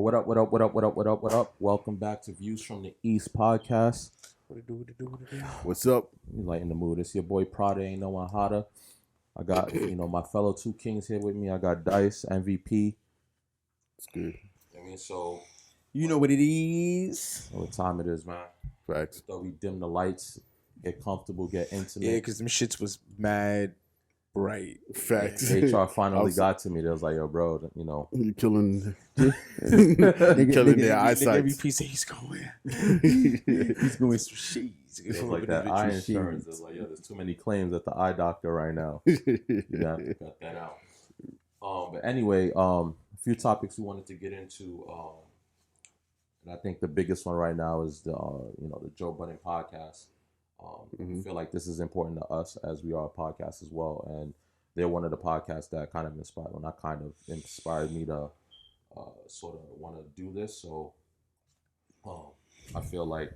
What up, what up, what up, what up, what up, what up? Welcome back to Views from the East podcast. What it do? What's up? You light in the mood. It's your boy Prada, ain't no one hotter. I got, my fellow two kings here with me. I got Dice, MVP. It's good. I mean, so... You know what it is. What time it is, man? Facts. So we dim the lights, get comfortable, get intimate. Yeah, because them shits was mad bright. Facts. HR finally got to me. They was like, yo, bro, You're killing, Nigga, killing their eyesight. Every piece he's going. He's going some shit. It's like that eye insurance. It's like, yo, there's too many claims at the eye doctor right now. You got to cut that out. But anyway, a few topics we wanted to get into. And I think the biggest one right now is the Joe Budden Podcast. I feel like this is important to us as we are a podcast as well, and they're one of the podcasts that kind of inspired me to sort of want to do this. So I feel like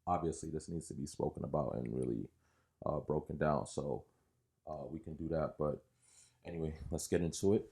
obviously this needs to be spoken about and really broken down. So we can do that. But anyway, let's get into it.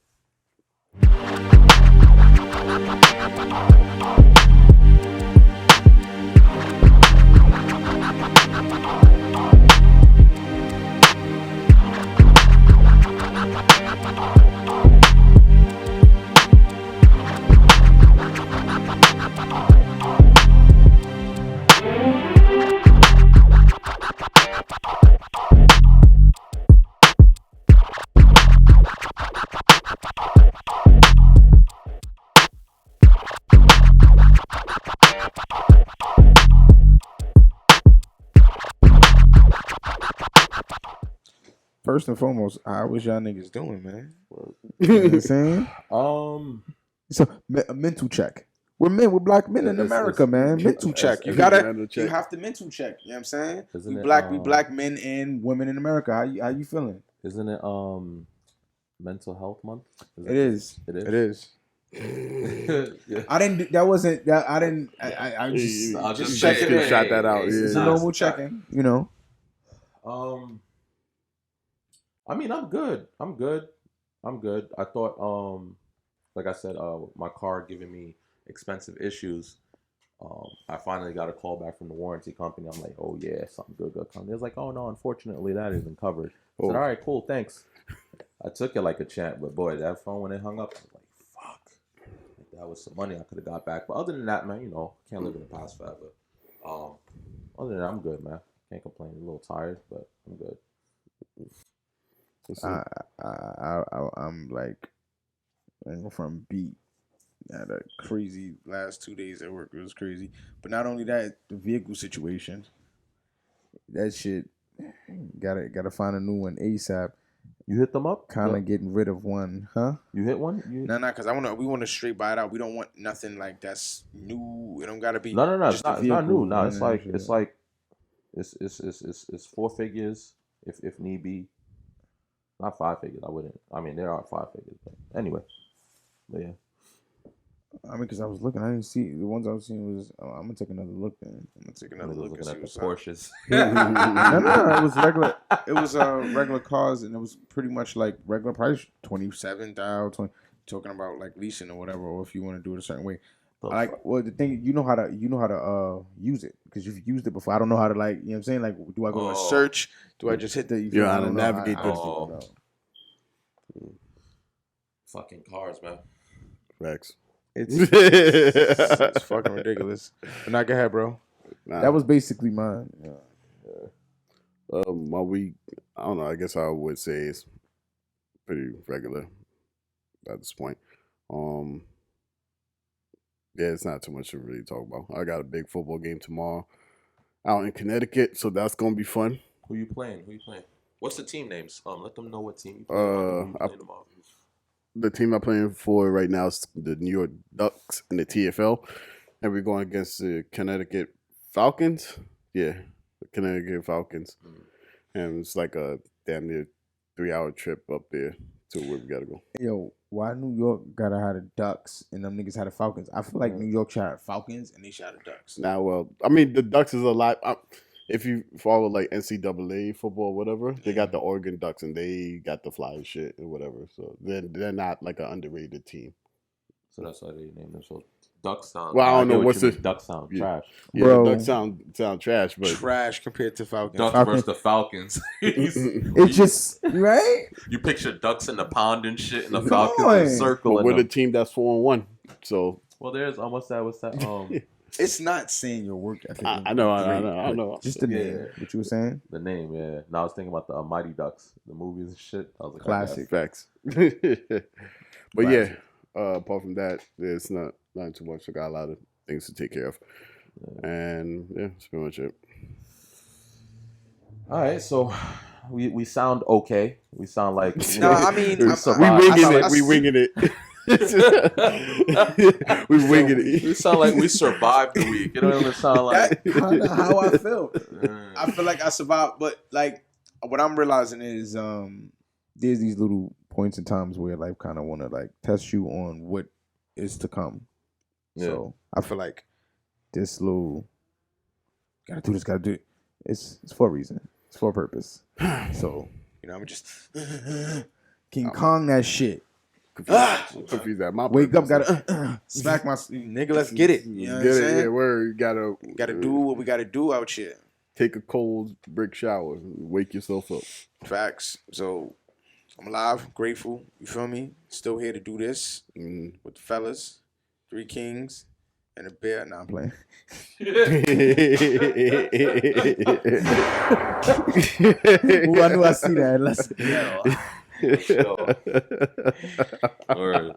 First and foremost, how was y'all niggas doing, man? You know what I'm saying? So a mental check. We're men. We're black men in America, man. Mental check. You gotta. You have to mental check. You know what I'm saying? We black men and women in America. How you feeling? Isn't it Mental Health Month? It is. Yeah. I didn't. That wasn't. That I didn't. I just checking. Shot that out. It's a normal checking. You know. I mean, I'm good. I thought, like I said, my car giving me expensive issues. I finally got a call back from the warranty company. I'm like, oh yeah, something good coming. It was like, oh no, unfortunately that isn't covered. I said, all right, cool, thanks. I took it like a champ, but boy, that phone when it hung up, I was like, fuck. That was some money I could have got back. But other than that, man, can't live in the past forever. Other than that, I'm good, man. Can't complain. A little tired, but I'm good. I'm like, from beat. Had a crazy last 2 days at work. It was crazy. But not only that, the vehicle situation. That shit. Gotta find a new one ASAP. You hit them up? Kind of getting rid of one, huh? You hit one? No, because we want to straight buy it out. We don't want nothing like that's new. It don't gotta be. No. It's not new. No, it's four figures if need be. Not 5 figures. There are 5 figures, but anyway. But yeah. Because I was looking, I didn't see the ones I was seeing was. I'm gonna take another look. Then I'm gonna take another look looking at the Porsches. No, it was regular. It was regular cars, and it was pretty much like regular price, $27,000. Talking about like leasing or whatever, or if you want to do it a certain way. The thing you know how to use it because you've used it before. I don't know how to you know what I'm saying. Like, do I go to search? Do I just hit the? You know how to navigate this. Fucking cars, man. Facts. It's fucking ridiculous. But not go ahead, bro. Nah. That was basically mine. Yeah. My week, I don't know. I guess I would say it's pretty regular at this point. Yeah, it's not too much to really talk about. I got a big football game tomorrow out in Connecticut, so that's gonna be fun. Who you playing? What's the team names? Let them know what team you playing tomorrow. The team I'm playing for right now is the New York Ducks in the TFL, and we're going against the Connecticut Falcons. Yeah, the Connecticut Falcons, and it's like a damn near 3-hour trip up there to where we gotta go. Yo, why New York gotta have the Ducks and them niggas had the Falcons? I feel like New York shot Falcons and they shot the Ducks. Now, well, the Ducks is a lot. If you follow like NCAA football or whatever, they got the Oregon Ducks and they got the fly shit or whatever. So they're not like an underrated team. So that's why they named them. So duck sound. Well, I don't know what's the the duck sound. Yeah. Trash. Yeah, Bro. duck sound trash, but Trash compared to Falcons. Ducks versus the Falcons. It's just right. You picture ducks in the pond and shit, and the Come Falcons on. in circle. but we're the team that's 4-1. So Well, there's what's that? It's not saying your work ethic. I know. Just the name. Yeah. What you were saying? The name, yeah. Now I was thinking about the Mighty Ducks, the movies and shit. I was like, Classic. Facts. But yeah, apart from that, there's not too much. I got a lot of things to take care of, and yeah, that's pretty much it. All right, so we sound okay. We sound like No, I mean, we winging it. We winging it. We sound like we survived the week. It don't even sound like That's kind of how I feel. I feel like I survived, but like what I'm realizing is there's these little points in times where life kind of want to like test you on what is to come. Yeah. So I feel like this little gotta do this, gotta do it. It's for a reason. It's for a purpose. So I'm just King Kong that shit. Confused that. My Wake up, purpose. gotta smack my nigga. Let's get it. You know what I'm saying? Yeah, word. You Gotta do what we gotta do out here. take a cold brick shower, wake yourself up. Facts. So I'm alive, grateful. You feel me? Still here to do this with the fellas, 3 kings and a bear. Nah, I'm playing. Ooh, I knew I see that. Let's Word.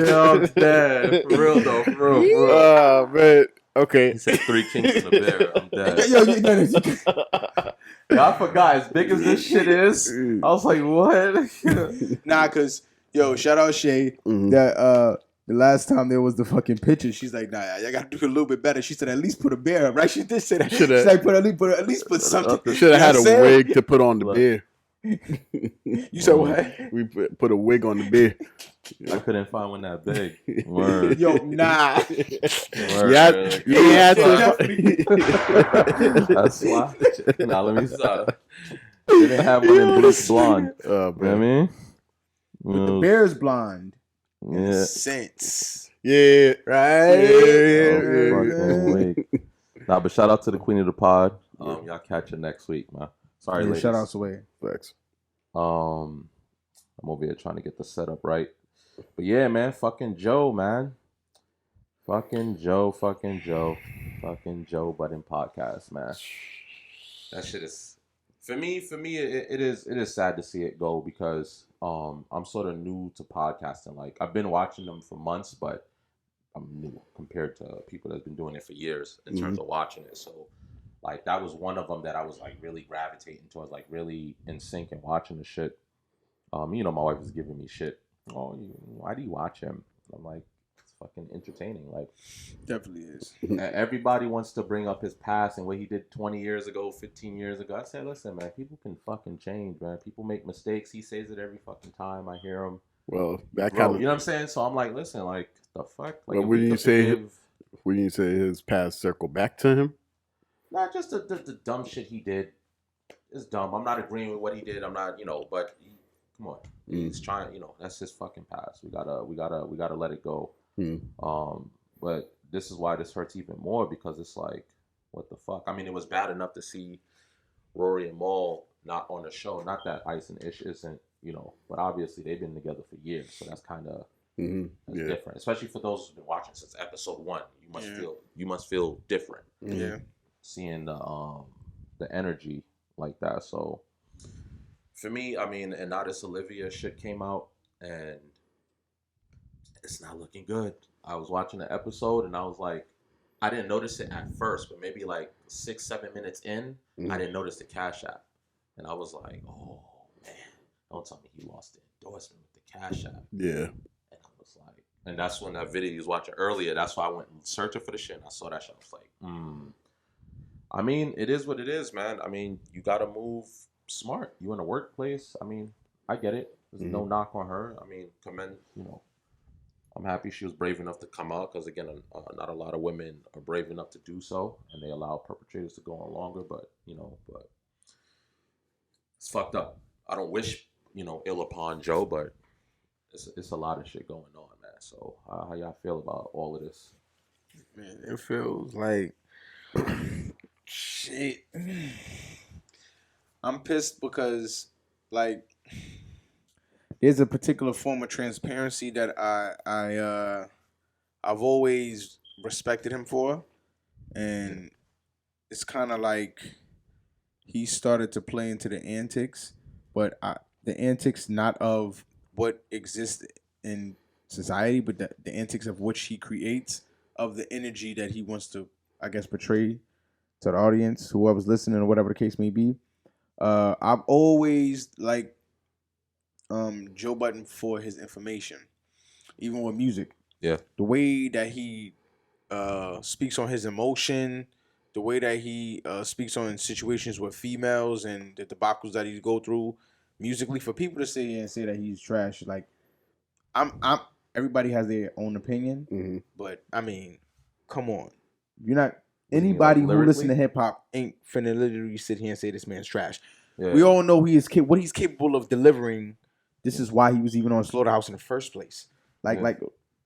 Yo, I'm dead. For real though, for real. Oh man. Okay. He said 3 kings and a bear. I'm dead. Yo, I forgot. As big as this shit is, I was like, what? Nah, cause shout out Shay. That the last time there was the fucking picture, she's like, nah, I gotta do a little bit better. She said, at least put a bear up, right? She did say that. She's like, at least put something. Should have had a wig to put on the beer. You said what? We put a wig on the beer. I couldn't find one that big. Word. Yo, nah. Word. Yeah, That's why. Now let me stop. They didn't have one in bleach blonde. You know what I mean? But the bear's blonde. Yeah. Sense. Yeah. Right. Fucking wait. Nah, but shout out to the queen of the pod. Y'all catch it next week, man. Sorry, ladies. Shout outs away. Thanks. I'm over here trying to get the setup right. But yeah, man, fucking Joe, man. Fucking Joe Budden Podcast, man. That shit is for me. It is sad to see it go because I'm sort of new to podcasting. Like I've been watching them for months, but I'm new compared to people that's been doing it for years in terms of watching it. So like that was one of them that I was like really gravitating towards, like really in sync and watching the shit. My wife was giving me shit. Oh, why do you watch him? I'm like, it's fucking entertaining. Like, Definitely is. Everybody wants to bring up his past and what he did 20 years ago, 15 years ago. I said, listen, man, people can fucking change, man. People make mistakes. He says it every fucking time. I hear him. Well, that Bro, kind of, you know what I'm saying? So I'm like, listen, like, the fuck? Like, well, when you say his past circle back to him? Not just the dumb shit he did. It's dumb. I'm not agreeing with what he did. I'm not, but come on. He's trying, that's his fucking past. We gotta let it go. But this is why this hurts even more because it's like, what the fuck? I mean, it was bad enough to see Rory and Maul not on the show. Not that Ice and Ish isn't, but obviously they've been together for years, so that's kind of different. Especially for those who've been watching since episode 1. You must feel different. Yeah. Seeing the energy like that. So for me, I mean, and now this Olivia shit came out and it's not looking good. I was watching the episode and I was like, I didn't notice it at first, but maybe like 6-7 minutes in, I didn't notice the Cash App. And I was like, oh man, don't tell me he lost the endorsement with the Cash App. Yeah. And I was like, and that's when that video you was watching earlier, that's why I went searching for the shit and I saw that shit. I was like, I mean, it is what it is, man. I mean, you gotta move smart. You in a workplace. I mean, I get it. There's no knock on her. I mean, commend, I'm happy she was brave enough to come out because, again, not a lot of women are brave enough to do so, and they allow perpetrators to go on longer, but it's fucked up. I don't wish ill upon Joe, but it's a lot of shit going on, man. So how y'all feel about all of this? Man, it feels like shit. I'm pissed because like there's a particular form of transparency that I've always respected him for, and it's kind of like he started to play into the antics, but the antics not of what exists in society, but the antics of which he creates, of the energy that he wants to, I guess, portray to the audience, whoever's listening or whatever the case may be. I've always liked Joe Budden for his information, even with music. Yeah. The way that he speaks on his emotion, the way that he speaks on situations with females and the debacles that he go through musically. For people to sit here and say that he's trash, like I'm everybody has their own opinion, but I mean, come on, you're not. Anybody who listens to hip hop ain't finna literally sit here and say this man's trash. Yeah. We all know what he's capable of delivering. This is why he was even on Slaughterhouse in the first place. Like,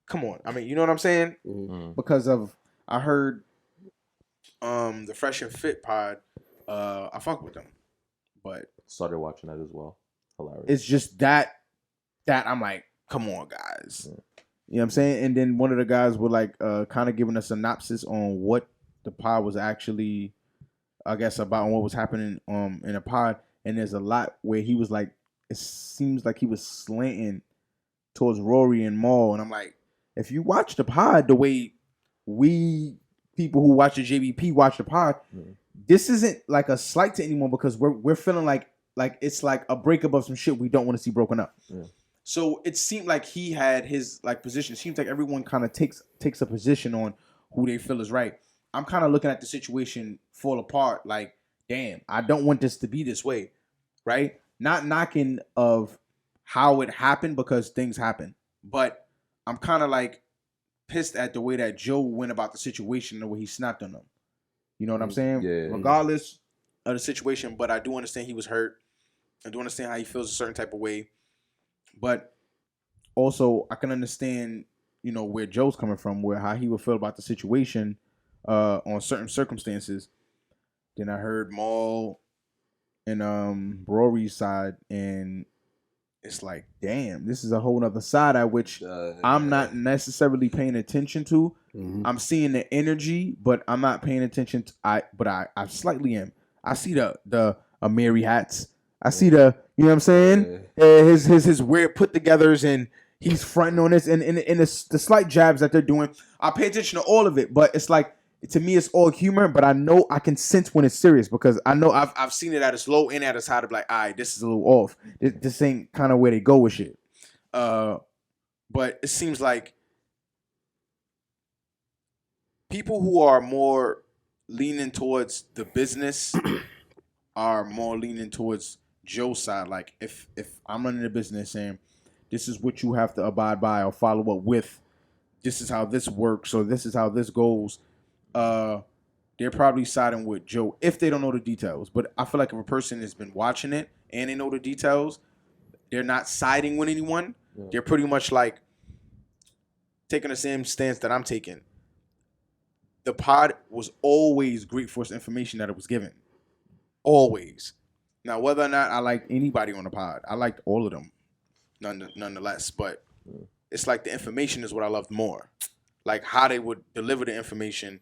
come on. I mean, you know what I'm saying? Mm-hmm. Because of I heard the Fresh and Fit pod. I fuck with them, but started watching that as well. Hilarious. It's just that I'm like, come on, guys. Yeah. You know what I'm saying? And then one of the guys were like, kind of giving a synopsis on what the pod was actually, I guess, about what was happening in a pod. And there's a lot where he was like, it seems like he was slanting towards Rory and Maul. And I'm like, if you watch the pod the way we people who watch the JBP watch the pod, this isn't like a slight to anyone, because we're feeling like it's like a breakup of some shit we don't want to see broken up. Yeah. So it seemed like he had his like position. It seems like everyone kind of takes a position on who they feel is right. I'm kind of looking at the situation fall apart. Like, damn, I don't want this to be this way, right? Not knocking of how it happened, because things happen, but I'm kind of like pissed at the way that Joe went about the situation, the way he snapped on them. You know what I'm saying? Yeah. Regardless of the situation, but I do understand he was hurt. I do understand how he feels a certain type of way, but also I can understand, where Joe's coming from, where how he would feel about the situation on certain circumstances. Then I heard Maul and Rory's side, and it's like, damn, this is a whole other side at which I'm not necessarily paying attention to. Mm-hmm. I'm seeing the energy, but I'm not paying attention to I slightly am. I see the Amiri hats. I see the, you know what I'm saying? His weird put togethers, and he's fronting on this and the slight jabs that they're doing. I pay attention to all of it, but it's like, to me, it's all humor, but I know I can sense when it's serious, because I know I've seen it at its low and at its high to be like, all right, this is a little off. This ain't kind of where they go with shit. But it seems like people who are more leaning towards the business are more leaning towards Joe's side. Like, if I'm running a business and this is what you have to abide by or follow up with, this is how this works, or this is how this goes, they're probably siding with Joe if they don't know the details. But I feel like if a person has been watching it and they know the details, they're not siding with anyone. Yeah. They're pretty much like taking the same stance that I'm taking. The pod was always great for its information that it was given. Always. Now, whether or not I liked anybody on the pod, I liked all of them, nonetheless. But it's like the information is what I loved more. Like how they would deliver the information.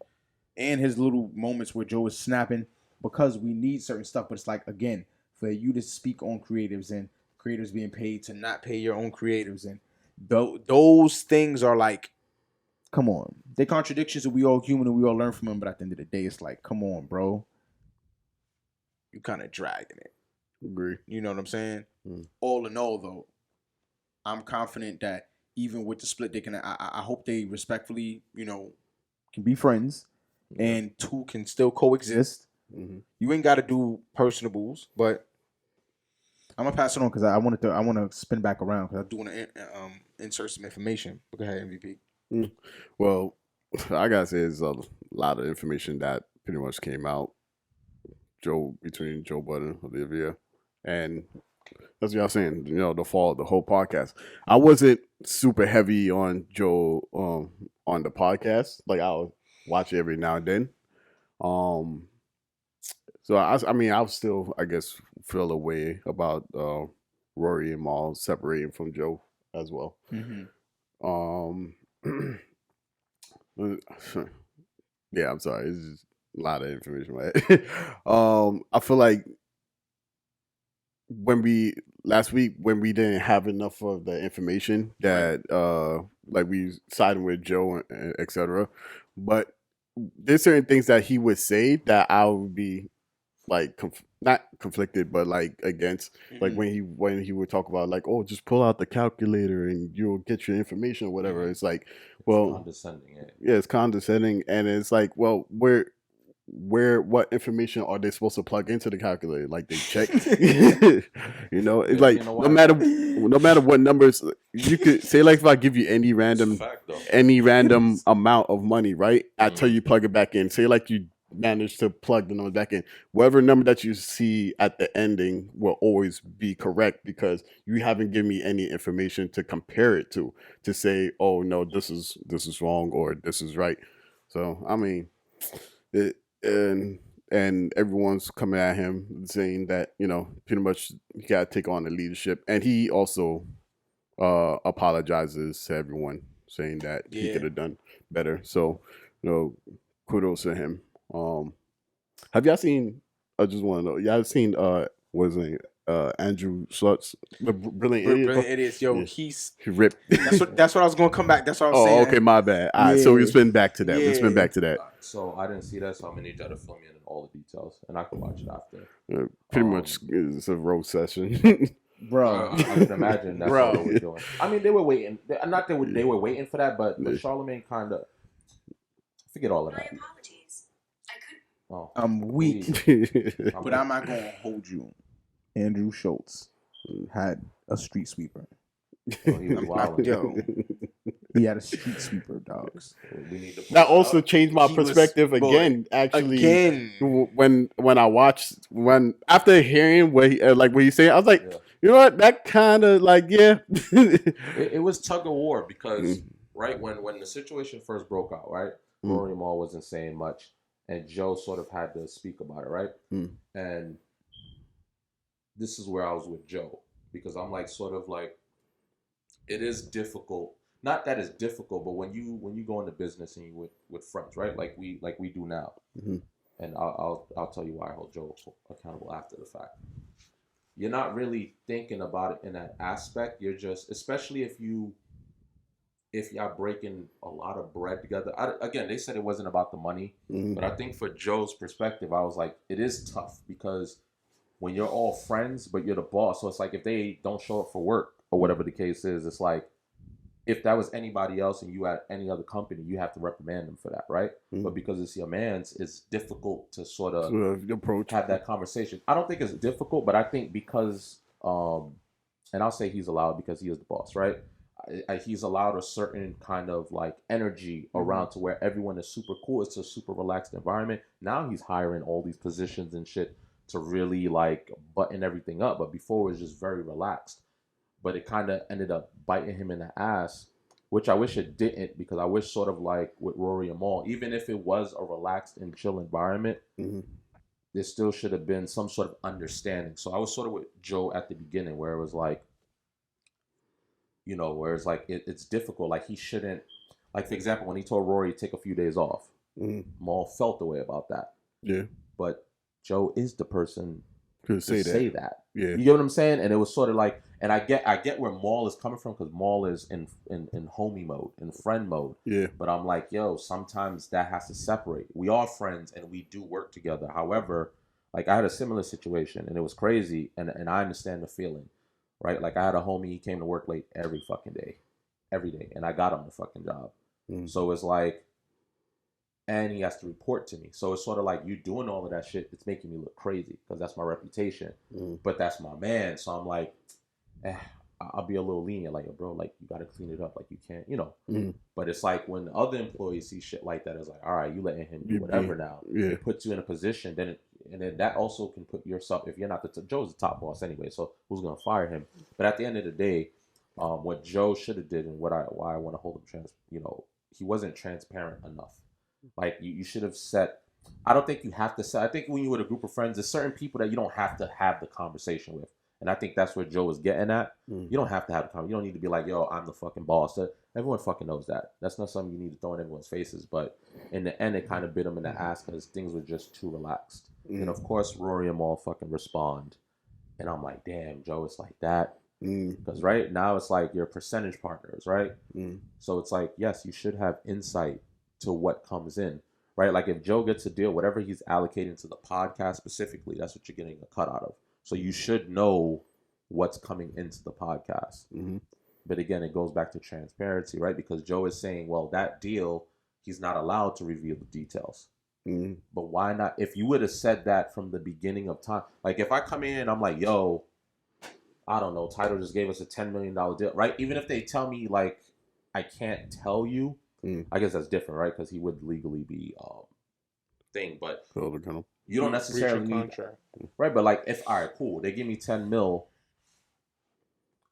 And his little moments where Joe is snapping, because we need certain stuff. But it's like, again, for you to speak on creatives and creators being paid to not pay your own creatives. And those things are like, come on. They're contradictions, and we all human and we all learn from them. But at the end of the day, it's like, come on, bro. You kind of dragging it. Agree. You know what I'm saying? All in all, though, I'm confident that even with the split, they can. I hope they respectfully, can be friends. And two can still coexist. Mm-hmm. You ain't got to do personables, but I'm gonna pass it on because I want to spin back around because I do want to insert some information. Go ahead, MVP. Well, I gotta say, there's a lot of information that pretty much came out between Joe Budden, Olivia, and That's what y'all saying. You know, the whole podcast. I wasn't super heavy on Joe on the podcast. Like I'll watch it every now and then. So I mean, I'll still, I guess, feel a way about Rory and Maul separating from Joe as well. Yeah, I'm sorry. It's just a lot of information. Right? I feel like last week when we didn't have enough of the information that like we siding with Joe and etc. But there's certain things that he would say that I would be like not conflicted, but like against. Like when he would talk about like, oh, just pull out the calculator and you'll get your information or whatever. It's like, well, it's condescending. Yeah, it's condescending, and it's like, well, what information are they supposed to plug into the calculator? Like they check, you know, it's like no matter what numbers you could say. Like if I give you any random amount of money, right? I tell you plug it back in. Say like you manage to plug the number back in. Whatever number that you see at the ending will always be correct because you haven't given me any information to compare it to say, oh no, this is wrong or this is right. So I mean, and everyone's coming at him saying that, you know, pretty much he got to take on the leadership, and he also apologizes to everyone, saying that he could have done better. So, you know, kudos to him. Have y'all seen? I just want to know. Y'all seen? Was it Andrew Schultz, Brilliant Idiots? Yo, yeah. he ripped. That's what I was gonna come back. That's what I was saying. Oh, okay, my bad. All right, so we spin back to that. We spin back to that. So I didn't see that, so I'm gonna need y'all to fill me in all the details, and I can watch it after. Pretty much, it's a roast session. Bro, I can imagine that's what they were doing. I mean, they were waiting. Not they were waiting for that, but Charlemagne kind of forget all of that. My apologies. I couldn't. Oh, I'm weak, but I'm not gonna hold you. Andrew Schultz had a street sweeper. Oh, he was wild. Yo, he had a street sweeper, dogs. We need to that also changed my perspective again. Actually, when I watched after hearing what he's saying, I was like, you know what? That kind of like it was tug of war because right when the situation first broke out, right, Rory Maul wasn't saying much, and Joe sort of had to speak about it, right, and this is where I was with Joe because I'm like sort of like it is difficult. Not that it's difficult, but when you go into business and you with friends, right? Like we do now, and I'll tell you why I hold Joe accountable after the fact. You're not really thinking about it in that aspect. You're just, especially if y'all breaking a lot of bread together. Again, they said it wasn't about the money, but I think for Joe's perspective, I was like, it is tough because when you're all friends, but you're the boss, so it's like if they don't show up for work or whatever the case is, it's like if that was anybody else and you had any other company, you have to reprimand them for that, right? But because it's your man's, it's difficult to sort of have that conversation. I don't think it's difficult, but I think because, and I'll say he's allowed because he is the boss, right? He's allowed a certain kind of like energy around to where everyone is super cool. It's a super relaxed environment. Now he's hiring all these positions and shit to really like button everything up. But before it was just very relaxed. But it kind of ended up biting him in the ass, which I wish it didn't, because I wish sort of like with Rory and Maul, even if it was a relaxed and chill environment, there still should have been some sort of understanding. So I was sort of with Joe at the beginning where it was like, you know, where it's like, it's difficult. Like he shouldn't, like for example, when he told Rory to take a few days off, Maul felt the way about that. Yeah. But Joe is the person to say that. Yeah. You get what I'm saying? And it was sort of like, and I get where Maul is coming from, because Maul is in homie mode, in friend mode. Yeah. But I'm like, yo, sometimes that has to separate. We are friends and we do work together. However, like I had a similar situation and it was crazy, and I understand the feeling, right? Like I had a homie, he came to work late every day, and I got him the fucking job. So it's like, and he has to report to me. So it's sort of like you doing all of that shit, it's making me look crazy because that's my reputation. But that's my man. So I'm like, I'll be a little lenient, like, yo, bro, like you gotta clean it up, like you can't, you know. But it's like when other employees see shit like that, it's like, all right, you letting him do whatever now. It puts you in a position, then And then that also can put yourself, if you're not Joe's the top boss anyway, so who's going to fire him? But at the end of the day, what Joe should have did and why I want to hold him he wasn't transparent enough. Like you should have set, I don't think you have to set, I think when you're with a group of friends, there's certain people that you don't have to have the conversation with. And I think that's where Joe is getting at. You don't have to have a conversation. You don't need to be like, yo, I'm the fucking boss. Everyone fucking knows that. That's not something you need to throw in everyone's faces. But in the end, it kind of bit him in the ass because things were just too relaxed. And of course, Rory and Maul fucking respond. And I'm like, damn, Joe, it's like that. Because right now it's like you're percentage partners, right? So it's like, yes, you should have insight to what comes in, right? Like if Joe gets a deal, whatever he's allocating to the podcast specifically, that's what you're getting a cut out of. So you should know what's coming into the podcast. But again, it goes back to transparency, right? Because Joe is saying, well, that deal, he's not allowed to reveal the details. But why not? If you would have said that from the beginning of time, like if I come in and I'm like, yo, I don't know, Tidal just gave us a $10 million deal, right? Even if they tell me like, I can't tell you, I guess that's different, right? Because he would legally be thing, but you don't necessarily need contract. Right? But like, all right, cool, they give me 10 mil.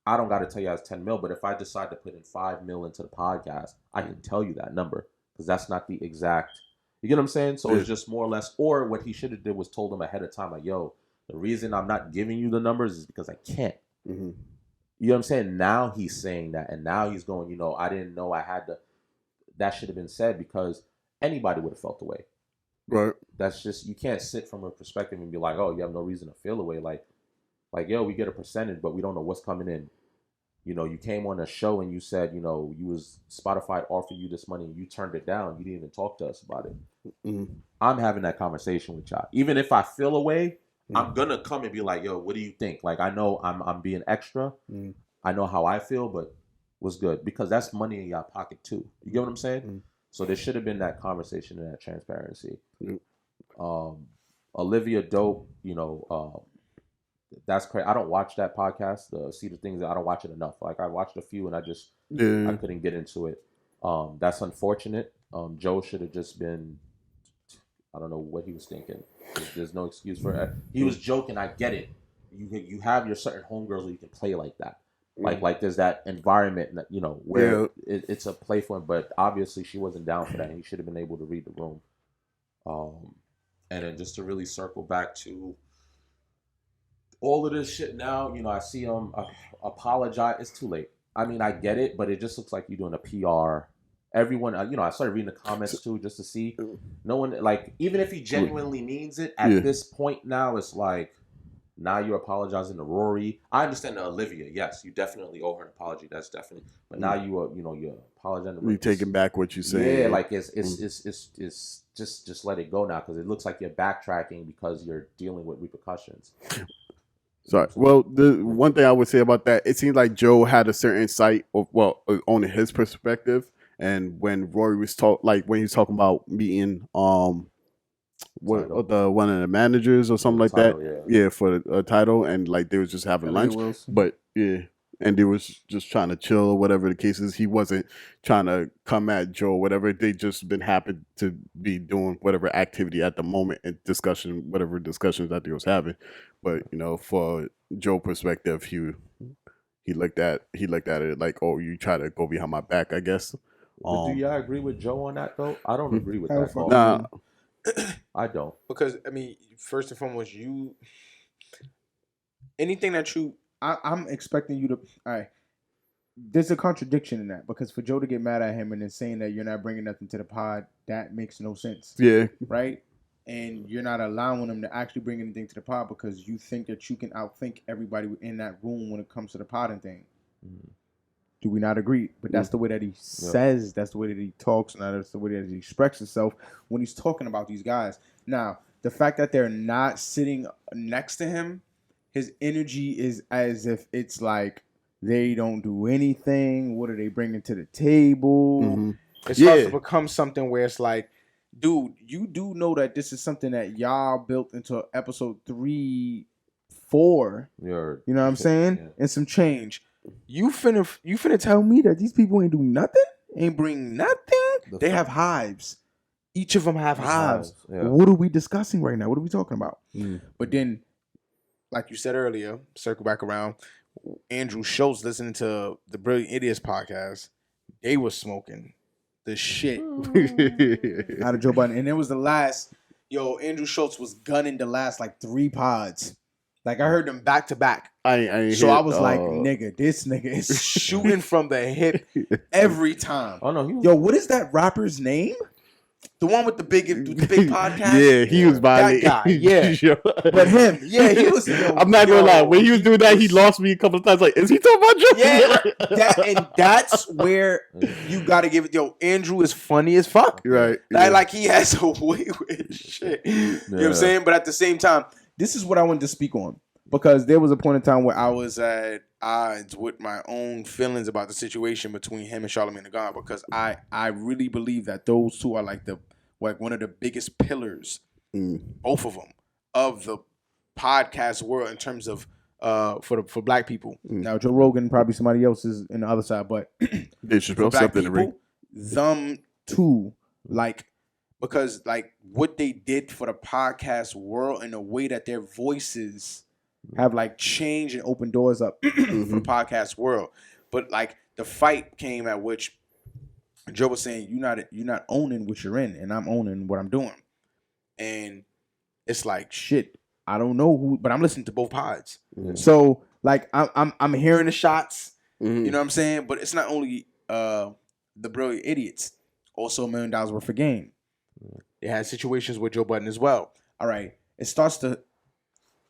I don't got to tell you it's 10 mil, but if I decide to put in 5 mil into the podcast, I can tell you that number because that's not the exact. You get what I'm saying? So it's just more or less. Or what he should have did was told him ahead of time, like, yo, the reason I'm not giving you the numbers is because I can't. You know what I'm saying? Now he's saying that, and now he's going, I didn't know I had to. That should have been said because anybody would have felt the way. Right. That's just, you can't sit from a perspective and be like, oh, you have no reason to feel away. Like, yo, we get a percentage, but we don't know what's coming in. You came on a show and you said, Spotify offered you this money and you turned it down. You didn't even talk to us about it. I'm having that conversation with y'all. Even if I feel away, I'm going to come and be like, yo, what do you think? Like, I know I'm being extra. I know how I feel, but what's good? Because that's money in your pocket too. You get what I'm saying? So there should have been that conversation and that transparency. Olivia Dope, that's crazy. I don't watch that podcast. See the things that I don't watch it enough. Like I watched a few and I couldn't get into it. That's unfortunate. Joe should have just been, I don't know what he was thinking. There's no excuse for it. He was joking. I get it. You have your certain homegirls where you can play like that. Like there's that environment that, where it's a play for him, but obviously she wasn't down for that and he should have been able to read the room. And then just to really circle back to all of this shit now, I see him apologize. It's too late. I mean, I get it, but it just looks like you're doing a PR. Everyone, I started reading the comments too, just to see. No one, like, even if he genuinely means it, at this point now, it's like, now you're apologizing to Rory. I understand to Olivia. Yes, you definitely owe her an apology. That's definitely. But now you're apologizing. You taking back what you say. Yeah, like it's just let it go now because it looks like you're backtracking because you're dealing with repercussions. Sorry. Well, the one thing I would say about that, it seems like Joe had a certain insight of on his perspective, and when Rory was when he was talking about meeting one of the managers or something like Tidal, that, for the Tidal, and like they was just having lunch, but and they was just trying to chill or whatever the case is. He wasn't trying to come at Joe or whatever. They just been happy to be doing whatever activity at the moment and whatever discussions that they was having. But for Joe perspective, he looked at it like, oh, you try to go behind my back, I guess. But do y'all agree with Joe on that though? I don't agree with that. Nah. I don't. Because I mean, first and foremost, anything that I'm expecting you to. All right, there's a contradiction in that because for Joe to get mad at him and then saying that you're not bringing nothing to the pod, that makes no sense. Yeah. Right. And you're not allowing him to actually bring anything to the pod because you think that you can outthink everybody in that room when it comes to the pod and thing. Do we not agree? But that's the way that he says, that's the way that he talks, and that's the way that he expresses himself when he's talking about these guys. Now, the fact that they're not sitting next to him, his energy is as if it's like they don't do anything. What are they bringing to the table? It starts to become something where it's like, dude, you do know that this is something that y'all built into episode 3, 4. You know what I'm saying? Yeah. And some change. You finna tell me that these people ain't do nothing? Ain't bring nothing? They have hives. Each of them have hives. Yeah. What are we discussing right now? What are we talking about? Mm. But then, like you said earlier, circle back around, Andrew Schultz listening to the Brilliant Idiots podcast, they were smoking the shit out of Joe Budden. And it was the last, Andrew Schultz was gunning the last like 3 pods. Like I heard them back to back. I was like, nigga, this nigga is shooting from the hip every time. Oh no, what is that rapper's name? The one with the big podcast? Yeah, he was violating. That guy, yeah. But him, he was. I'm not gonna lie. When he was doing that, he lost me a couple of times. Like, is he talking about Joe? Yeah, that's where you gotta give it. Andrew is funny as fuck. Right. Like he has a way with shit. You know what I'm saying? But at the same time, this is what I wanted to speak on. Because there was a point in time where I was at odds with my own feelings about the situation between him and Charlamagne the God. Because I really believe that those two are like one of the biggest pillars, both of them, of the podcast world in terms of for black people. Now Joe Rogan, probably somebody else is in the other side, but they should for black something people, them two, because what they did for the podcast world and the way that their voices have changed and opened doors up for the podcast world. But the fight came at which Joe was saying, you're not owning what you're in, and I'm owning what I'm doing. And it's like, shit, I don't know who, but I'm listening to both pods. Mm-hmm. So I'm hearing the shots, you know what I'm saying? But it's not only the Brilliant Idiots, also $1 million worth of game. They had situations with Joe Budden as well. All right, it starts to.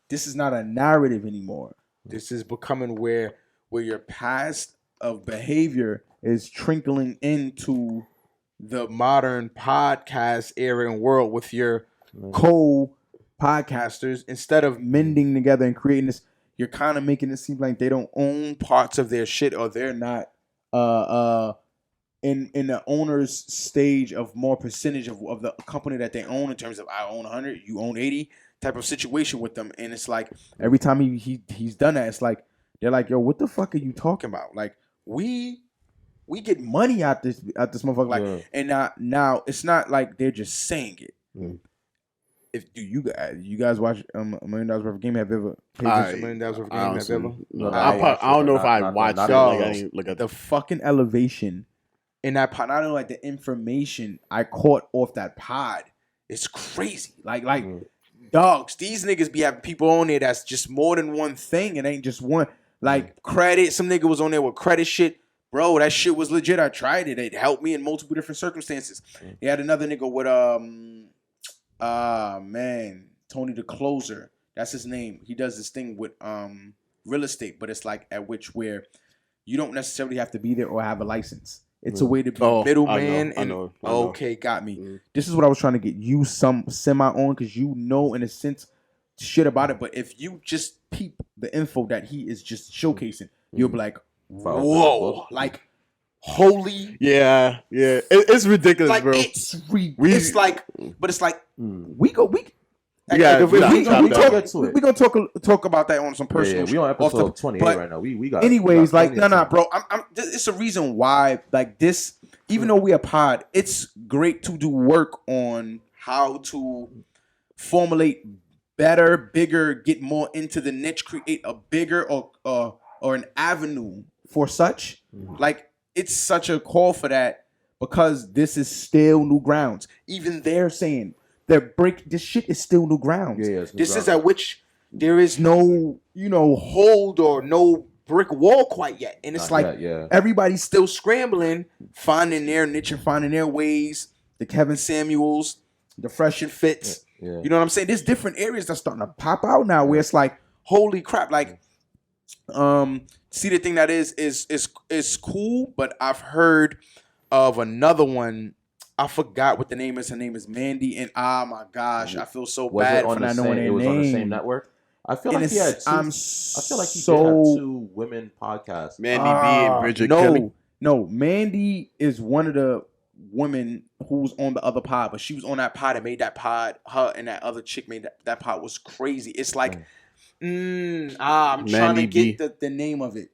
This is not a narrative anymore. This is becoming where your past of behavior is trickling into the modern podcast era and world with your co-podcasters. Instead of mending together and creating this, you're kind of making it seem like they don't own parts of their shit, or they're not in the owner's stage of more percentage of the company that they own, in terms of I own 100, you own 80 type of situation with them. And it's like every time he's done that, it's like they're like, yo, what the fuck are you talking about? Like we get money out this motherfucker. And now it's not like they're just saying it. If you guys watch $1 million worth of game, have you ever paid $1 million worth of game? Have you ever? No, I don't know if I watched it. I didn't look at the fucking elevation in that pod. Not only the information I caught off that pod, it's crazy. Dogs, these niggas be having people on there that's just more than one thing. It ain't just one. Credit. Some nigga was on there with credit shit. Bro, that shit was legit. I tried it. It helped me in multiple different circumstances. They had another nigga with Tony the Closer. That's his name. He does this thing with real estate, but it's where you don't necessarily have to be there or have a license. It's a way to be middleman. I know. Okay, got me. This is what I was trying to get you some semi on, because in a sense shit about it. But if you just peep the info that he is just showcasing, you'll be like, whoa, holy. Yeah. It's ridiculous, bro. We're gonna talk about that on some personal. We on episode 28 right now. We got. Anyways, bro. It's a reason why this. Even though we a pod, it's great to do work on how to formulate better, bigger, get more into the niche, create a bigger or an avenue for such. It's such a call for that, because this is still new grounds. Even they're saying. This shit is still new grounds. This is at which there is no, hold or no brick wall quite yet. And it's everybody's still scrambling, finding their niche and finding their ways. The Kevin Samuels, the Fresh and Fits. You know what I'm saying? There's different areas that's starting to pop out now where it's like, holy crap. See, the thing that is cool, but I've heard of another one. I forgot what the name is. Her name is Mandy, and oh my gosh, I feel so bad for not knowing her name. It was on the same network. I feel like he had two. I feel like he did have 2 women podcasts. Mandy B and Bridget Kelly. No, Mandy is one of the women who's on the other pod, but she was on that pod and made that pod. Her and that other chick made that pod was crazy. It's like, I'm trying to get the name of it.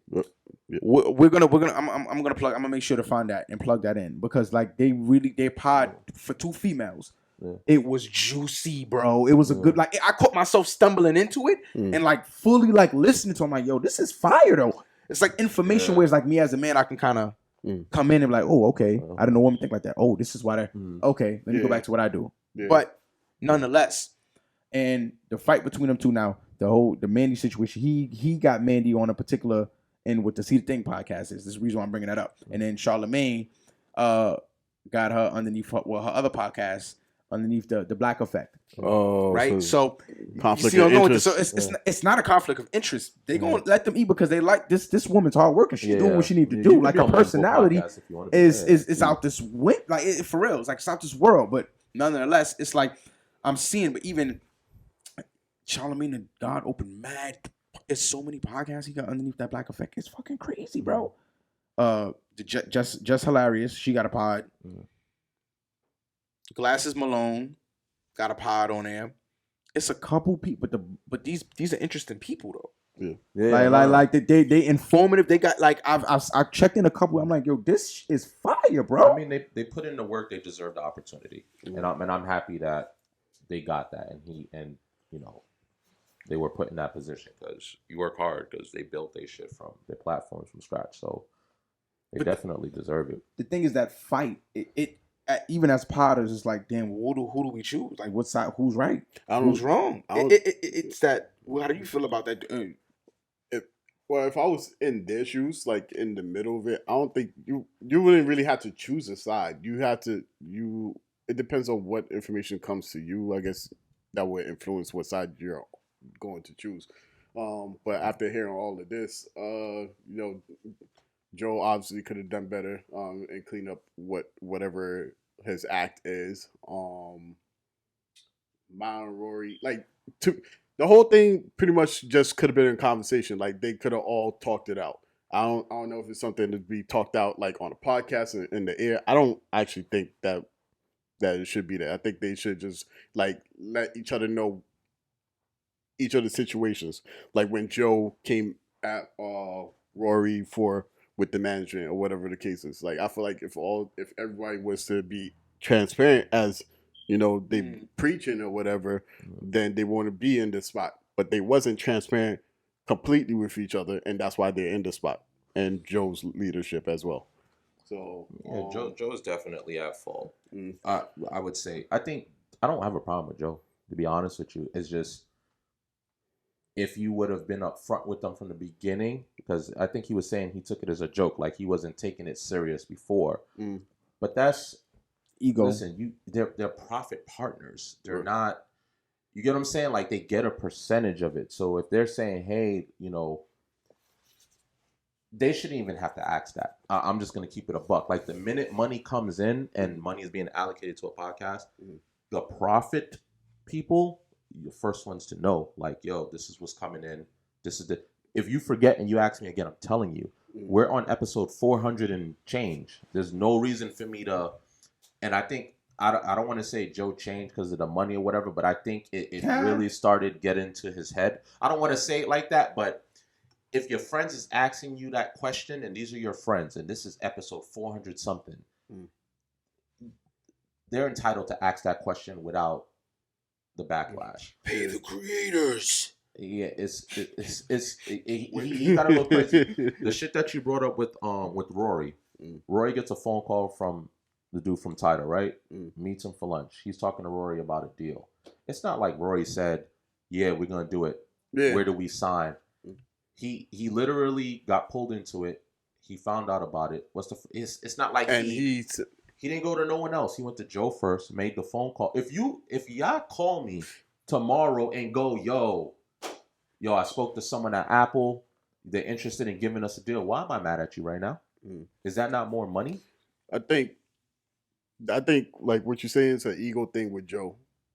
Yeah. We're gonna I'm gonna make sure to find that and plug that in because like they pod for 2 females. Yeah. It was juicy, bro. It was a good like I caught myself stumbling into it and like fully like listening to it. I'm like, yo, this is fire though. It's like information where it's like me as a man, I can kind of come in and be like, oh, okay. I don't know women think like that. Oh, this is why that okay, let me go back to what I do. Yeah. But nonetheless, and the fight between them two now, the Mandy situation, he got Mandy on a particular and with the See the Thing podcast is. This is the reason why I'm bringing that up. And then Charlamagne got her underneath her other podcast underneath the Black Effect. Oh, right. So conflict of interest. So it's not a conflict of interest. They gonna let them eat because they like this woman's hard work and she's doing what she need to do. Like her personality is out this like for real. It's like it's out this world. But nonetheless, it's like I'm seeing. But even Charlamagne and God open mad. There's so many podcasts he got underneath that Black Effect. It's fucking crazy, bro. Just hilarious. She got a pod. Glasses Malone got a pod on there. It's a couple people, but these are interesting people though. Yeah. Like they informative. They got like I've checked in a couple. I'm like, yo, this is fire, bro. I mean, they put in the work. They deserve the opportunity, and I'm happy that they got that, and you know. They were put in that position because you work hard because they built their shit from their platforms from scratch. So they definitely deserve it. The thing is that fight, it even as potters, it's like, damn, who do we choose? Like, what side? Who's right? Who's wrong? It's that. Well, how do you feel about that? If I was in their shoes, like in the middle of it, I don't think you wouldn't really have to choose a side. You have to. It depends on what information comes to you. I guess that would influence what side you're going to choose. But after hearing all of this, Joe obviously could have done better and clean up whatever his act is. Mine and Rory, the whole thing pretty much just could have been in conversation. Like they could have all talked it out. I don't know if it's something to be talked out like on a podcast in the air. I don't actually think that it should be there. I think they should just like let each other know each of the situations, like when Joe came at Rory with the management or whatever the case is. Like I feel like if everybody was to be transparent as they preaching or whatever, then they want to be in this spot. But they wasn't transparent completely with each other, and that's why they're in the spot. And Joe's leadership as well. So Joe is definitely at fault. I would say I don't have a problem with Joe, to be honest with you. It's just if you would have been up front with them from the beginning, because I think he was saying he took it as a joke, like he wasn't taking it serious before. But that's ego. Listen, they're profit partners. They're not. You get what I'm saying? Like they get a percentage of it. So if they're saying, hey, they shouldn't even have to ask that. I'm just gonna keep it a buck. Like the minute money comes in and money is being allocated to a podcast, the profit people, the first ones to know, like, yo, this is what's coming in. This is if you forget and you ask me again, I'm telling you, we're on episode 400 and change. There's no reason for me to, and I think, I don't want to say Joe changed because of the money or whatever, but I think it really started getting to his head. I don't want to say it like that, but if your friends is asking you that question and these are your friends and this is episode 400 something, they're entitled to ask that question without the backlash. Pay the creators. Yeah, he got a little crazy. The shit that you brought up with Rory. Rory gets a phone call from the dude from Tidal, right? Meets him for lunch. He's talking to Rory about a deal. It's not like Rory said, "Yeah, we're gonna do it. Yeah. Where do we sign?" He literally got pulled into it. He found out about it. It's not like he didn't go to no one else. He went to Joe first, made the phone call. If y'all call me tomorrow and go, yo, I spoke to someone at Apple. They're interested in giving us a deal. Why am I mad at you right now? Is that not more money? I think like what you're saying is an ego thing with Joe.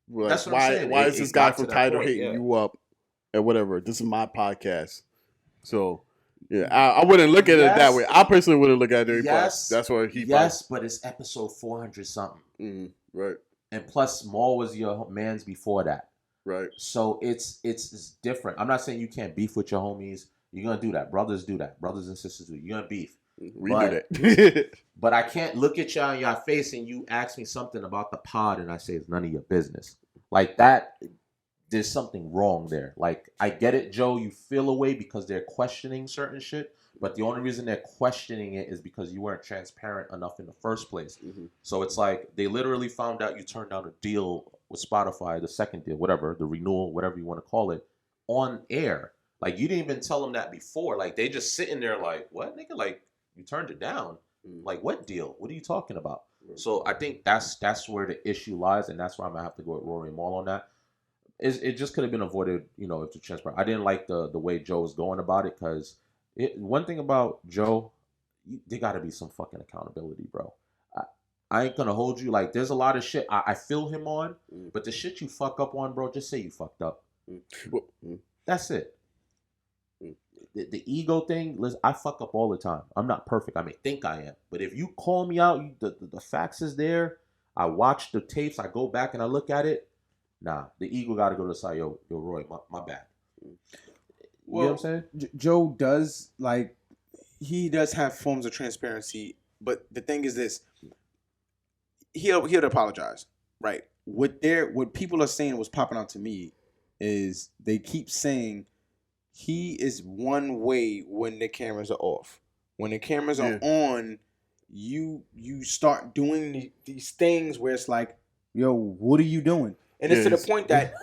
Like, that's what I'm saying. Why is this guy from Tidal hitting you up and whatever? This is my podcast. So, yeah, I wouldn't look at it that way. I personally wouldn't look at it. Yes, that's what he. Yes, but it's episode 400 something. Right. And plus, Maul was your man's before that. Right. So it's different. I'm not saying you can't beef with your homies. You're gonna do that. Brothers do that. Brothers and sisters do. You're gonna beef. We do that. But I can't look at y'all in your face and you ask me something about the pod and I say it's none of your business. Like that, there's something wrong there. Like, I get it, Joe. You feel away because they're questioning certain shit. But the only reason they're questioning it is because you weren't transparent enough in the first place. Mm-hmm. So it's like they literally found out you turned down a deal with Spotify, the second deal, whatever, the renewal, whatever you want to call it, on air. Like, you didn't even tell them that before. Like, they just sitting there like, what, nigga? Like, you turned it down. Like, what deal? What are you talking about? So I think that's where the issue lies, and that's why I'm going to have to go with Rory and Maul on that. It just could have been avoided, you know, if the transparent. I didn't like the way Joe was going about it, because one thing about Joe, there got to be some fucking accountability, bro. I ain't going to hold you. Like, there's a lot of shit I feel him on, but the shit you fuck up on, bro, just say you fucked up. That's it. The ego thing, listen, I fuck up all the time. I'm not perfect. I may think I am. But if you call me out, the facts is there. I watch the tapes. I go back and I look at it. Nah, the ego got to go to the side. Yo, Roy, my bad. You know what I'm saying? Joe does, like, he does have forms of transparency. But the thing is this. He'll apologize, right? What people are saying was popping out to me is they keep saying he is one way when the cameras are off. When the cameras are on, you start doing these things where it's like, yo, what are you doing? And it's to the point that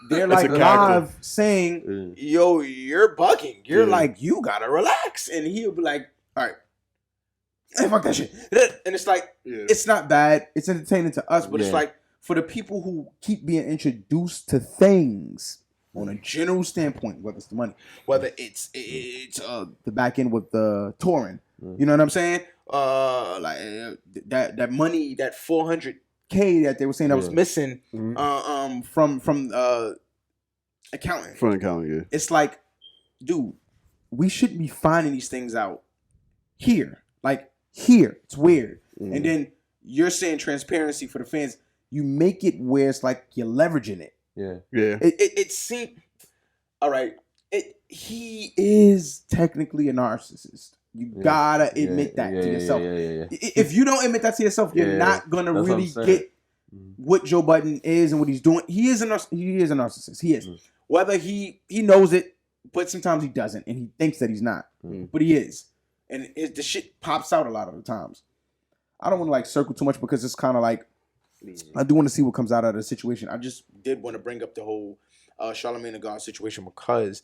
they're like live saying, yo, you're bugging. You're like, you gotta relax. And he'll be like, all right, hey, fuck that shit. And it's like, it's not bad. It's entertaining to us, but it's like, for the people who keep being introduced to things on a general standpoint, whether it's the money, whether it's the back end with the touring, you know what I'm saying? Like that money, that $400K that they were saying that was missing, from accounting. From accounting, yeah. It's like, dude, we shouldn't be finding these things out here. Like here, it's weird. And then you're saying transparency for the fans. You make it where it's like you're leveraging it. Yeah. It seems all right. He is technically a narcissist. You gotta admit that to yourself. If you don't admit that to yourself, you're not gonna really get what Joe Budden is and what he's doing. He is a narcissist. He is. Whether he knows it, but sometimes he doesn't, and he thinks that he's not. But he is, and the shit pops out a lot of the times. I don't want to like circle too much because it's kind of like, I do want to see what comes out of the situation. I just did want to bring up the whole Charlamagne the God situation because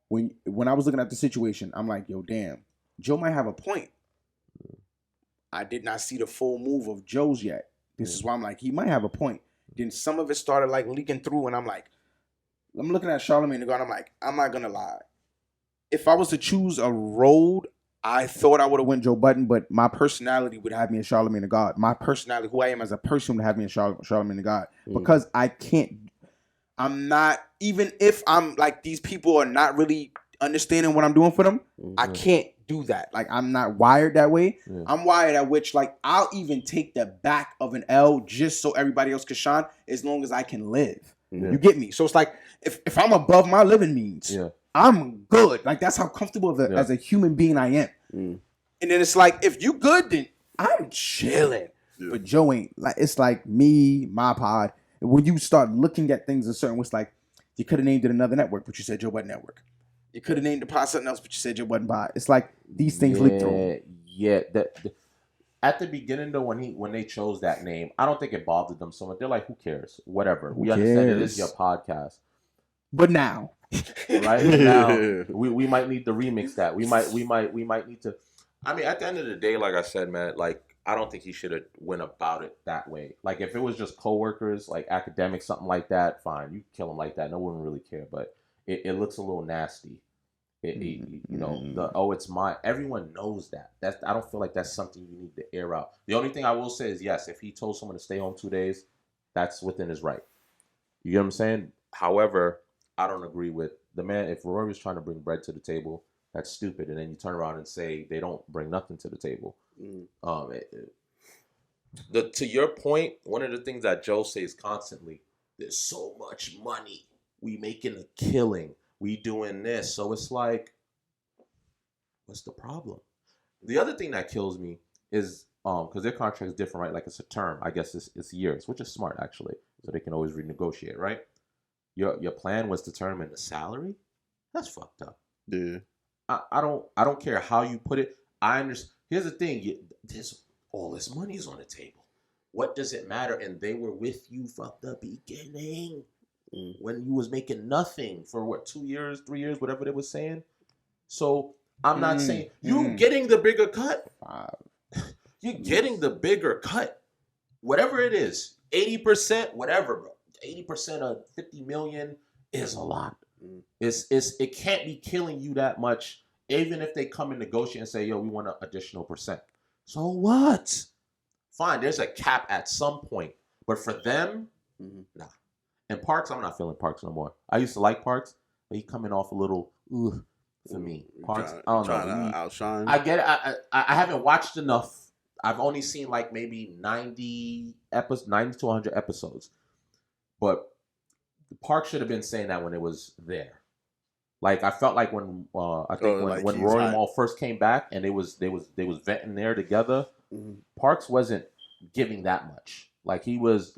when I was looking at the situation, I'm like, yo, damn, Joe might have a point. I did not see the full move of Joe's yet. This is why I'm like, he might have a point. Then some of it started like leaking through, and I'm like, I'm looking at Charlamagne the God. I'm like, I'm not gonna lie. If I was to choose a road, I thought I would have went Joe Budden, but my personality would have me in Charlamagne the God. My personality, who I am as a person, would have me in Charlamagne the God. Because I'm not, even if I'm like, these people are not really understanding what I'm doing for them, I can't do that. Like, I'm not wired that way. I'm wired at which, like, I'll even take the back of an L just so everybody else can shine as long as I can live. You get me? So it's like, if I'm above my living means, I'm good. Like, that's how comfortable as a human being I am. And then it's like, if you good, then I'm chilling. But Joe ain't. Like, it's like me, my pod. When you start looking at things a certain way, it's like, you could have named it another network, but you said Joe Budden Network. You could have named the pod something else, but you said Joe Budden Pod. It's like these things leak through. Yeah. At the beginning, though, when they chose that name, I don't think it bothered them so much. They're like, who cares? Whatever. We understand it is your podcast. But now. Right now, we might need to remix that. We might need to. I mean, at the end of the day, like I said, man, like, I don't think he should have went about it that way. Like, if it was just coworkers, like academics, something like that, fine, you kill them like that. No one would really care. But it looks a little nasty. You know, it's mine. Everyone knows that. I don't feel like that's something you need to air out. The only thing I will say is, yes, if he told someone to stay home 2 days, that's within his right. You get what I'm saying? However, I don't agree with the man. If Rory was trying to bring bread to the table, that's stupid. And then you turn around and say they don't bring nothing to the table. To your point, one of the things that Joe says constantly, there's so much money. We making a killing. we doing this. So it's like, what's the problem? The other thing that kills me is because their contract is different, right? Like it's a term. I guess it's years, which is smart actually, so they can always renegotiate, right? Your plan was to turn him into salary. That's fucked up. Yeah. I don't care how you put it. I understand. Here's the thing: there's all this money's on the table. What does it matter? And they were with you from the beginning when you was making nothing for what 2 years, 3 years, whatever they were saying. So I'm not saying you getting the bigger cut. You're getting the bigger cut, whatever it is, 80%, whatever, bro. 80% of 50 million is a lot. It can't be killing you that much, even if they come and negotiate and say, yo, we want an additional percent. So what? Fine, there's a cap at some point. But for them, nah. And Parks, I'm not feeling Parks no more. I used to like Parks, but he coming off a little for me. Parks, I don't know. Outshine. I get it. I haven't watched enough. I've only seen like maybe 90 to 100 episodes. But Park should have been saying that when it was there. Like I felt like when when Rory Mal first came back and they was venting there together, Parks wasn't giving that much. Like he was,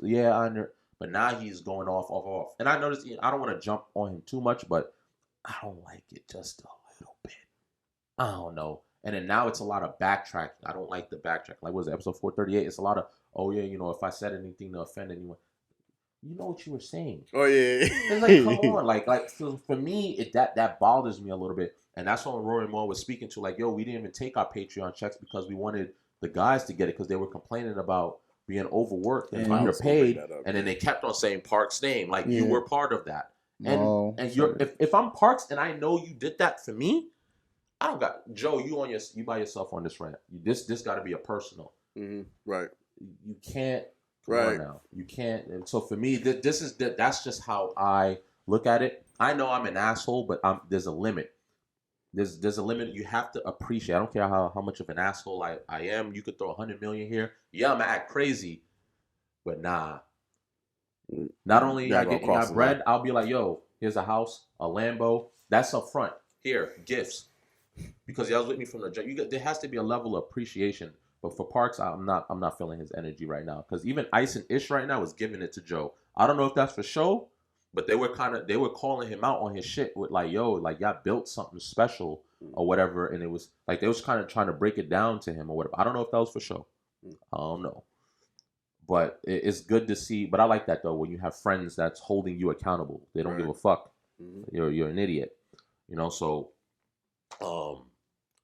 but now he's going off. And I noticed, I don't want to jump on him too much, but I don't like it just a little bit. I don't know. And then now it's a lot of backtracking. I don't like the backtracking. Like, what was it, episode 438? It's a lot of, if I said anything to offend anyone. You know what you were saying. Oh, yeah. It's like, come on. Like so for me, that bothers me a little bit. And that's when Rory Moore was speaking to, like, yo, we didn't even take our Patreon checks because we wanted the guys to get it because they were complaining about being overworked and underpaid. And then they kept on saying Parks' name. Like, you were part of that. And if I'm Parks and I know you did that for me, I don't got Joe. You by yourself on this rant. This got to be a personal. Right. You can't. Right now, you can't. And so for me, that's just how I look at it. I know I'm an asshole, but there's a limit. There's a limit. You have to appreciate. I don't care how much of an asshole I am. You could throw 100 million here. Yeah, I'm gonna act crazy, but nah. Not only I get my bread, I'll be like, yo, here's a house, a Lambo. That's up front. Here, gifts. Because y'all was with me from the jump. There has to be a level of appreciation. But for Parks, I'm not feeling his energy right now. Because even Ice and Ish right now is giving it to Joe. I don't know if that's for show, but they were calling him out on his shit with like, yo, like y'all built something special or whatever, and it was like they was kind of trying to break it down to him or whatever. I don't know if that was for show. I don't know. But it's good to see. But I like that though when you have friends that's holding you accountable. They don't give a fuck. You're an idiot. So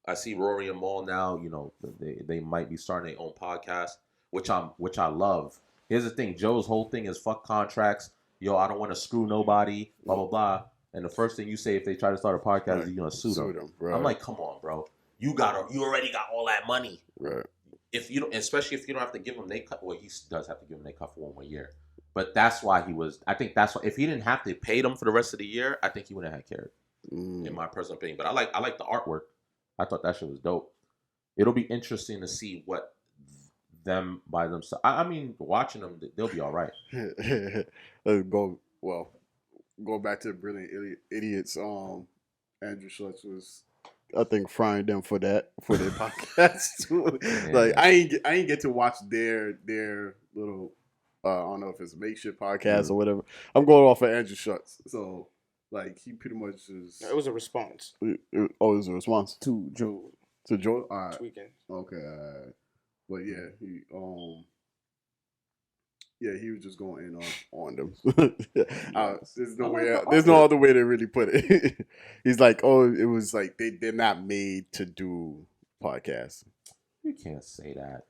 I see Rory and Mal now, they might be starting their own podcast, which I love. Here's the thing, Joe's whole thing is fuck contracts. Yo, I don't want to screw nobody, blah, blah, blah. And the first thing you say if they try to start a podcast is you're going to sue them. Right. I'm like, come on, bro. You already got all that money. Right. Especially if you don't have to give them they cut. Well, he does have to give them they cut for 1 more year. But that's why I think that's why, if he didn't have to pay them for the rest of the year, I think he wouldn't have cared, in my personal opinion. But I like the artwork. I thought that shit was dope. It'll be interesting to see what them by themselves. I mean, watching them, they'll be all right. Go back to the Brilliant Idiots. Andrew Schultz was, I think, frying them for their podcast too. Like I ain't get to watch their little. I don't know if it's a makeshift podcast or whatever. I'm going off of Andrew Schultz, so. Like, he pretty much is... It was a response. It was a response? To Joe. To Joe? All right. Tweaking. Okay, But, yeah, he was just going in on them. There's no other way to really put it. He's like, it was like they're not made to do podcasts. You can't say that.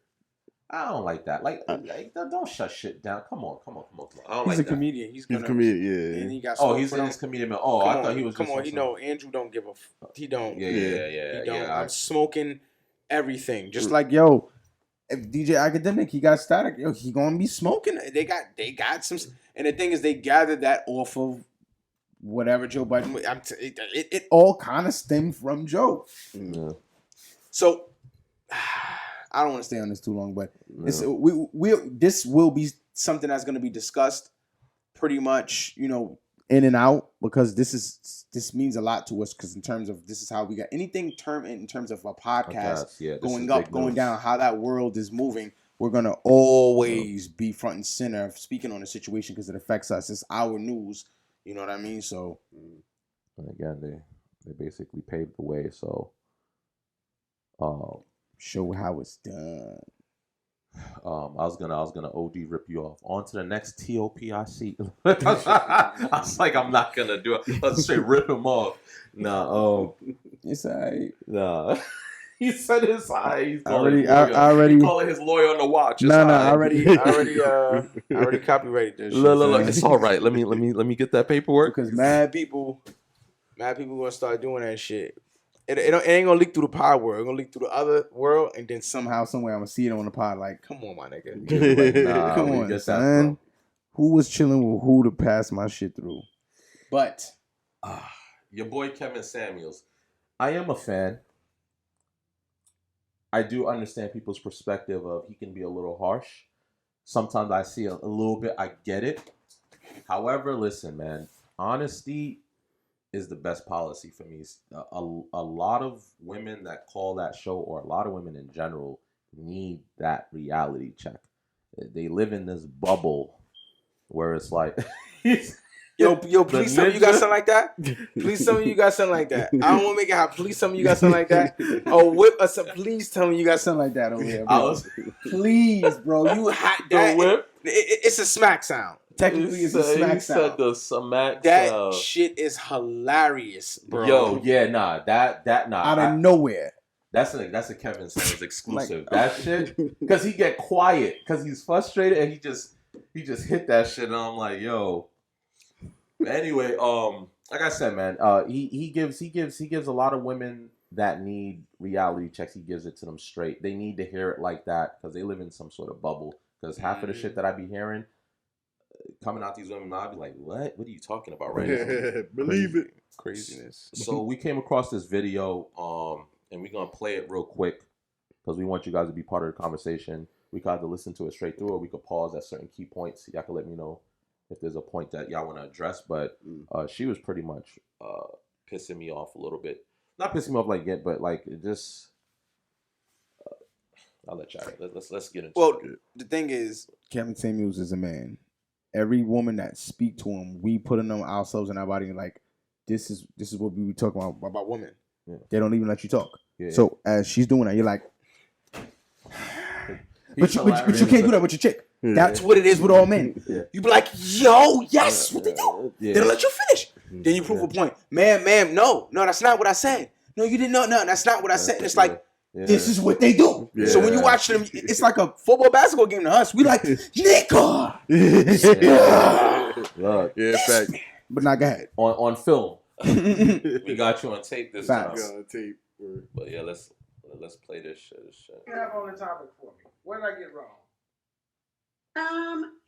I don't like that. Like don't shut shit down. Come on. He's a comedian. He's a comedian, yeah. And he got he's in his comedian. Oh, I thought he was just... Come on, Andrew don't give a... He don't. Yeah. He don't. I'm smoking everything. Just like, if DJ Academic, he got Static, he gonna be smoking. They got some... And the thing is, they gathered that off of whatever Joe Budden... It all kind of stemmed from Joe. Yeah. So... I don't want to stay on this too long, but this will be something that's going to be discussed pretty much, in and out because this means a lot to us because in terms of this is how we got anything in terms of a podcast going up, going down, how that world is moving. We're gonna always be front and center of speaking on the situation because it affects us. It's our news. You know what I mean? So, and again, they basically paved the way. So, show how it's done. I was gonna OD rip you off. On to the next TOPIC. I was like, I'm not gonna do it. Let's straight rip him off. Nah, it's alright. Nah. He said it's alright. He's already calling his lawyer on the watch. No, I already copyrighted this. Look, it's all right. Let me get that paperwork because mad people gonna start doing that shit. It ain't gonna leak through the pod world. It's gonna leak through the other world, and then somehow, somewhere, I'm gonna see it on the pod. Like, come on, my nigga. Nah, come on, son. Who was chilling with who to pass my shit through? But your boy Kevin Samuels. I am a fan. I do understand people's perspective of he can be a little harsh. Sometimes I see a little bit. I get it. However, listen, man. Honesty is the best policy for me. A lot of women that call that show, or a lot of women in general, need that reality check. They live in this bubble where it's like... Yo, please tell me you got something like that. Please tell me you got something like that. I don't want to make it hot. Please tell me you got something like that. Oh, whip us up. Please tell me you got something like that over here, bro. Please, bro. You hot that. Whip? It's a smack sound. Technically, it's a smack sound. Said the smack that sound. Shit is hilarious, bro. Yo, yeah, nah. That nah. Out of nowhere. That's a Kevin Samuels exclusive. That shit, because he get quiet because he's frustrated and he just hit that shit and I'm like, yo. Anyway, like I said, man, he gives a lot of women that need reality checks. He gives it to them straight. They need to hear it like that because they live in some sort of bubble. Because half of the shit that I be hearing coming out these women, I'll be like, what? What are you talking about right now? Believe it. Craziness. So we came across this video, and we're gonna play it real quick because we want you guys to be part of the conversation. We can either listen to it straight through, or we could pause at certain key points. Y'all can let me know if there's a point that y'all want to address. But she was pretty much pissing me off a little bit. Not pissing me off like it, but like it just. I'll let y'all. Let's get into it. Well, the thing is, Kevin Samuels is a man. Every woman that speak to him, we putting on ourselves and our body like this is what we be talking about women. Yeah. They don't even let you talk. Yeah. So as she's doing that, you're like, but you can't do that with your chick. Yeah. That's what it is with all men. Yeah. You be like, yo, yes, what they do. Yeah. They don't let you finish. Then you prove a point. Ma'am, no, that's not what I said. No, you didn't know. No, that's not what I said. And it's like, this is what they do. Yeah. So when you watch them, it's like a football, basketball game to us. We like, nigga. Yeah, fact. But now go ahead. On film. We got you on tape this time. On tape. But yeah, let's play this shit. You have on the topic for me. What did I get wrong?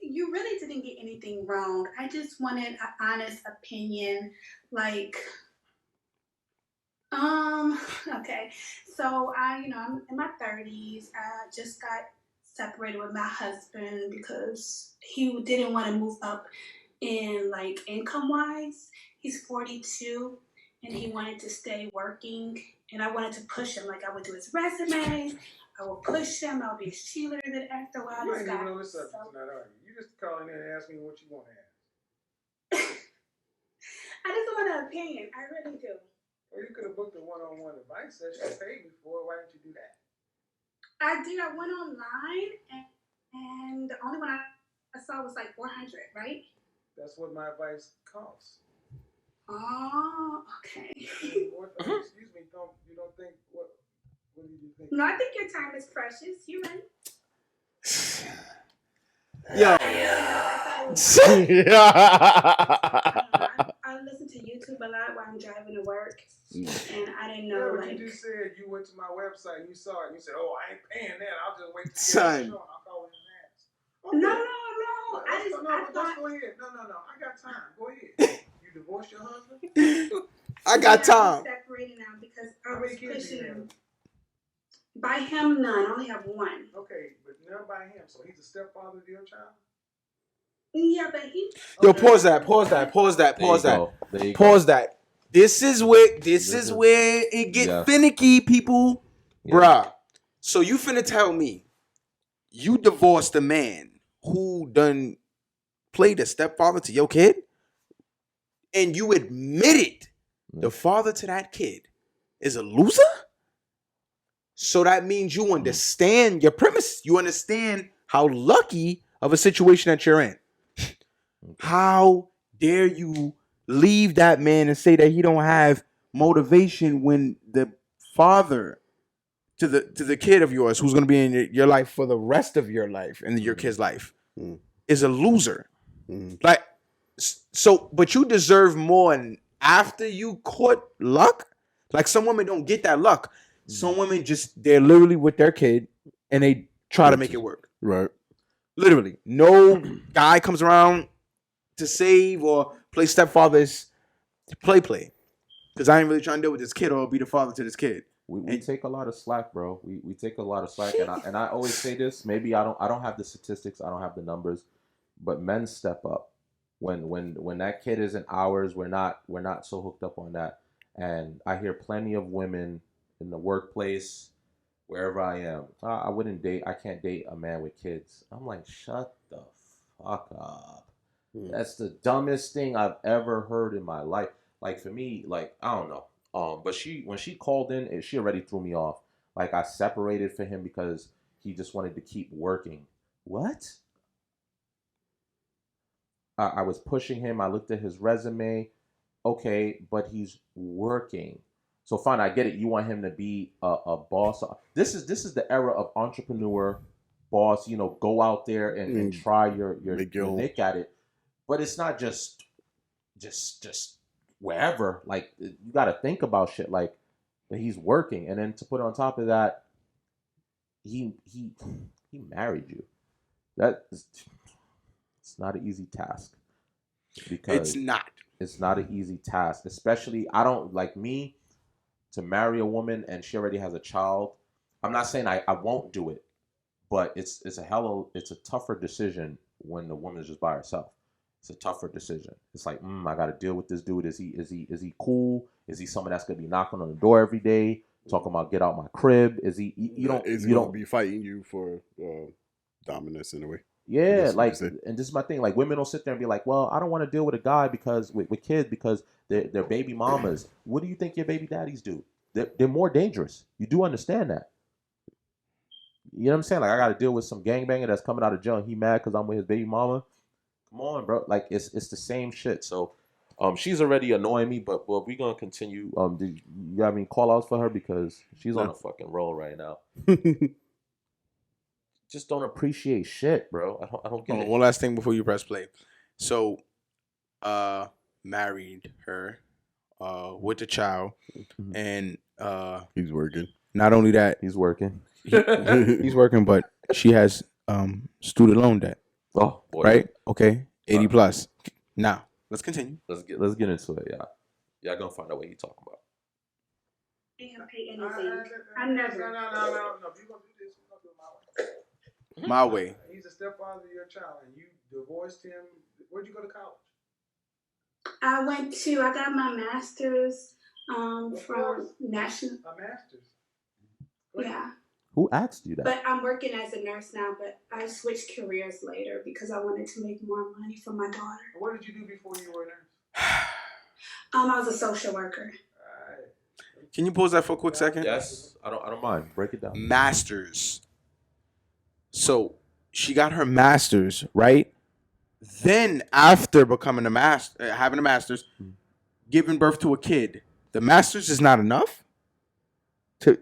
You really didn't get anything wrong. I just wanted an honest opinion. Like, okay. So I'm in my 30s. I just got separated with my husband because he didn't want to move up in like income wise. He's 42 and he wanted to stay working, and I wanted to push him. Like I would do his resumes. I will push him. I'll be his cheerleader. Then after a while, you ain't even on this subject tonight, are you? You just calling in and asking me what you want to ask. I just want an opinion. I really do. Well, you could have booked a one-on-one advice session. You paid me for it. Why didn't you do that? I did. I went online, and the only one I saw was like 400, right? That's what my advice costs. Oh, okay. Excuse me. You don't think what do you think? No, I think your time is precious. You're right. Yo. I listen to YouTube a lot while I'm driving to work, and I didn't know. Yeah, but you just said you went to my website and you saw it and you said, "Oh, I ain't paying that. I'll just wait to see the show. I'll call in and ask." Okay. No. Let's go ahead. No. I got time. Go ahead. You divorced your husband? I got time. I'm separating now because I was pushing him. By him, none. I only have one. Okay, but none by him. So he's a stepfather to your child? Yeah, but he. Yo, pause that. Pause that. This is where it get finicky, people. Yeah. Bruh. So you finna tell me you divorced a man who done played a stepfather to your kid, and you admitted the father to that kid is a loser? So that means you understand your premise. You understand how lucky of a situation that you're in. How dare you leave that man and say that he don't have motivation when the father to the kid of yours who's going to be in your life for the rest of your life and your kid's life is a loser. Like, so, but you deserve more after you caught luck. Like, some women don't get that luck. Some women they're literally with their kid and they try to make it work. Right. Literally. No guy comes around to save or play stepfathers to play. Because I ain't really trying to deal with this kid or be the father to this kid. We take a lot of slack, bro. We take a lot of slack, and I always say this. Maybe I don't have the statistics, I don't have the numbers, but men step up when that kid isn't ours. We're not so hooked up on that. And I hear plenty of women in the workplace, wherever I am. I can't date a man with kids. I'm like, shut the fuck up. That's the dumbest thing I've ever heard in my life. Like, for me, like, I don't know. But when she called in, she already threw me off. Like, I separated for him because he just wanted to keep working. What? I was pushing him. I looked at his resume. Okay, but he's working. So fine, I get it. You want him to be a boss. This is the era of entrepreneur, boss. You know, go out there and try your nick at it. But it's not just wherever. Like, you got to think about shit like that. He's working, and then to put on top of that, he married you. It's not an easy task. Because it's not an easy task, especially I don't like me to marry a woman and she already has a child. I'm not saying I won't do it, but it's a tougher decision when the woman is just by herself. It's a tougher decision. It's like, I got to deal with this dude. Is he cool? Is he someone that's gonna be knocking on the door every day, talking about get out my crib? Is he? You don't be fighting you for dominance in a way. Yeah, like, and this is my thing. Like, women don't sit there and be like, well, I don't want to deal with a guy with kids because they're baby mamas. What do you think your baby daddies do? They're more dangerous. You do understand that. You know what I'm saying? Like, I got to deal with some gangbanger that's coming out of jail and he mad because I'm with his baby mama. Come on, bro. Like, it's the same shit. So, she's already annoying me, but we're gonna continue. Do you have any call outs for her because she's on a fucking roll right now? Just don't appreciate shit, bro. I don't get it. One last thing before you press play. So, married her, with the child, and he's working. Not only that, he's working. He's working, but she has student loan debt. Oh, boy. Right? Okay, 80 plus. Now, let's continue. Let's get into it. Y'all gonna find out what he's talking about. I ain't gonna pay anything. I'm never. No. If you're gonna do this, we're gonna do it my way. My way. He's a stepfather of your child, and you divorced him. Where'd you go to college? I got my master's from National. A master's? Yeah. Who asked you that? But I'm working as a nurse now, but I switched careers later because I wanted to make more money for my daughter. What did you do before you were a nurse? I was a social worker. All right. Can you pause that for a quick second? Yes, I don't mind. Break it down. Masters. So she got her master's, right? Then after becoming having a master's, giving birth to a kid, the master's is not enough?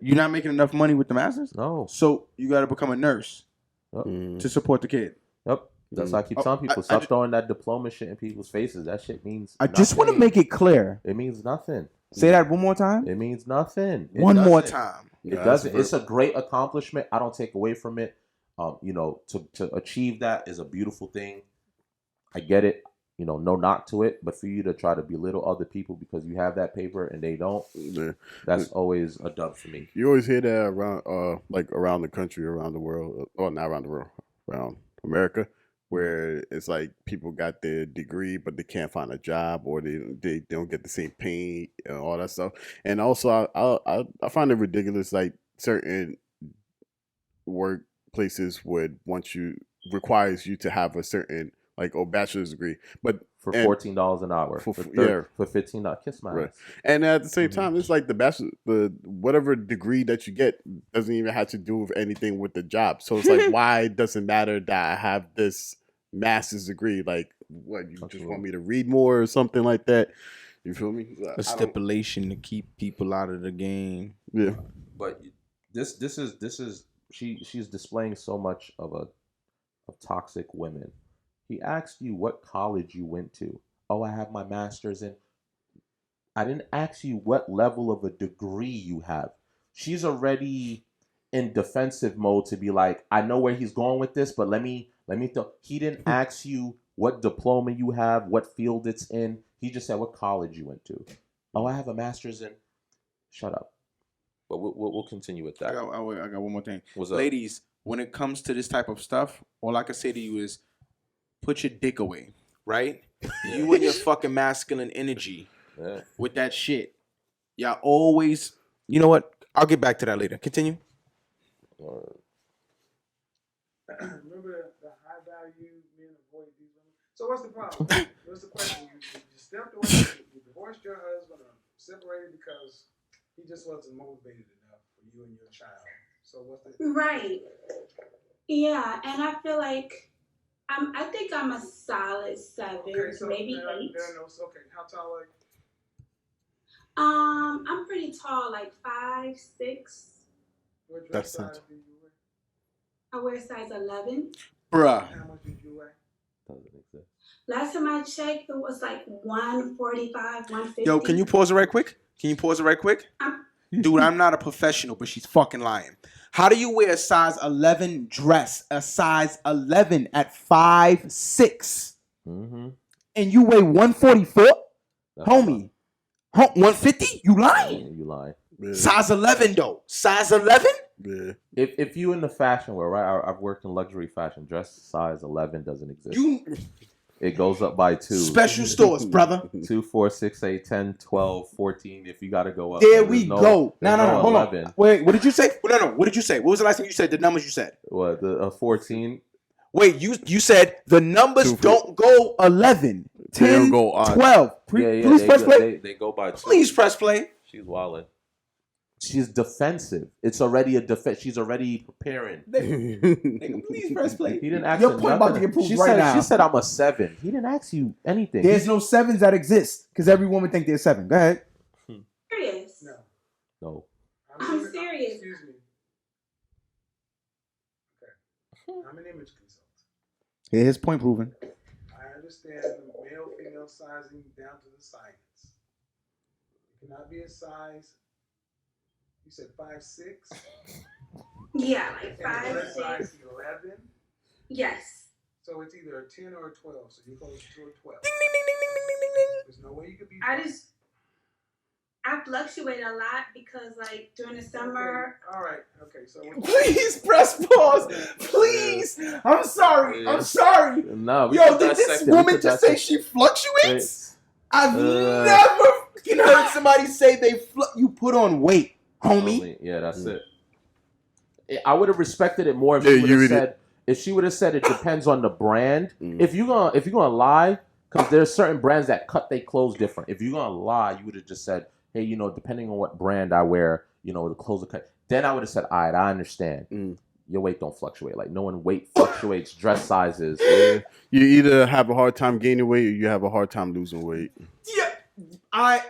You're not making enough money with the master's? No. So you got to become a nurse to support the kid. Yep. That's why I keep telling people, stop throwing that diploma shit in people's faces. That shit means I just want to make it clear. It means nothing. Say that one more time. It means nothing. One more time. It doesn't. It's a great accomplishment. I don't take away from it. To achieve that is a beautiful thing. I get it. No knock to it. But for you to try to belittle other people because you have that paper and they don't, that's always a dub for me. You always hear that around, around the country, around the world, or not around the world, around America. where it's like people got their degree but they can't find a job, or they don't get the same pay and all that stuff. And also I find it ridiculous, like certain workplaces would requires you to have a certain like bachelor's degree, but for $14 an hour. For $15, kiss my right. ass. And at the same time, it's like the whatever degree that you get doesn't even have to do with anything with the job. So it's like, why does it matter that I have this master's degree? Like, what, you just want me to read more or something like that? You feel me? A stipulation to keep people out of the game. Yeah. But this is she's displaying so much of toxic women. He asked you what college you went to. Oh, I have my master's in. I didn't ask you what level of a degree you have. She's already in defensive mode to be like, I know where he's going with this, but let me he didn't ask you what diploma you have, what field it's in. He just said what college you went to. Oh, I have a master's in. Shut up. But we'll continue with that. I got one more thing. What's up? Ladies, when it comes to this type of stuff, all I can say to you is put your dick away, right? You and your fucking masculine energy with that shit. Y'all always, you know what? I'll get back to that later. Continue. Remember the high value men avoid these women. So what's the problem? What's the question? You stepped away, you divorced your husband, or separated because he just wasn't motivated enough for you and your child. So what's the Right. Yeah, and I feel like I think I'm a solid 7, maybe 8. Okay, how tall are you? I'm pretty tall, like 5'6". What dress size do you wear? I wear size 11. Bruh. How much did you weigh? Doesn't exist. Last time I checked, it was like 145, 150. Yo, can you pause it right quick? Dude, I'm not a professional, but she's fucking lying. How do you wear a size 11 dress? A size 11 at 5'6", and you weigh 144? Homie, 150? You lying? You lying. Yeah. Size 11 though. Size 11? Yeah. If you in the fashion world, right? I've worked in luxury fashion. Dress size 11 doesn't exist. It goes up by 2. Special stores, brother. 2, 4, 6, 8, 10, 12, 14. If you got to go up. There we go. No, hold 11. on. Wait, what did you say? No, what did you say? What was the last thing you said? The numbers you said? What, the 14? Wait, you said the numbers don't go 11, 10, They don't go odd. 12. Please press play. They go by 2. Please press play. She's wildin'. She's defensive. It's already a defense. She's already preparing. Nigga, please press play. He didn't ask Your her point nothing. about to get proved She right said, now. She said I'm a 7. He didn't ask you anything. There's no 7s that exist because every woman think they're 7. Go ahead. Serious? No. I'm serious. Excuse me. Okay. I'm an image consultant. Here's his point proven. I understand the male-female sizing down to the science. It cannot be a size. You said 5'6"? Yeah, like And 5'6". size 11? Yes. So it's either a 10 or a 12. So you're close to a 12. Ding, ding, ding, ding, ding, ding, ding, ding. There's no way you could be. I fluctuate a lot because, like, during the summer. Okay. All right. Okay. So Please press pause. Please. I'm sorry. No. Yo, did this woman just say she fluctuates? I've never fucking heard somebody say you put on weight, homie. Yeah, that's it. I would have respected it more if she would have said. If she would have said it depends on the brand. If you're gonna lie, because there's certain brands that cut their clothes different. If you're gonna lie, you would have just said, hey, depending on what brand I wear, the clothes are cut. Then I would have said, all right, I understand. Your weight don't fluctuate. Like, no one weight fluctuates. Dress sizes. You either have a hard time gaining weight or you have a hard time losing weight. Yeah, I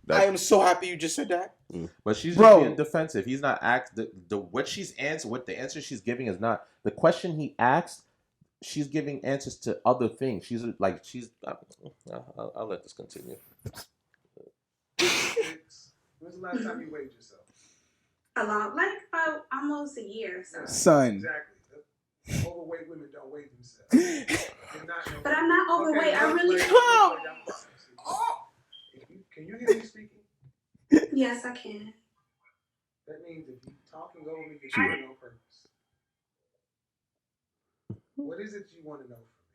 am so happy you just said that. But she's just being defensive. He's not what the answer she's giving is not the question he asked. She's giving answers to other things. She's like I'll let this continue. When's the last time you weighed yourself? About almost a year. So. Son. Exactly. Overweight women don't weigh themselves. But I'm not overweight. I really come. Can you hear me speaking? Yes, I can. That means if you talking over me, you're doing it on purpose. What is it you want to know from me?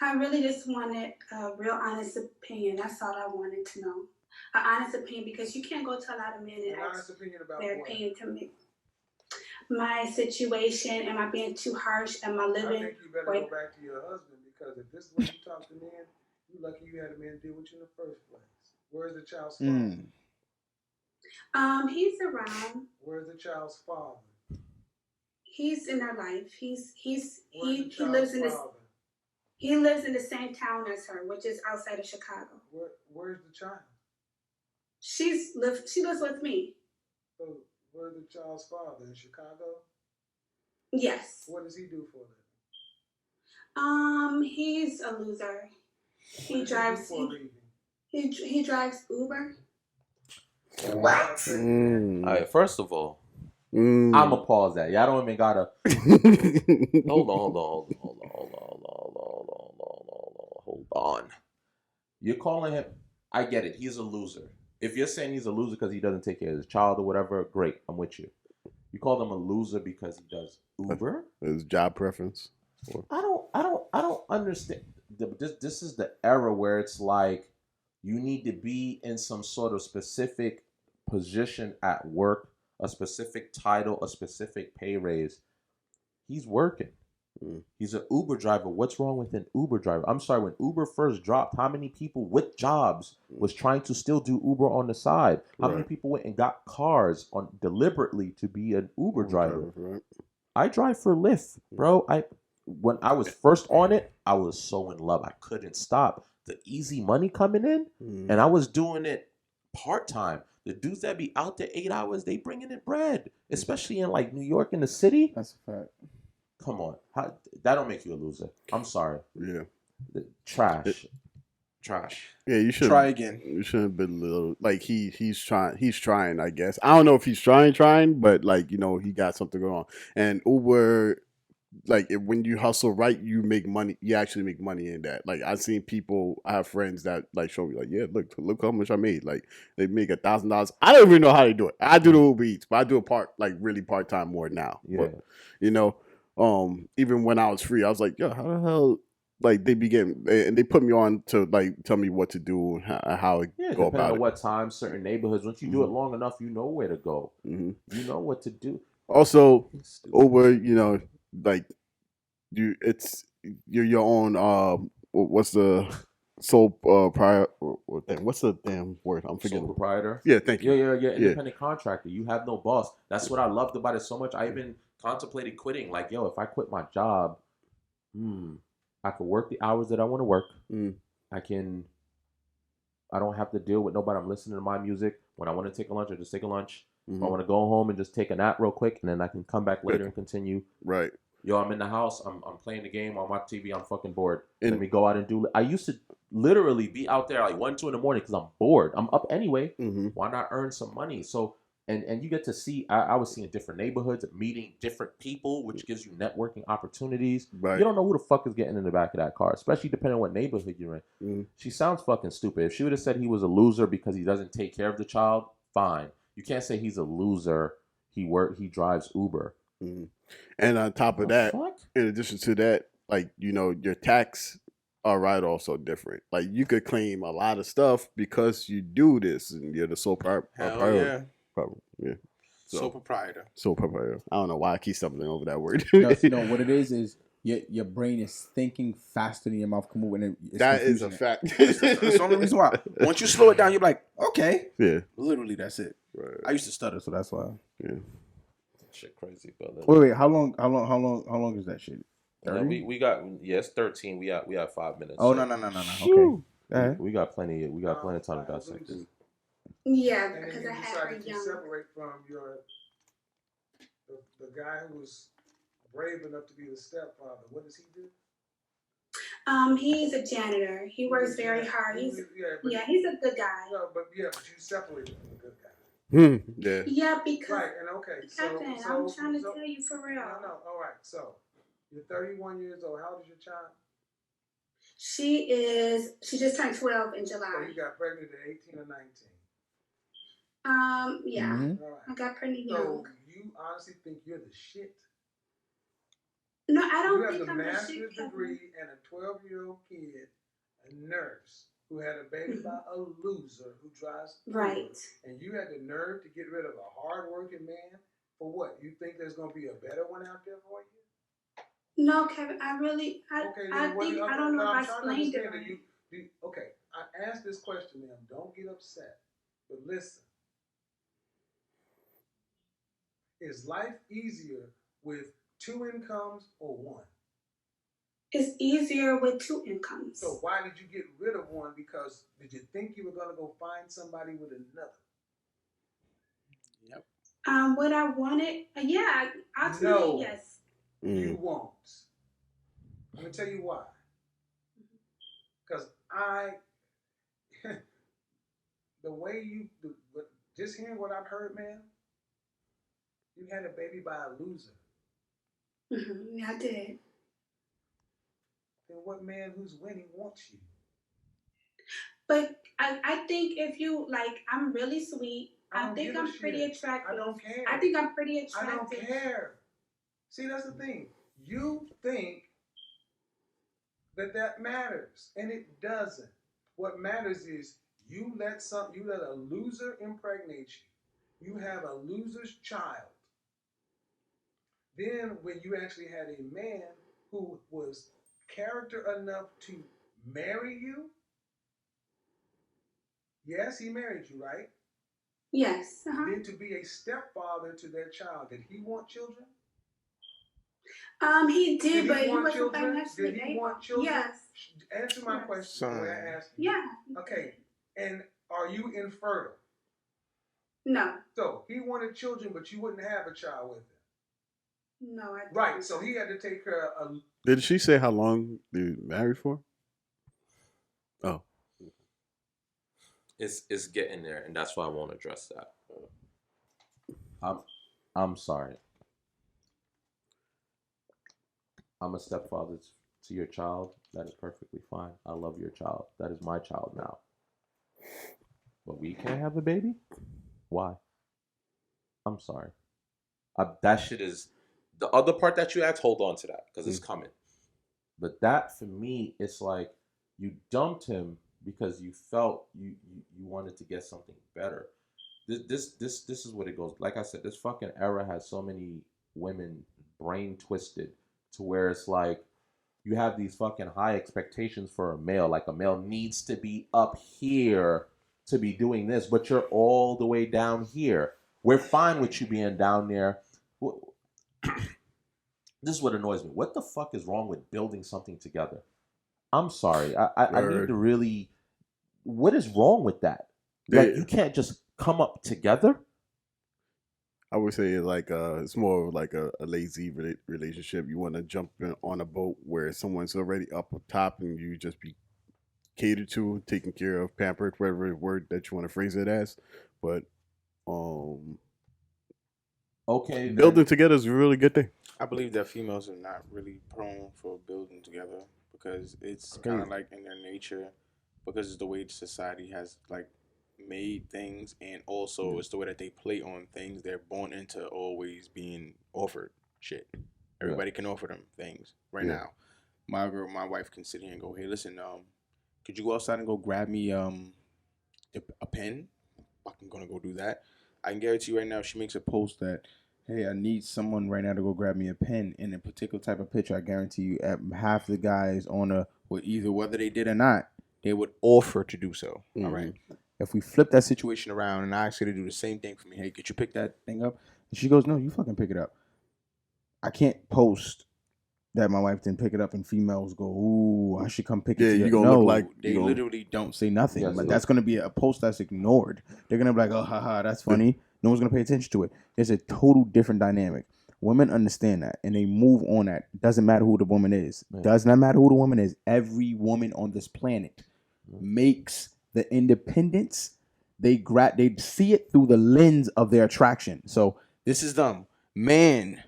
I really just wanted a real honest opinion. That's all I wanted to know. An honest opinion, because you can't go to a lot of men and An honest opinion about their what? opinion to me. My situation, am I being too harsh? Am I living? I think you better go back to your husband, because if this is the way you talk to men, you're lucky you had a man deal with you in the first place. Where's the child's father? He's around. Where's the child's father? He's in their life. He He lives in the same town as her, which is outside of Chicago. Where's the child? She lives with me. So where's the child's father? In Chicago? Yes. What does he do for a living? He's a loser. He drives Uber. What? All right, first of all, I'ma pause that. Y'all don't even gotta hold on. You're calling him, I get it, he's a loser. If you're saying he's a loser because he doesn't take care of his child or whatever, great, I'm with you. You call him a loser because he does Uber? His job preference. I don't understand. This is the era where it's like you need to be in some sort of specific position at work, a specific title, a specific pay raise. He's working. He's an Uber driver. What's wrong with an Uber driver? I'm sorry, when Uber first dropped, how many people with jobs was trying to still do Uber on the side? How many people went and got cars on deliberately to be an Uber driver? Right. I drive for Lyft, bro. When I was first on it, I was so in love. I couldn't stop. The easy money coming in, and I was doing it part-time. The dudes that be out there 8 hours, they bringing in bread, especially in like New York in the city. That's a fact. Come on, that don't make you a loser. I'm sorry. Yeah, trash. Yeah, you should try again. You shouldn't be little like he's trying. He's trying, I guess. I don't know if he's trying, but like he got something going on. And Uber, like when you hustle right, you make money. You actually make money in that. Like I've seen people. I have friends that like show me like, yeah, look how much I made. Like they make $1,000. I don't even know how they do it. I do the Uber Eats, but I do it really part time more now. Yeah. But, even when I was free, I was like, yo, how the hell? Like they and they put me on to like tell me what to do, how to go about depending on it. what time, certain neighborhoods. Once you do it long enough, you know where to go. You know what to do. Also, Uber, like you're your own. What's the sole prior? What's the damn word? I'm forgetting. Sole proprietor. Yeah, thank you. You're independent contractor. You have no boss. That's what I loved about it so much. I even contemplated quitting. Like, yo, if I quit my job, I could work the hours that I want to work. I don't have to deal with nobody. I'm listening to my music. When I want to take a lunch, I just take a lunch. If I want to go home and just take a nap real quick, and then I can come back later and continue. Right. Yo, I'm in the house. I'm playing the game on my TV. I'm fucking bored. Let me go out and do. I used to literally be out there like 1, 2 in the morning because I'm bored. I'm up anyway. Why not earn some money? So and you get to see. I was seeing different neighborhoods, meeting different people, which gives you networking opportunities. Right. You don't know who the fuck is getting in the back of that car, especially depending on what neighborhood you're in. She sounds fucking stupid. If she would have said he was a loser because he doesn't take care of the child, fine. You can't say he's a loser. He drives Uber. And on top of that, in addition to that, like your tax are right also different. Like you could claim a lot of stuff because you do this, and you're the sole proprietor. Yeah. Sole proprietor. Sole proprietor. I don't know why I keep stumbling over that word. No, what it is your brain is thinking faster than your mouth can move. And that is a fact. That's the only reason why. Once you slow it down, you're like, okay. Yeah. Literally, that's it. Right. I used to stutter, so that's why. Yeah. Shit crazy, brother. Wait. How long is that shit? We got it's 13. We have 5 minutes. Oh, so. No. Okay. We got plenty of time to dissect this. Yeah, and because then I you had her decided to young. separate from the guy who was brave enough to be the stepfather. What does he do? He's a janitor. He works very hard. He's a good guy. No, but you separated from the good guy. Yeah. Yeah, because right, and okay. Captain, I'm trying to tell you for real. No. All right. So you're 31 years old. How old is your child? She just turned 12 in July. So you got pregnant at 18 or 19. Yeah. All right. I got pregnant young. So you honestly think you're the shit? No, I don't You have think the I'm a master's shit degree and a 12-year-old kid, a nurse who had a baby by a loser who drives Uber, Right. and you had the nerve to get rid of a hard-working man for what? You think there's gonna be a better one out there for you? No, Kevin, I really, Okay, I then what? think, I don't know if I I'm trying to explained it understand that right. Okay, I asked this question, ma'am. Don't get upset, but listen. Is life easier with 2 incomes or 1? It's easier with 2 incomes. So why did you get rid of 1? Because did you think you were gonna go find somebody with another? Yep. What I wanted, yeah, ultimately, No. yes. You won't. Let me tell you why. Because the way just hearing what I've heard, man, you had a baby by a loser. Yeah, I did. Then what man who's winning wants you? But I think if you, like, I'm really sweet. I think I'm pretty attractive. I don't care. I think I'm pretty attractive. I don't care. See, that's the thing. You think that matters, and it doesn't. What matters is you let a loser impregnate you. You have a loser's child. Then when you actually had a man who was character enough to marry you, yes, he married you, right? Yes. Then to be a stepfather to their child, did he want children? He did, but he wasn't children? financially Did he able. want children? Yes. Answer my question the way I asked you. Yeah. Okay. And are you infertile? No. So he wanted children, but you wouldn't have a child with him. No, I didn't. Right. So he had to take care of. Did she say how long they were married for? Oh. It's getting there, and that's why I won't address that. I'm sorry. I'm a stepfather to your child. That is perfectly fine. I love your child. That is my child now. But we can't have a baby? Why? I'm sorry. That shit is... The other part that you asked, hold on to that, because it's coming. But that, for me, it's like you dumped him because you felt you wanted to get something better. This is what it goes. Like I said, this fucking era has so many women brain twisted to where it's like you have these fucking high expectations for a male. Like a male needs to be up here to be doing this, but you're all the way down here. We're fine with you being down there. This is what annoys me. What the fuck is wrong with building something together? I'm sorry. I need to really... What is wrong with that? Like, you can't just come up together? I would say like it's more of like a lazy relationship. You want to jump on a boat where someone's already up top and you just be catered to, taken care of, pampered, whatever word that you want to phrase it as. But okay, building together is a really good thing. I believe that females are not really prone for building together because it's kind of like in their nature, because it's the way society has like made things, and also it's the way that they play on things. They're born into always being offered shit. Everybody can offer them things right now. My wife can sit here and go, "Hey, listen, could you go outside and go grab me a pen? I'm gonna go do that." I can guarantee you right now, if she makes a post that, "Hey, I need someone right now to go grab me a pen," in a particular type of picture, I guarantee you, half the guys either whether they did or not, they would offer to do so. Mm-hmm. All right. If we flip that situation around and I ask her to do the same thing for me, "Hey, could you pick that thing up?" And she goes, "No, you fucking pick it up." I can't post that my wife didn't pick it up and females go, "Ooh, I should come pick it up." You gonna look like they literally don't say nothing. Yes, like that's gonna be a post that's ignored. They're gonna be like, "Oh, haha, that's funny." No one's gonna pay attention to it. There's a total different dynamic. Women understand that and they move on that. Doesn't matter who the woman is. Does not matter who the woman is. Every woman on this planet makes the independence. They see it through the lens of their attraction. So this is them. Man.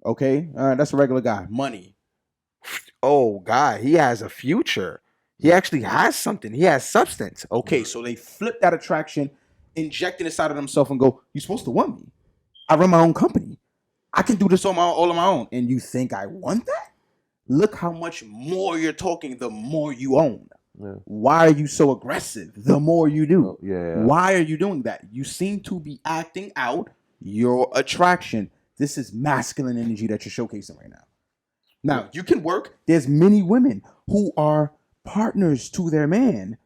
Okay. All right. That's a regular guy. Money. Oh, guy. He has a future. He actually has something. He has substance. Okay. So they flip that attraction, inject it inside of themselves and go, "You're supposed to want me. I run my own company. I can do this all on my own. And you think I want that? Look how much more you're talking, the more you own. Yeah. Why are you so aggressive? The more you do. Oh, yeah. Why are you doing that? You seem to be acting out your attraction. This is masculine energy that you're showcasing right now. Now, you can work. There's many women who are partners to their man,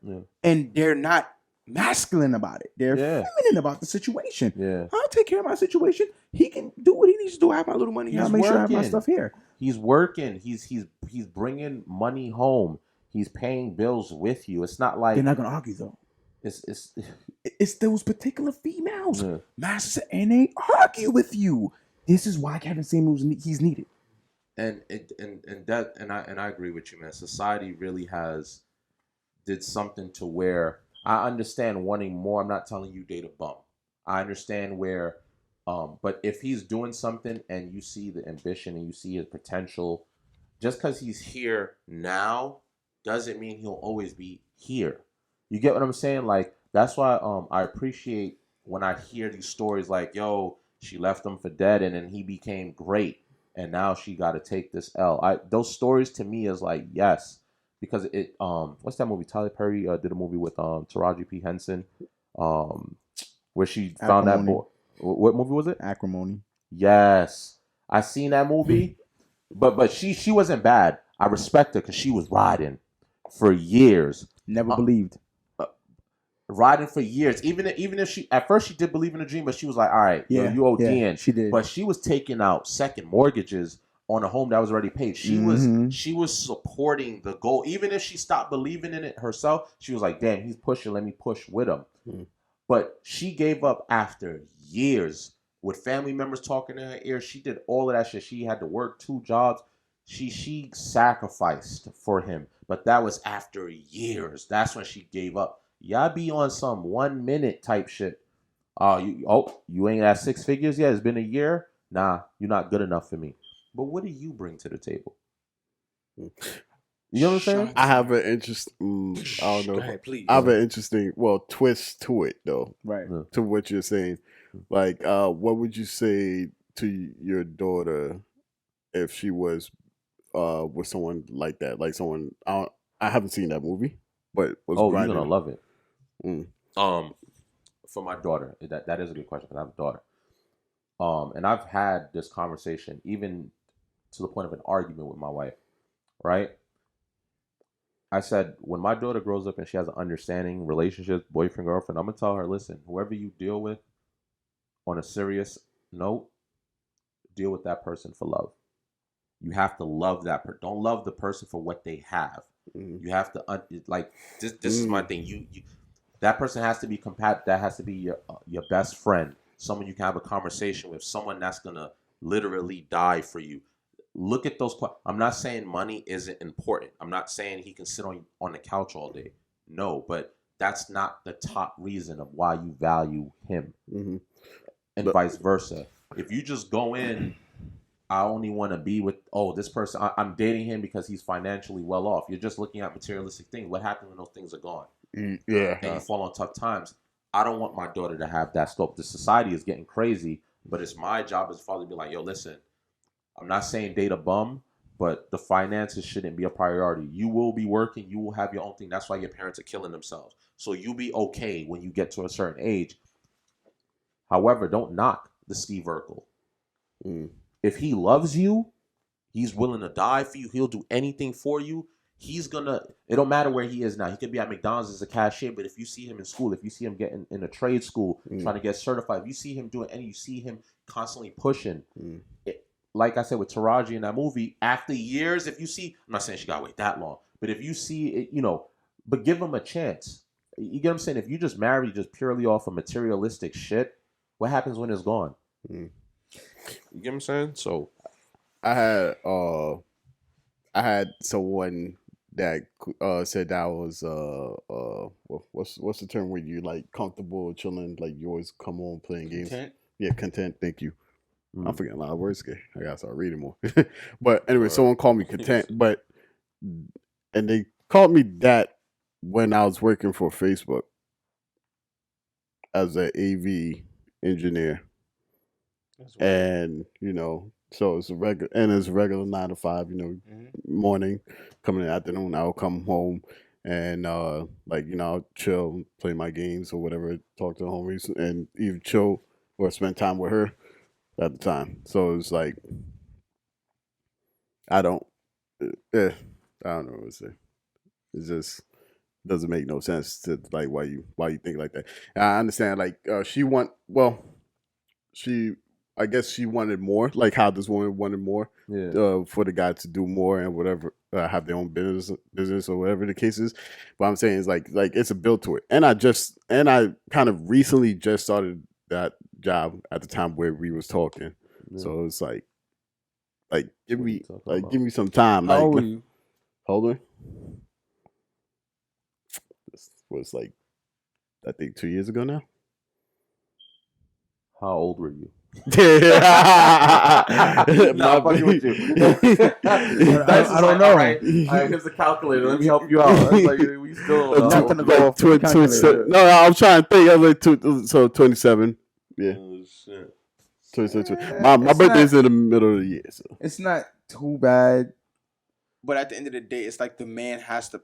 and they're not masculine about it. They're feminine about the situation. Yeah. I'll take care of my situation. He can do what he needs to do. I have my little money. I'll make sure I have my stuff here. He's working. He's bringing money home. He's paying bills with you. It's not like they're not gonna argue though. It's those particular females, masters, and they argue with you. This is why Kevin Samuels he's needed. And I agree with you, man. Society really did something to where I understand wanting more. I'm not telling you date a bum. I understand where, but if he's doing something and you see the ambition and you see his potential, just because he's here now doesn't mean he'll always be here. You get what I'm saying? Like, that's why I appreciate when I hear these stories like, yo, she left him for dead and then he became great. And now she got to take this L. Those stories to me is like, yes, because it. What's that movie? Tyler Perry did a movie with Taraji P. Henson, where she found that boy. What movie was it? Acrimony. Yes, I seen that movie, but she wasn't bad. I respect her because she was riding for years. Never believed. Riding for years, even if she at first she did believe in a dream, but she was like, all right, you ODing. Yeah, she did, but she was taking out second mortgages on a home that was already paid. She was supporting the goal, even if she stopped believing in it herself. She was like, damn, he's pushing, let me push with him. But she gave up after years with family members talking in her ear. She did all of that shit. She had to work 2 jobs. She sacrificed for him, but that was after years. That's when she gave up. Y'all be on some 1 minute type shit. You ain't at 6 figures yet? It's been a year? Nah, you're not good enough for me. But what do you bring to the table? You know what I'm saying? I have an interesting, I don't know. Go ahead, please. I have an interesting, twist to it though. Right. To what you're saying. Like, what would you say to your daughter if she was with someone like that? Like someone, I haven't seen that movie, but was you're gonna love it. For my daughter, that is a good question because I have a daughter. And I've had this conversation even to the point of an argument with my wife, right? I said, when my daughter grows up and she has an understanding, relationships, boyfriend, girlfriend, I'm going to tell her, listen, whoever you deal with on a serious note, deal with that person for love. You have to love that person. Don't love the person for what they have. You have to, this is my thing. You that person has to be compatible. That has to be your best friend. Someone you can have a conversation with. Someone that's going to literally die for you. Look at those. I'm not saying money isn't important. I'm not saying he can sit on the couch all day. No, but that's not the top reason of why you value him. And vice versa. If you just go in, I only want to be with, this person, I'm dating him because he's financially well off. You're just looking at materialistic things. What happens when those things are gone? And you fall on tough times. I don't want my daughter to have that scope. The society is getting crazy, but it's my job as a father to be like, yo, listen, I'm not saying date a bum, but the finances shouldn't be a priority. You will be working. You will have your own thing. That's why your parents are killing themselves. So you'll be okay when you get to a certain age. However, don't knock the Steve Urkel. If he loves you, he's willing to die for you. He'll do anything for you. It don't matter where he is now. He could be at McDonald's as a cashier, but if you see him in school, if you see him getting in a trade school, trying to get certified, if you see him doing you see him constantly pushing. Like I said with Taraji in that movie, after years, if you see, I'm not saying she got to wait that long, but if you see it, but give him a chance. You get what I'm saying? If you just marry just purely off of materialistic shit, what happens when it's gone? You get what I'm saying? So I had someone that said that was what's the term when you like comfortable chilling, like you always come on playing games. Yeah, content. Thank you. I'm forgetting a lot of words. I gotta start reading more. But anyway, someone called me content, and they called me that when I was working for Facebook as an AV engineer. and so it's a regular 9 to 5. Morning, coming in, afternoon, I'll come home and I'll chill, play my games or whatever, talk to the homies, and either chill or spend time with her at the time. So it's like I don't know what to say. It just doesn't make no sense to like why you think like that. And I understand I guess she wanted more, like how this woman wanted more, for the guy to do more and whatever, have their own business or whatever the case is. But I'm saying is like it's a build to it, and I kind of recently just started that job at the time where we was talking, so it's like give me some time. How old are you? Hold on, this was like I think 2 years ago now. How old were you? I don't know. All right, here's the calculator. Let me help you out. Like, we still nothing to go off. No, I'm trying to think. I was like 27. Yeah. Oh, shit. 27. My birthday's in the middle of the year. So. It's not too bad. But at the end of the day, it's like the man has to.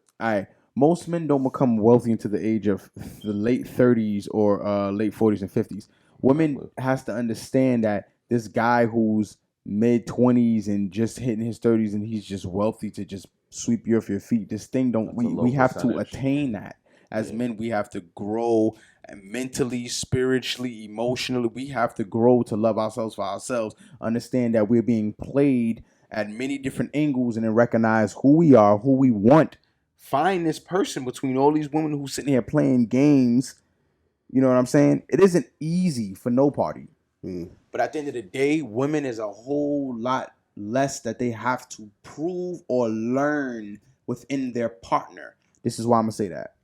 Most men don't become wealthy until the age of the late 30s or late 40s and 50s. Women has to understand that this guy who's mid 20s and just hitting his 30s and he's just wealthy to just sweep you off your feet. This thing we have to attain that. As men, we have to grow mentally, spiritually, emotionally. We have to grow to love ourselves for ourselves. Understand that we're being played at many different angles and then recognize who we are, who we want. Find this person between all these women who's sitting here playing games. You know what I'm saying? It isn't easy for no party. But at the end of the day, women is a whole lot less that they have to prove or learn within their partner. This is why I'm going to say that.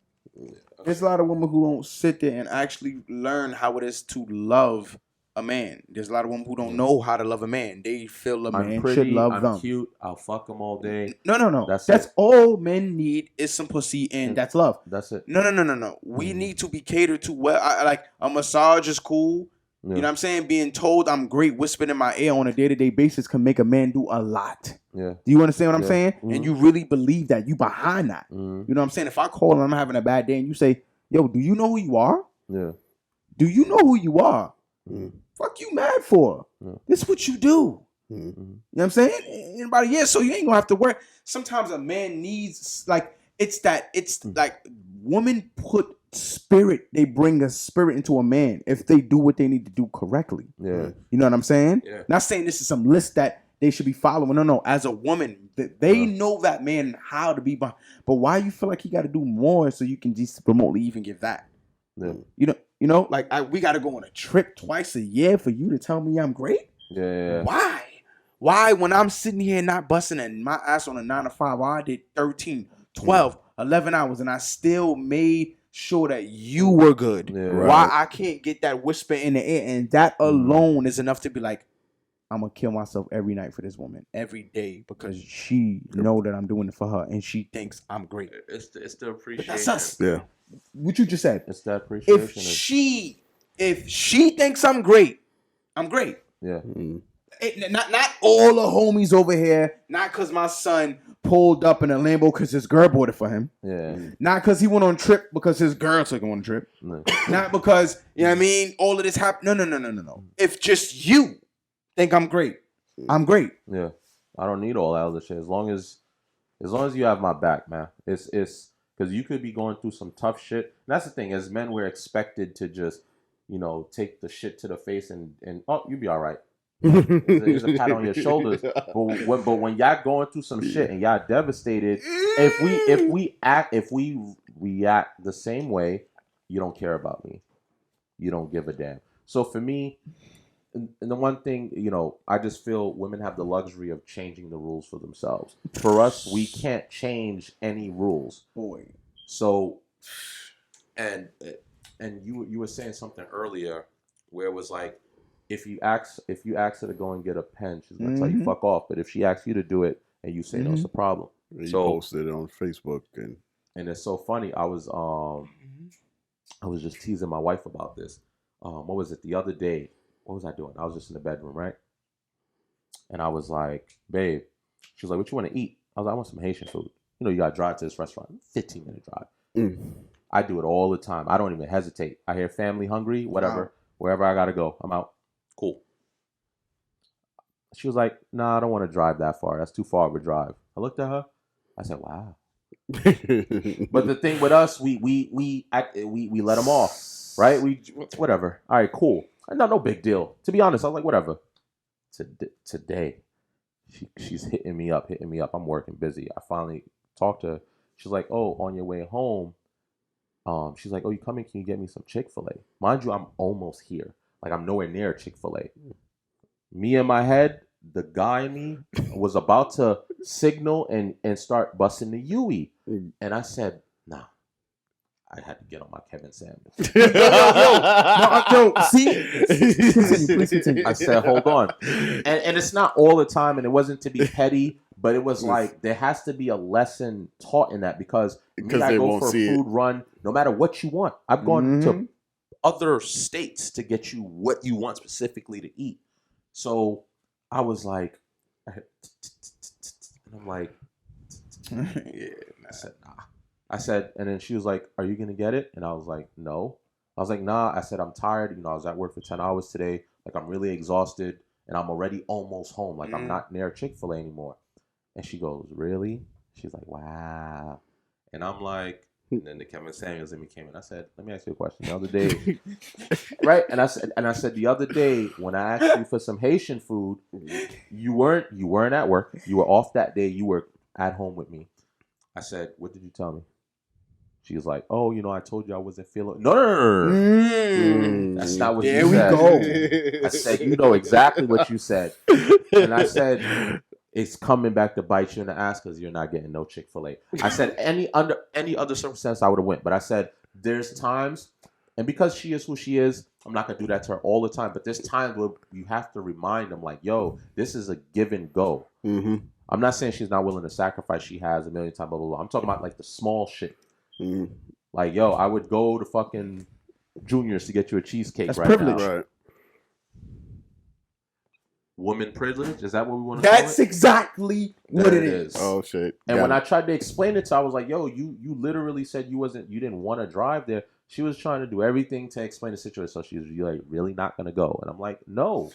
There's a lot of women who don't sit there and actually learn how it is to love a man. There's a lot of women who don't know how to love a man. They feel a man should love them. I'm cute. I'll fuck them all day. No. That's all men need is some pussy, and that's love. That's it. No. We need to be catered to. Well, like a massage is cool. Yeah. You know what I'm saying? Being told I'm great, whispered in my ear on a day-to-day basis can make a man do a lot. Yeah. Do you understand what I'm saying? Mm-hmm. And you really believe that. You behind that. Mm-hmm. You know what I'm saying? If I call and I'm having a bad day and you say, yo, do you know who you are? Yeah. Do you know who you are? Mm-hmm. Fuck you mad for? Yeah. This is what you do. Mm-hmm. You know what I'm saying? Anybody, so you ain't gonna have to work. Sometimes a man needs, like, it's like women put spirit, they bring a spirit into a man if they do what they need to do correctly. Yeah. You know what I'm saying? Yeah. Not saying this is some list that they should be following. No. As a woman, they know that man how to be behind. But why you feel like he got to do more so you can just remotely even give that? Yeah. You know, like we got to go on a trip twice a year for you to tell me I'm great? Yeah. Why when I'm sitting here not busting and my ass on a 9 to 5, I did 13, 12, 11 hours and I still made sure that you were good. Yeah, right. Why I can't get that whisper in the air, and that alone is enough to be like, I'm gonna kill myself every night for this woman, every day, because she know that I'm doing it for her, and she thinks I'm great. It's the appreciation. But that's us. Yeah. What you just said. It's that appreciation. If she thinks I'm great, I'm great. Yeah. Mm-hmm. Not all the homies over here. Not because my son pulled up in a Lambo because his girl bought it for him. Yeah. Not because he went on a trip because his girl took him on a trip. No. Not because, you know what I mean, all of this happened. No. If just you think I'm great, I'm great. Yeah. I don't need all that other shit. As long as you have my back, man. It's because you could be going through some tough shit. And that's the thing. As men, we're expected to just, take the shit to the face and oh, you be all right. There's a pat on your shoulders, but when y'all going through some shit and y'all devastated, if we react the same way, you don't care about me, you don't give a damn. So for me, and the one thing, I just feel women have the luxury of changing the rules for themselves. For us, we can't change any rules. Boy. So, and you were saying something earlier where it was like, if you ask her to go and get a pen, she's gonna tell you fuck off. But if she asks you to do it and you say no, it's a problem. You posted it on Facebook and it's so funny. I was just teasing my wife about this. What was it the other day? what was I doing? I was just in the bedroom, right? And I was like, babe, she was like, what you want to eat? I was like, I want some Haitian food. You know, you got to drive to this restaurant. 15-minute drive. I do it all the time. I don't even hesitate. I hear family hungry, whatever. Wow. Wherever I got to go, I'm out. Cool. She was like, nah, I don't want to drive that far. That's too far of a drive. I looked at her. I said, wow. But the thing with us, we let them off, right? Whatever. All right, cool. No big deal. To be honest, I was like, whatever. Today, she's hitting me up. I'm working busy. I finally talked to her. She's like, oh, on your way home, she's like, oh, you coming? Can you get me some Chick-fil-A? Mind you, I'm almost here. Like, I'm nowhere near Chick-fil-A. Me in my head, the guy in me was about to signal and start busting the Yui. And I said, nah. I had to get on my Kevin Sanders. Please continue. I said, hold on. And it's not all the time, and it wasn't to be petty, but it was like, there has to be a lesson taught in that because I go for a food run, no matter what you want. I've gone to other states to get you what you want specifically to eat. So I was like, and I'm like, I said, nah. I said, and then she was like, are you going to get it? And I was like, no. I was like, nah. I said, I'm tired. You know, I was at work for 10 hours today. Like, I'm really exhausted and I'm already almost home. Like, I'm not near Chick-fil-A anymore. And she goes, really? She's like, wow. And I'm like, and then the Kevin Samuels in me came in. I said, let me ask you a question. The other day, right? And I said the other day when I asked you for some Haitian food, you weren't at work. You were off that day. You were at home with me. I said, what did you tell me? She was like, oh, you know, I told you I wasn't feeling. No. That's not what you said. There we go. I said, you know exactly what you said. And I said, it's coming back to bite you in the ass because you're not getting no Chick-fil-A. I said, any other circumstance, I would have went. But I said, there's times, and because she is who she is, I'm not going to do that to her all the time. But there's times where you have to remind them, like, yo, this is a give and go. Mm-hmm. I'm not saying she's not willing to sacrifice. She has a million times, blah, blah, blah. I'm talking about, like, the small shit. Mm. Like, yo, I would go to fucking Junior's to get you a cheesecake. That's right privilege. Now. Right. Woman privilege? Is that what we want to call it? That's exactly what it is. Oh, shit. And when I tried to explain it to her, I was like, yo, you literally said you didn't want to drive there. She was trying to do everything to explain the situation. So she was like, really not going to go. And I'm like, no.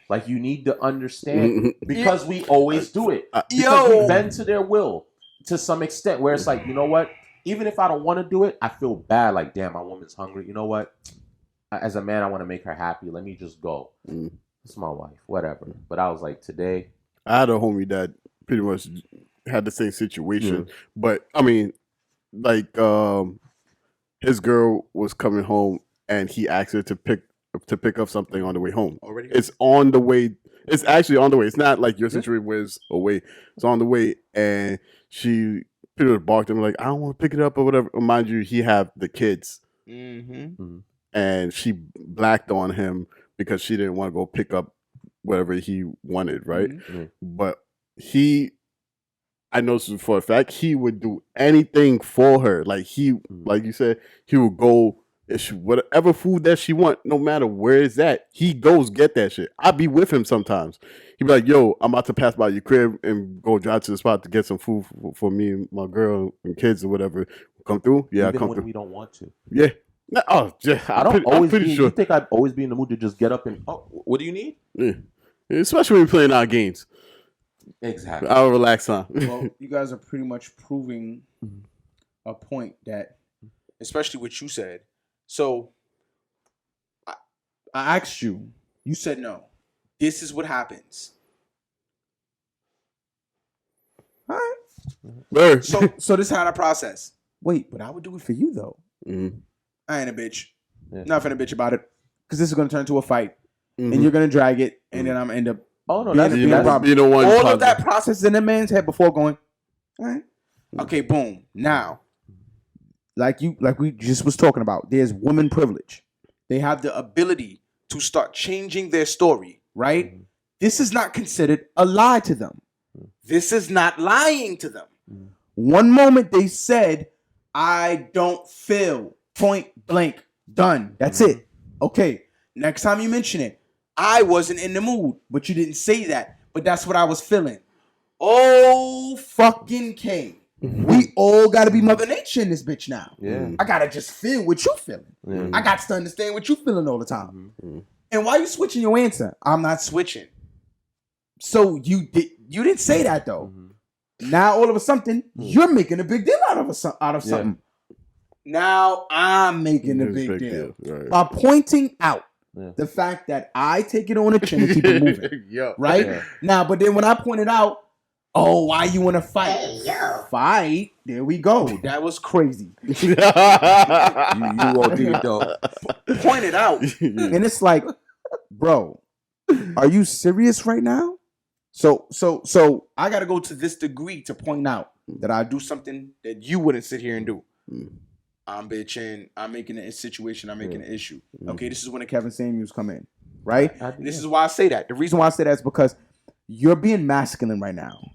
Like, you need to understand because we always do it. Because we bend to their will to some extent where it's like, you know what? Even if I don't want to do it, I feel bad. Like, damn, my woman's hungry. You know what? As a man, I want to make her happy. Let me just go. It's my wife, whatever. But I was like, today. I had a homie that pretty much had the same situation. Mm. But, I mean, like, his girl was coming home and he asked her to pick up something on the way home. Already? It's on the way. It's actually on the way. It's not like your situation where it's away. It's on the way. And she pretty much barked at him like, I don't want to pick it up or whatever. Mind you, he have the kids. Mm-hmm. And she blacked on him because she didn't want to go pick up whatever he wanted, right? Mm-hmm. But I know for a fact, he would do anything for her. Like like you said, he would go, whatever food that she want, no matter where it's at, he goes get that shit. I be with him sometimes. He'd be like, yo, I'm about to pass by your crib and go drive to the spot to get some food for me and my girl and kids or whatever. Come through? Yeah, even come when through. We don't want to. Yeah. No, I'm pretty sure. You think I'd always be in the mood to just get up and, what do you need? Yeah. Especially when we're playing our games. Exactly. I'll relax time. Well, you guys are pretty much proving a point that, especially what you said. So, I asked you. You said no. This is what happens. All right. So this is how I process. Wait, but I would do it for you though. Mm-hmm. I ain't a bitch. Yeah. Not finna bitch about it. Because this is going to turn into a fight. Mm-hmm. And you're going to drag it. And then I'm going to end up. Oh, no, that's the problem. All of that process in a man's head before going, all right. Okay, boom. Now, like we just was talking about, there's woman privilege. They have the ability to start changing their story, right? Mm-hmm. This is not considered a lie to them. This is not lying to them. Mm-hmm. One moment they said, I don't feel, point blank, done. That's it. Okay. Next time you mention it, I wasn't in the mood, but you didn't say that. But that's what I was feeling. Oh, fucking K. We all got to be Mother Nature in this bitch now. Yeah. I got to just feel what you feeling. Yeah. I got to understand what you feeling all the time. And why you switching your answer? I'm not switching. So you didn't say that though. Now all of a sudden you're making a big deal out of something. Now I'm making a big deal by pointing out the fact that I take it on the chin and keep it moving. Right? Yeah. Now, but then when I pointed out, oh, why you want to fight? Hey, fight? There we go. That was crazy. you OD though. Point it out. And it's like, bro, are you serious right now? So I got to go to this degree to point out that I do something that you wouldn't sit here and do. I'm bitching. I'm making a situation. I'm making an issue. Okay, this is when the Kevin Samuels come in, right? This is why I say that. The reason why I say that is because you're being masculine right now.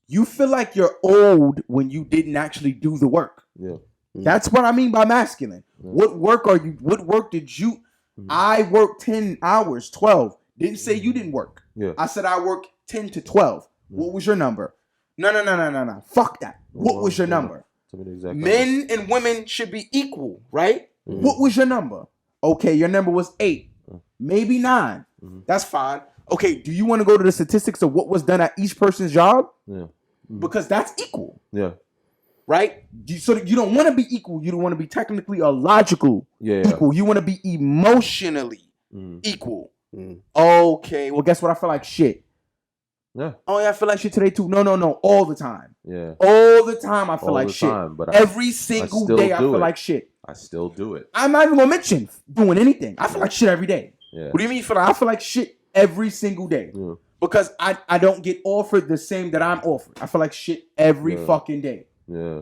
You feel like you're old when you didn't actually do the work. Yeah. That's what I mean by masculine. What work did you? I worked 10 hours, 12. Didn't say you didn't work. Yeah. I said I worked 10 to 12. What was your number? No. Fuck that. What was your number? Men and women should be equal, right? What was your number? Okay, your number was 8. Maybe 9. That's fine. Okay, do you want to go to the statistics of what was done at each person's job? Yeah. Because that's equal. Yeah. Right? So you don't want to be equal. You don't want to be technically or logical equal. You want to be emotionally equal. Okay, well, guess what? I feel like shit. Yeah. Oh, yeah, I feel like shit today too. No. All the time. Yeah. All the time I feel like shit. But every single day I feel like shit. I still do it. I'm not even going to mention doing anything. I feel like shit every day. Yeah. What do you mean you feel like? I feel like shit every single day. Yeah. Because I don't get offered the same that I'm offered. I feel like shit every fucking day. Yeah.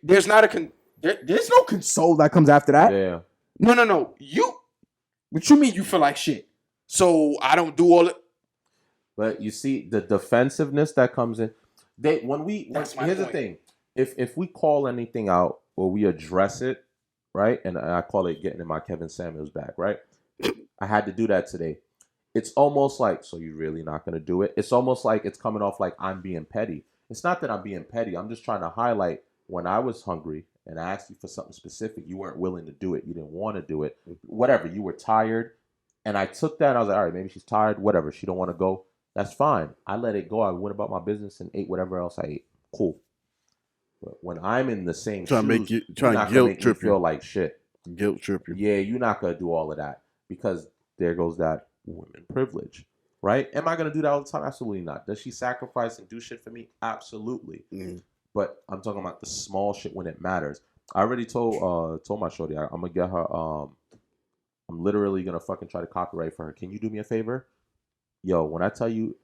There's not there's no console that comes after that. Yeah. No. What you mean you feel like shit? So I don't do all it. But you see the defensiveness that comes in. Here's the thing. If we call anything out or we address it, right? And I call it getting in my Kevin Samuels bag, right? I had to do that today. It's almost like, so you're really not going to do it? It's almost like it's coming off like I'm being petty. It's not that I'm being petty. I'm just trying to highlight when I was hungry and I asked you for something specific, you weren't willing to do it. You didn't want to do it. Whatever. You were tired. And I took that and I was like, all right, maybe she's tired. Whatever. She don't want to go. That's fine. I let it go. I went about my business and ate whatever else I ate. Cool. But when I'm in the same shoes, you're not going to make me feel like shit. Guilt trip you. Yeah, you're not going to do all of that because there goes that women privilege, right? Am I going to do that all the time? Absolutely not. Does she sacrifice and do shit for me? Absolutely. But I'm talking about the small shit when it matters. I already told my shorty I'm going to get her, I'm literally going to fucking try to copyright for her. Can you do me a favor? Yo, when I tell you,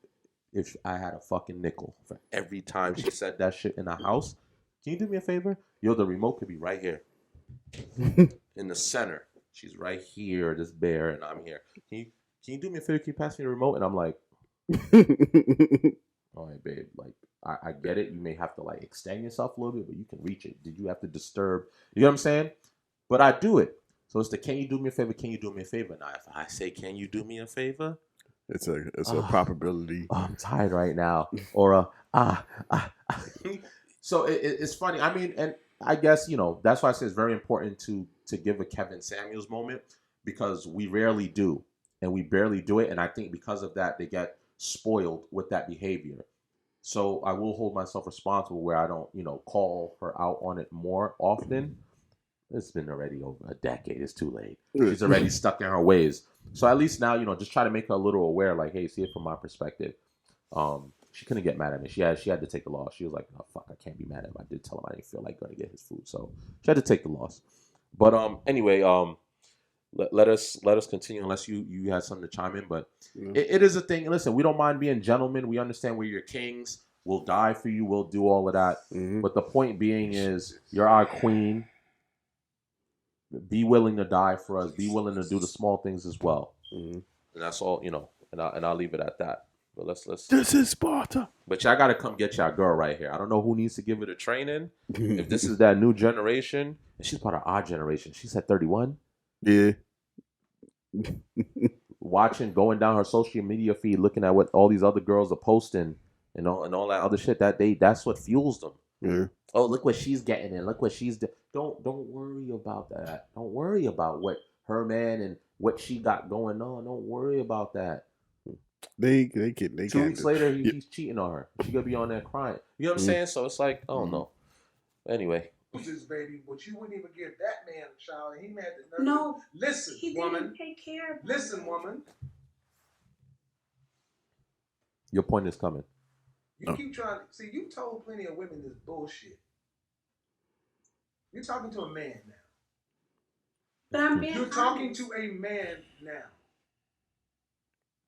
if I had a fucking nickel for every time she said that shit in the house, can you do me a favor? Yo, the remote could be right here. In the center. She's right here, this bear, and I'm here. Can you do me a favor? Can you pass me the remote? And I'm like, all right, babe. Like, I get it. You may have to, like, extend yourself a little bit, but you can reach it. Did you have to disturb? You know what I'm saying? But I do it. So it's the can you do me a favor? Can you do me a favor? Now, if I say, can you do me a favor? It's a probability. Oh, I'm tired right now. Or So it's funny. I mean, and I guess, that's why I say it's very important to give a Kevin Samuels moment because we rarely do and we barely do it. And I think because of that, they get spoiled with that behavior. So I will hold myself responsible where I don't, call her out on it more often. It's been already over a decade. It's too late. She's already stuck in her ways. So at least now, just try to make her a little aware, like, hey, see it from my perspective. She couldn't get mad at me. She had to take the loss. She was like, oh, fuck, I can't be mad at him. I did tell him I didn't feel like going to get his food. So she had to take the loss. But anyway, let us continue unless you had something to chime in. But it is a thing. Listen, we don't mind being gentlemen. We understand we're your kings. We'll die for you. We'll do all of that. But the point being is you're our queen. Be willing to die for us. Be willing to do the small things as well. And that's all, and I'll leave it at that. But let's. This is Sparta. But y'all gotta come get y'all girl right here. I don't know who needs to give her the training. If this is that new generation, and she's part of our generation. She's at 31. Yeah. going down her social media feed, looking at what all these other girls are posting and all that other shit that's what fuels them. Yeah. Oh, look what she's getting in. Look what she's don't worry about that. Don't worry about what her man and what she got going on. Don't worry about that. They 2 weeks later, he's cheating on her. She gonna be on there crying. You know what I'm saying? So it's like, oh no. Anyway. This baby, but you wouldn't even give that man a child, and he had the nerve. No, listen, he woman. didn't take care of him. Listen, woman. Your point is coming. You keep trying to see. You told plenty of women this bullshit. You're talking to a man now. But I'm being You're talking to a man now.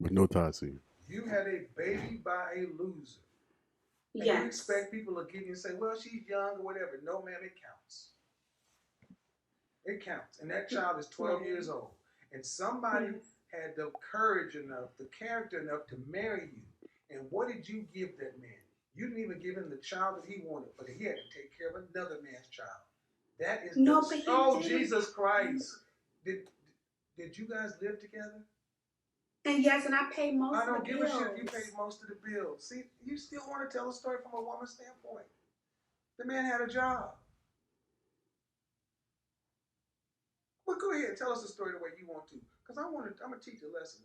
with no ties to you. You had a baby by a loser. And Yes. you expect people to look at you and say, well, she's young or whatever. No, ma'am, it counts. It counts. And that child is 12 years old. And somebody had the courage enough, the character enough to marry you. And what did you give that man? You didn't even give him the child that he wanted, but he had to take care of another man's child. That is Jesus Christ. Did you guys live together? And yes, and I paid most of the bills. I don't give a shit if you paid most of the bills. See, you still want to tell a story from a woman's standpoint. The man had a job. Well, go ahead, tell us the story the way you want to. Because I'm going to teach a lesson.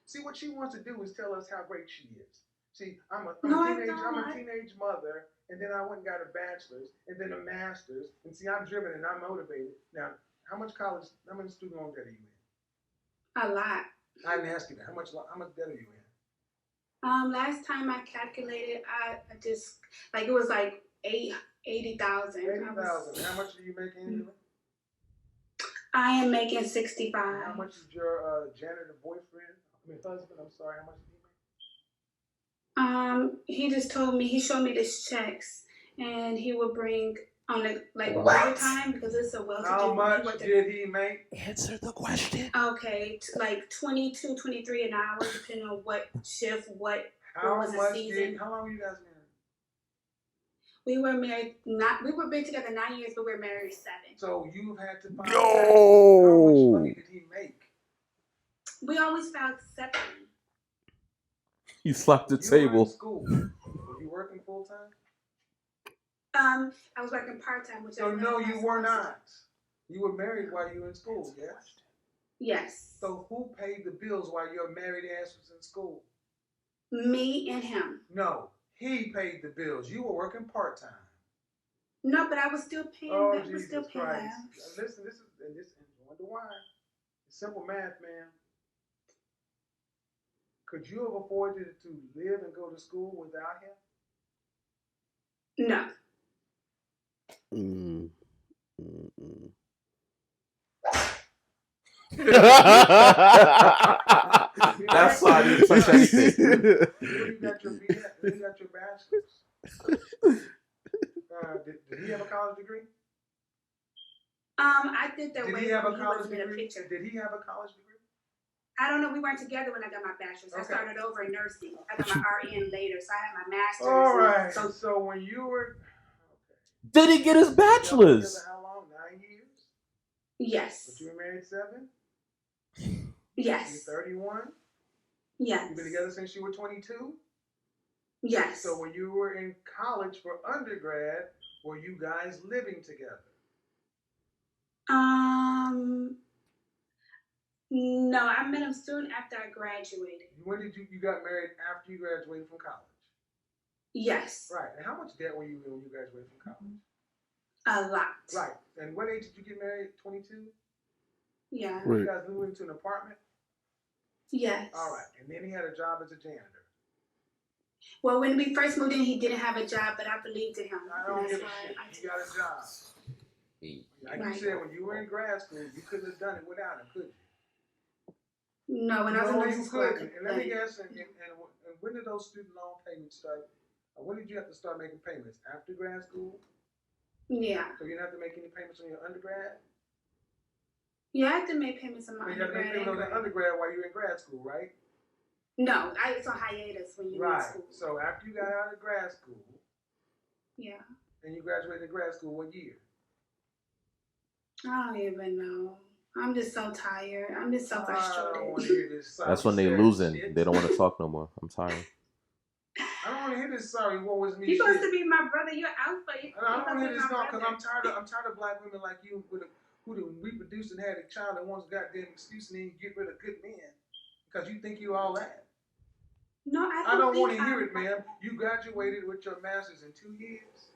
See, what she wants to do is tell us how great she is. See, I'm a teenage mother, and then I went and got a bachelor's, and then a master's. And see, I'm driven and I'm motivated. Now, how many student loan debt are you in? A lot. I didn't ask you that. How much debt are you in? Last time I calculated, I just it was like 80,000. 80,000. How much are you making annually? I am making 65. And how much is your janitor husband? I'm sorry. How much did he make? He just told me, he showed me these checks, and he would bring on overtime because it's a well-to-do. How much did he make? Answer the question. Okay, like 22, 23 an hour, depending on what shift, what was the season. How long were you guys married? We were married together 9 years, but we were married 7. So you had to find Yo! out how much money did he make? We always found separately. You slapped the You table. were in school. Were you working full time? I was working part-time, which So no, you were not. You were married while you were in school, yes? Yes. So who paid the bills while your married ass was in school? Me and him. No, he paid the bills. You were working part-time. No, but I was still paying Oh, them. Jesus Christ. Listen, this wonder why. It's simple math, man. Could you have afforded to live and go to school without him? No. That's why you touch anything. You got your bachelor's. Did he have a college degree? I did that Did way he have a when he college wasn't in a degree? picture. Did he have a college degree? I don't know. We weren't together when I got my bachelor's. Okay. I started over in nursing. I got my RN later, so I had my master's. All right. So when you were... Did he get his bachelor's? How long? 9 years? yes. But you were married 7? Yes. You're 31? Yes. You've been together since you were 22? Yes. So when you were in college for undergrad, were you guys living together? No, I met him soon after I graduated. When did you got married after you graduated from college? Yes. Right. And how much debt were you in when you graduated from college? A lot. Right. And what age did you get married? 22? Yeah. Right. You guys moved into an apartment? Yes. All right. And then he had a job as a janitor. Well, when we first moved in, he didn't have a job, but I believed in him. I don't give a shit. He got a job. Like you said, when you were in grad school, you couldn't have done it without him, could you? No, when I was in nursing school, I couldn't. And let me guess, and when did those student loan payments start? When did you have to start making payments? After grad school? Yeah. So you didn't have to make any payments on your undergrad? Yeah, I had to make payments on my undergrad. You had to make payments on the undergrad while you were in grad school, right? No, it's on hiatus when you were in school. So after you got out of grad school, yeah, and you graduated grad school, what year? I don't even know. I'm just so tired. I'm just so I don't want to frustrated. hear this. Sorry, That's when they sad losing. shit. They don't want to talk no more. I'm tired. I don't want to hear this. Sorry, what was me? You're supposed shit. to be my brother. You're alpha. I don't want to hear this no, because I'm tired of black women like you who reproduced and had a child and wants goddamn excuse and then you get rid of good men because you think you all that. No, I don't want to hear it, ma'am. You graduated with your master's in 2 years.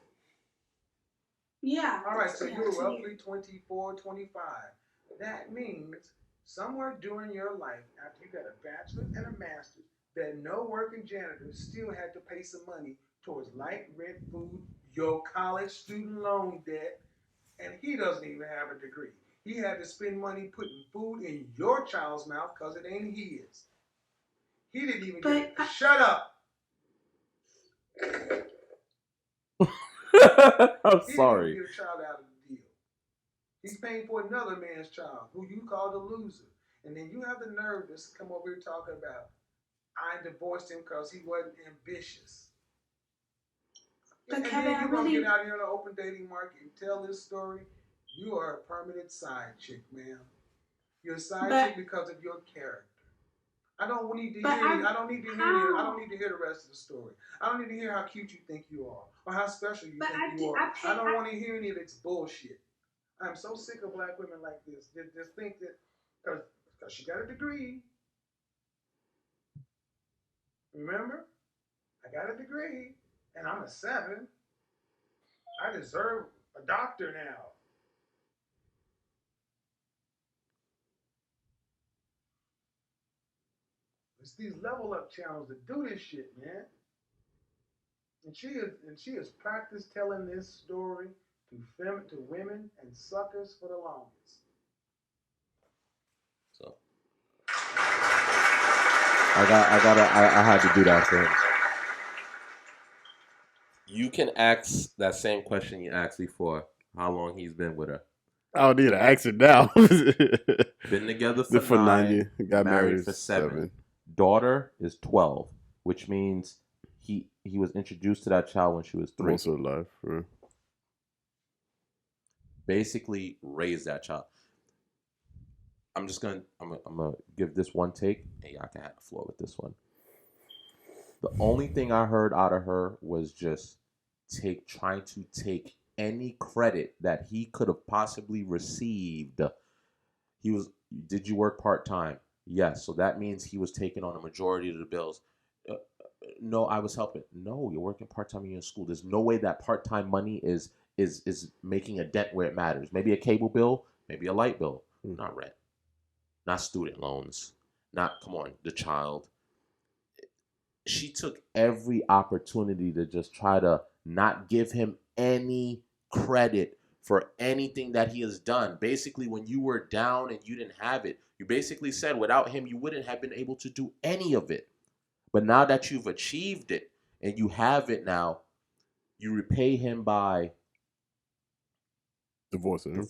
Yeah. All right, so you're roughly 24, 25. That means somewhere during your life, after you got a bachelor's and a master's, that no working janitor still had to pay some money towards light, rent, food, your college student loan debt, and he doesn't even have a degree. He had to spend money putting food in your child's mouth because it ain't his. He didn't even shut up. I'm sorry. He didn't even get a child out of the deal. He's paying for another man's child who you called a loser. And then you have the nerve to come over here talking about, I divorced him because he wasn't ambitious. And then you're going to get out here on the open dating market and tell this story. You are a permanent side chick, ma'am. You're a side chick because of your character. I don't need to hear the rest of the story. I don't need to hear how cute you think you are or how special you think you are. I don't want to hear any of this bullshit. I'm so sick of black women like this. Just think that because she got a degree. Remember? I got a degree and I'm a 7. I deserve a doctor now. It's these level up channels that do this shit, man. And she has practiced telling this story to women and suckers for the longest. So I had to do that for him. You can ask that same question you asked before. How long he's been with her? I don't need to ask it now. Been together for 9 years. Got married for 7. Daughter is 12, which means he was introduced to that child when she was 3. Most of her life. Yeah. Basically raised that child. I'm gonna give this one take, and y'all can have the floor with this one. The only thing I heard out of her was just trying to take any credit that he could have possibly received. Did you work part-time? Yes. So that means he was taking on a majority of the bills. No, I was helping. No, you're working part-time and you're in school. There's no way that part-time money is making a dent where it matters. Maybe a cable bill, maybe a light bill, not rent, not student loans, the child. She took every opportunity to just try to not give him any credit for anything that he has done. Basically, when you were down and you didn't have it, you basically said without him, you wouldn't have been able to do any of it. But now that you've achieved it and you have it now, you repay him by divorcing him.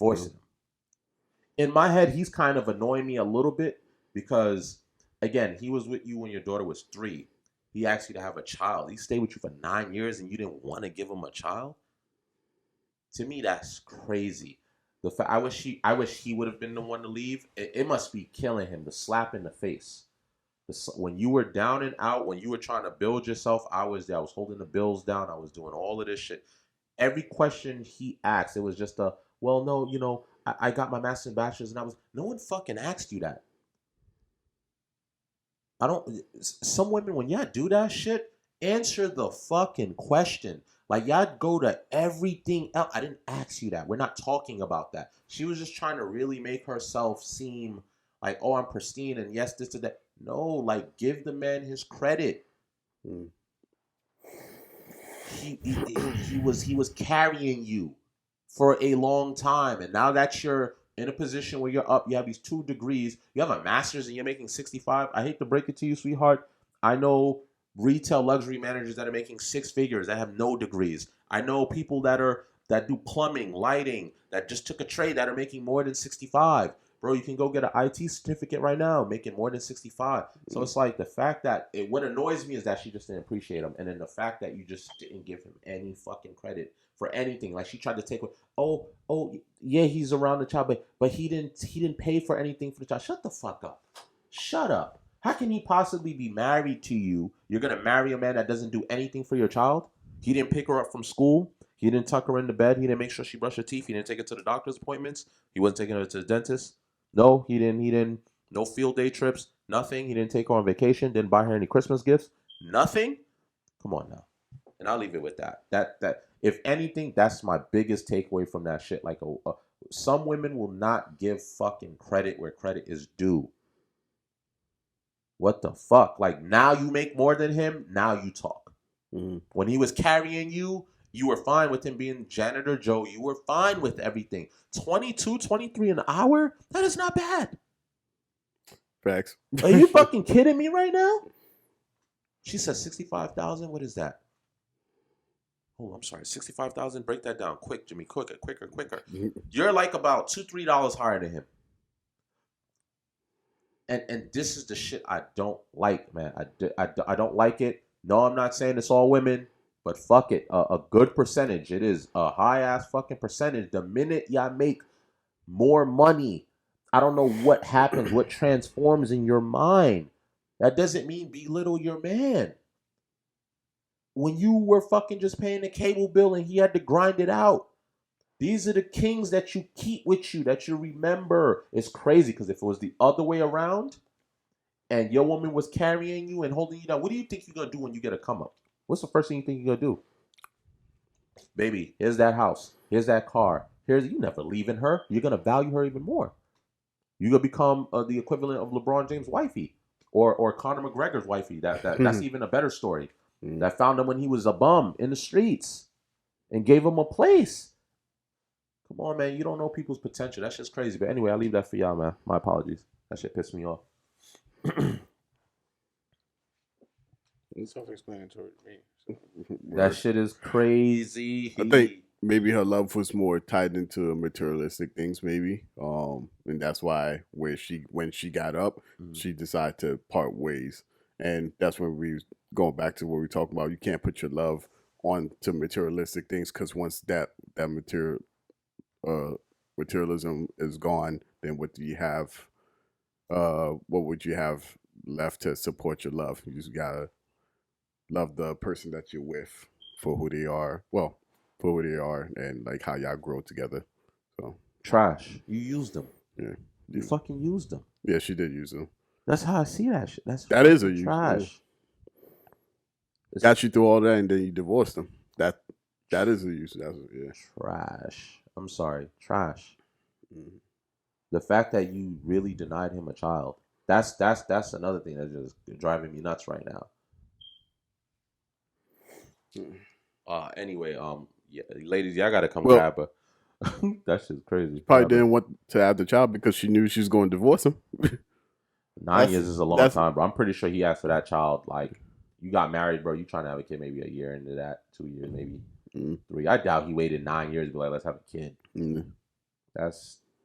In my head, he's kind of annoying me a little bit because, again, he was with you when your daughter was 3. He asked you to have a child. He stayed with you for 9 years and you didn't want to give him a child? To me, that's crazy. I wish he would have been the one to leave. It must be killing him, the slap in the face. When you were down and out, when you were trying to build yourself, I was there. I was holding the bills down. I was doing all of this shit. Every question he asked, it was just I got my master's and bachelor's, and no one fucking asked you that. Some women, when y'all do that shit, answer the fucking question. Like, y'all go to everything else. I didn't ask you that. We're not talking about that. She was just trying to really make herself seem like, oh, I'm pristine, and yes, this and that. No, like, give the man his credit. He was carrying you for a long time, and now that you're in a position where you're up, you have these 2 degrees, you have a master's, and you're making 65. I hate to break it to you, sweetheart. I know retail luxury managers that are making 6 figures that have no degrees. I know people that do plumbing, lighting, that just took a trade that are making more than 65. bro, you can go get an IT certificate right now, making more than 65. So it's like the fact that what annoys me is that she just didn't appreciate him, and then the fact that you just didn't give him any fucking credit for anything. Like she tried to take, oh yeah, he's around the child, but he didn't pay for anything for the child. Shut the fuck up. Shut up. How can he possibly be married to you? You're gonna marry a man that doesn't do anything for your child? He didn't pick her up from school. He didn't tuck her into bed. He didn't make sure she brushed her teeth. He didn't take her to the doctor's appointments. He wasn't taking her to the dentist. No, he didn't. No field day trips. Nothing. He didn't take her on vacation. Didn't buy her any Christmas gifts. Nothing. Come on now. And I'll leave it with that. That if anything, that's my biggest takeaway from that shit. Like some women will not give fucking credit where credit is due. What the fuck? Like now you make more than him. Now you talk. Mm-hmm. When he was carrying you, you were fine with him being janitor Joe. You were fine with everything. 22, 23 an hour? That is not bad. Facts. Are you fucking kidding me right now? She said 65,000. What is that? Oh, I'm sorry. 65,000. Break that down. Quick, Jimmy. Quicker. You're like about $2-3 higher than him. And this is the shit I don't like, man. I don't like it. No, I'm not saying it's all women. But fuck it, a good percentage. It is a high-ass fucking percentage. The minute y'all make more money, I don't know what happens, what transforms in your mind. That doesn't mean belittle your man. When you were fucking just paying the cable bill and he had to grind it out, these are the kings that you keep with you, that you remember. It's crazy because if it was the other way around and your woman was carrying you and holding you down, what do you think you're going to do when you get a come up? What's the first thing you think you're going to do? Baby, here's that house. Here's that car. You never leaving her. You're going to value her even more. You're going to become the equivalent of LeBron James' wifey or Conor McGregor's wifey. That's even a better story. That found him when he was a bum in the streets and gave him a place. Come on, man. You don't know people's potential. That shit's crazy. But anyway, I'll leave that for y'all, man. My apologies. That shit pissed me off. It's self-explanatory to me. That shit is crazy. I think maybe her love was more tied into materialistic things, maybe, and that's why when she got up, she decided to part ways, and that's when we going back to what we talking about. You can't put your love onto materialistic things because once that materialism is gone, then what do you have? What would you have left to support your love? You just gotta love the person that you're with for who they are. Well, for who they are and like how y'all grow together. So trash. You used them. Yeah. You fucking used them. Yeah, she did use them. That's how I see that shit. That is a trash. Got you through all that and then you divorced them. That is a use. Trash. I'm sorry. Trash. Mm-hmm. The fact that you really denied him a child. That's another thing that's just driving me nuts right now. Anyway, yeah, ladies, y'all gotta come grab her. That shit's crazy. Probably didn't want to have the child because she knew she was going to divorce him. 9 years is a long time, bro. I'm pretty sure he asked for that child. Like, you got married, bro. You trying to have a kid maybe a year into that, 2 years, maybe 3. I doubt he waited 9 years to be like, let's have a kid.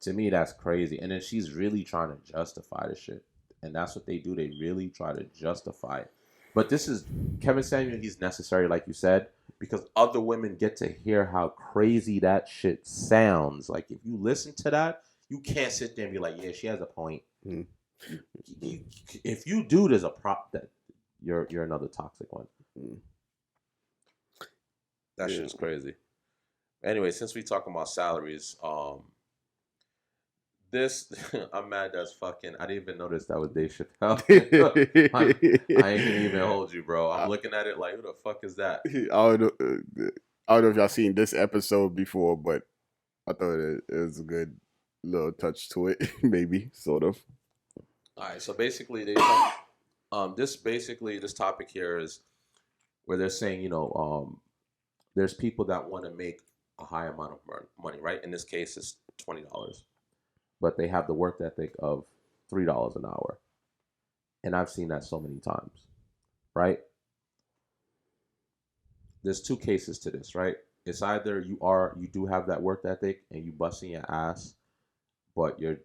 To me, that's crazy. And then she's really trying to justify the shit. And that's what they do. They really try to justify it. But this is Kevin Samuel. He's necessary, like you said, because other women get to hear how crazy that shit sounds. Like, if you listen to that, you can't sit there and be like, yeah, she has a point. If you do, there's a prop that you're another toxic one. That shit's crazy. Anyway, since we talking about salaries, I'm mad that's fucking. I didn't even notice that was Dave Chappelle. I ain't gonna even hold you, bro. I'm looking at it like, who the fuck is that? I don't know if y'all seen this episode before, but I thought it was a good little touch to it, maybe, sort of. All right, so basically, this topic here is where they're saying, there's people that want to make a high amount of money, right? In this case, it's $20. But they have the work ethic of $3 an hour. And I've seen that so many times, right? There's 2 cases to this, right? It's either you do have that work ethic and you busting your ass, but your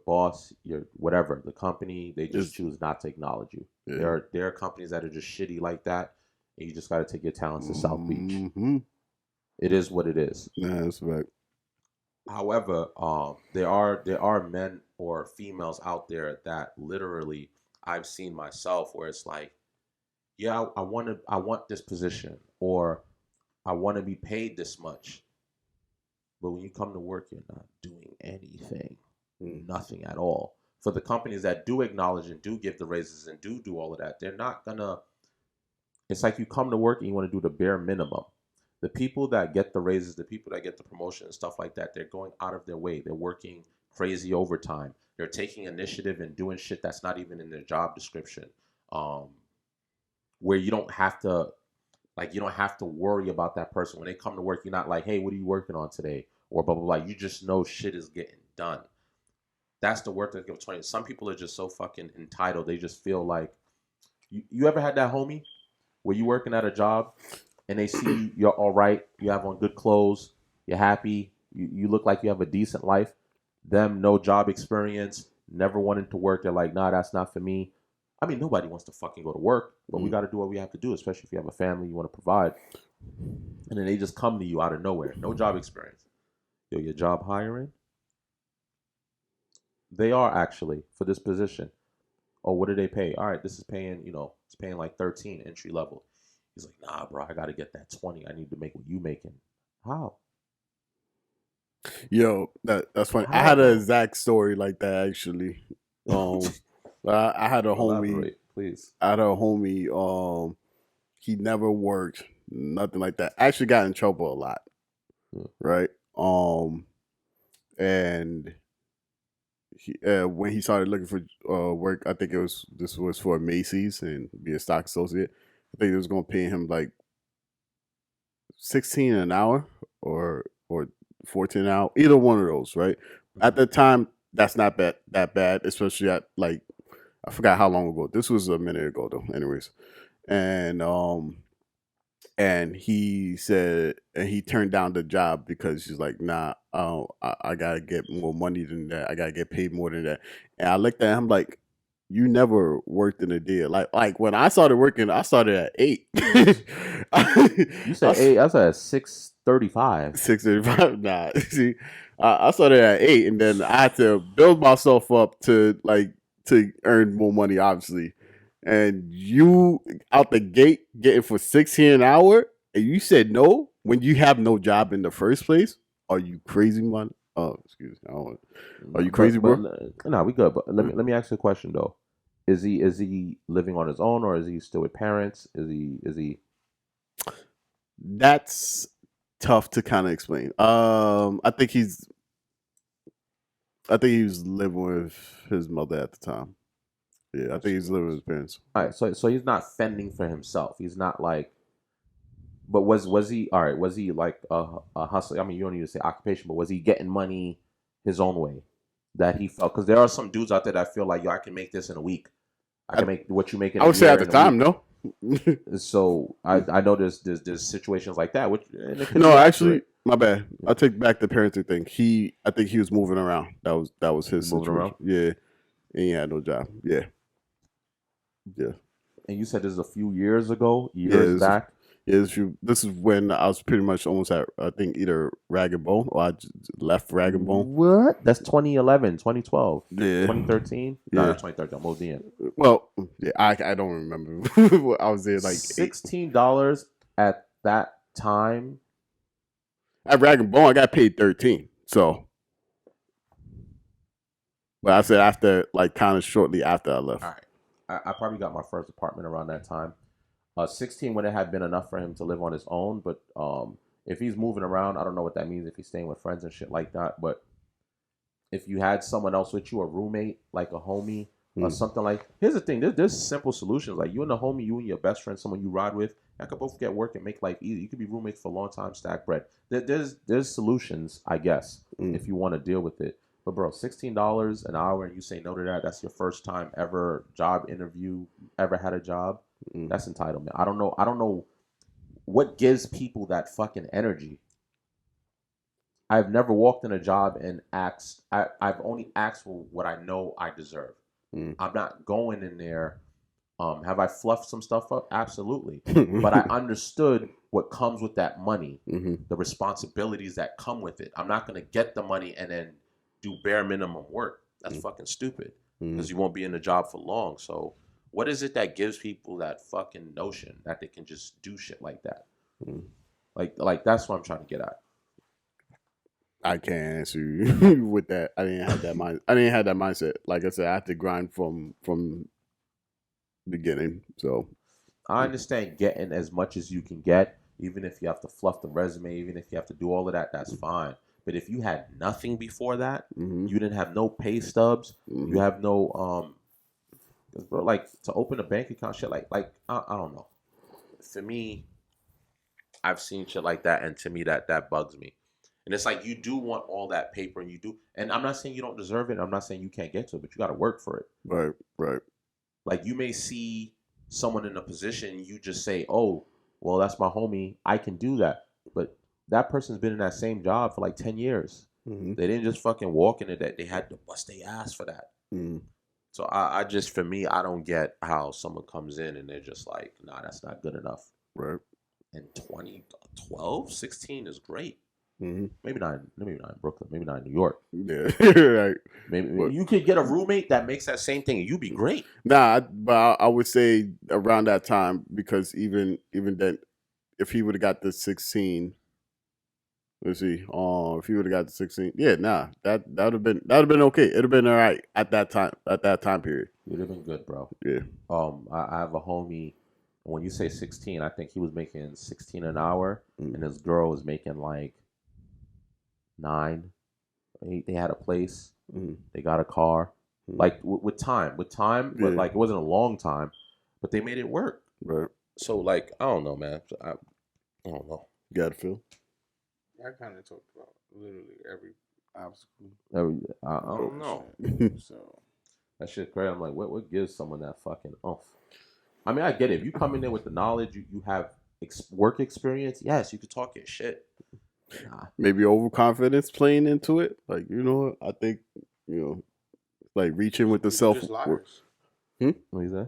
boss, your whatever, the company, they just choose not to acknowledge you. Yeah. There are companies that are just shitty like that, and you just got to take your talents to South Beach. Mm-hmm. It is what it is. Yeah, that's right. However, there are men or females out there that literally I've seen myself where it's like, yeah, I want this position, or I want to be paid this much. But when you come to work, you're not doing anything, nothing at all. For the companies that do acknowledge and do give the raises and do all of that, they're not gonna. It's like you come to work and you want to do the bare minimum. The people that get the raises, the people that get the promotion and stuff like that, they're going out of their way. They're working crazy overtime. They're taking initiative and doing shit that's not even in their job description. Where you don't have to worry about that person. When they come to work, you're not like, hey, what are you working on today? Or blah, blah, blah. You just know shit is getting done. That's the work that gives 20. Some people are just so fucking entitled. They just feel like, you ever had that homie where you working at a job and they see you're all right, you have on good clothes, you're happy, you look like you have a decent life. Them, no job experience, never wanting to work. They're like, nah, that's not for me. I mean, nobody wants to fucking go to work, but we got to do what we have to do, especially if you have a family you want to provide. And then they just come to you out of nowhere. No job experience. Yo, your job hiring? They are actually for this position. Oh, what do they pay? All right, this is paying, it's paying like 13 entry level. He's like, nah, bro, I got to get that 20. I need to make what you making. How? Yo, that's funny. How? I had an exact story like that actually. I had a homie. Elaborate, please. I had a homie. He never worked, nothing like that. Actually, got in trouble a lot, right? And he, when he started looking for work, I think this was for Macy's and be a stock associate. I think it was gonna pay him like $16 an hour or 14 an hour, either one of those, right? At the time, that's not that bad, especially at like, I forgot how long ago. This was a minute ago though, anyways. And he said, and he turned down the job because he's like, nah, I gotta get more money than that. I gotta get paid more than that. And I looked at him like, you never worked in a day. Like when I started working, I started at 8. You said 8. I started at 6:35. 6:35. Nah, see, I started at 8, and then I had to build myself up to earn more money, obviously. And you out the gate getting for $16 an hour, and you said no when you have no job in the first place? Are you crazy, man? Oh, excuse me. Are you crazy, bro? Nah, we good. But let me ask you a question though. Is he living on his own, or is he still with parents? Is he? That's tough to kind of explain. I think he was living with his mother at the time. Yeah, I think he's living with his parents. All right, so he's not fending for himself. He's not like. But was he all right? Was he like a hustler? I mean, you don't need to say occupation, but was he getting money his own way that he felt? Because there are some dudes out there that feel like, yo, I can make this in a week. I can make what you make in a year. I would say at the time, no. So I know there's situations like that. No, actually, my bad. I take back the parenting thing. I think he was moving around. That was his moving situation. Around? Yeah, and he had no job. Yeah. And you said this is a few years ago, back. This is when I was pretty much almost at, I think, either Rag and Bone, or I just left Rag and Bone. What? That's 2011, 2012, Yeah. 2013? Yeah. No, 2013. I'm moved in. Well, yeah, I don't remember. I was there like $16 at that time. At Rag and Bone, I got paid $13. So, but I said after, like, kind of shortly after I left. All right. I probably got my first apartment around that time. 16 would have been enough for him to live on his own, but if he's moving around, I don't know what that means if he's staying with friends and shit like that. But if you had someone else with you, a roommate, like a homie, or something like. Here's the thing: there's simple solutions. Like you and the homie, you and your best friend, someone you ride with, I could both get work and make life easy. You could be roommates for a long time, stack bread. There's solutions, I guess, if you want to deal with it. But bro, $16 an hour, and you say no to that. That's your first time ever job interview, ever had a job. That's entitlement. I don't know what gives people that fucking energy. I've never walked in a job and asked. I've only asked for what I know I deserve. I'm not going in there. Have I fluffed some stuff up? Absolutely. But I understood what comes with that money, the responsibilities that come with it. I'm not going to get the money and then do bare minimum work. That's fucking stupid because you won't be in the job for long. So what is it that gives people that fucking notion that they can just do shit like that? Like that's what I'm trying to get at. I can't answer you with that. I didn't have that mindset. Like I said, I have to grind from beginning. So I understand getting as much as you can get, even if you have to fluff the resume, even if you have to do all of that, that's fine. But if you had nothing before that, you didn't have no pay stubs, you have no bro, like to open a bank account, shit like I don't know. For me, I've seen shit like that, and to me that bugs me. And it's like you do want all that paper, and you do. And I'm not saying you don't deserve it. I'm not saying you can't get to it, but you got to work for it. Right. Like you may see someone in a position, you just say, "Oh, well, that's my homie. I can do that." But that person's been in that same job for like 10 years. They didn't just fucking walk into that. They had to bust their ass for that. So I just, for me, I don't get how someone comes in and they're just like, nah, that's not good enough. Right. And 2012, 16 is great. Maybe not in Brooklyn, maybe not in New York. Yeah, right. Maybe you could get a roommate that makes that same thing and you'd be great. Nah, but I would say around that time, because even then, if he would have got the 16, let's see, if he would have got the 16, yeah, nah, that would have been okay. It'd have been all right at that time period. It'd have been good, bro. Yeah. I have a homie. When you say 16, I think he was making 16 an hour, and his girl was making like 9. They had a place. They got a car. Like with time, but like it wasn't a long time, but they made it work. Right. So like I don't know, man. I don't know. You got to feel. I kind of talked about literally every obstacle. I don't know. So That shit crazy. I'm like, what gives someone that fucking oomph? I mean, I get it. If you come in there with the knowledge, you have work experience. Yes, you could talk your shit. Nah. Maybe overconfidence playing into it. Like, I think, like reaching with the self. just liars. What you say?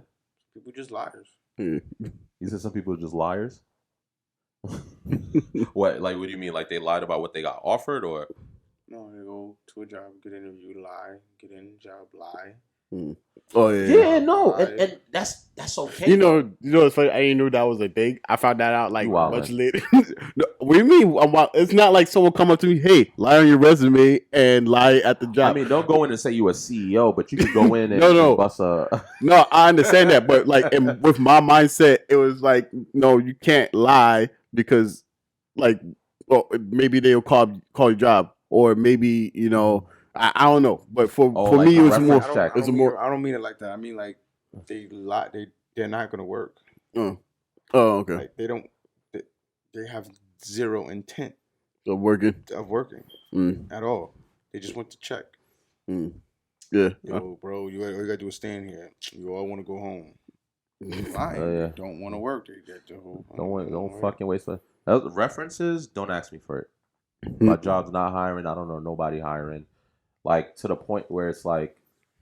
People just liars. Yeah. You said some people are just liars? What? Like, what do you mean? Like they lied about what they got offered, or? No, they go to a job, get an interview, lie, get in job, lie. Oh yeah. Yeah, no, and that's okay. It's funny. I didn't know that was a thing. I found that out like much later. No, what do you mean? It's not like someone come up to me, hey, lie on your resume and lie at the job. I mean, don't go in and say you a CEO, but you could go in and, No. and bust a. No, I understand that, but like, with my mindset, it was like, no, you can't lie because, like, well, maybe they'll call your job, or maybe I don't know, but for like me, it was more. I don't mean it like that. I mean like they lie. They're not going to work. Oh, okay. Like they don't. They have zero intent of working at all. They just want to check. Yeah. Yo, bro, you got to do a stand here. You all want to go home. Lying. Don't want to work. They get the whole. Don't fucking waste my references. Don't ask me for it. My job's not hiring. I don't know nobody hiring. Like to the point where it's like,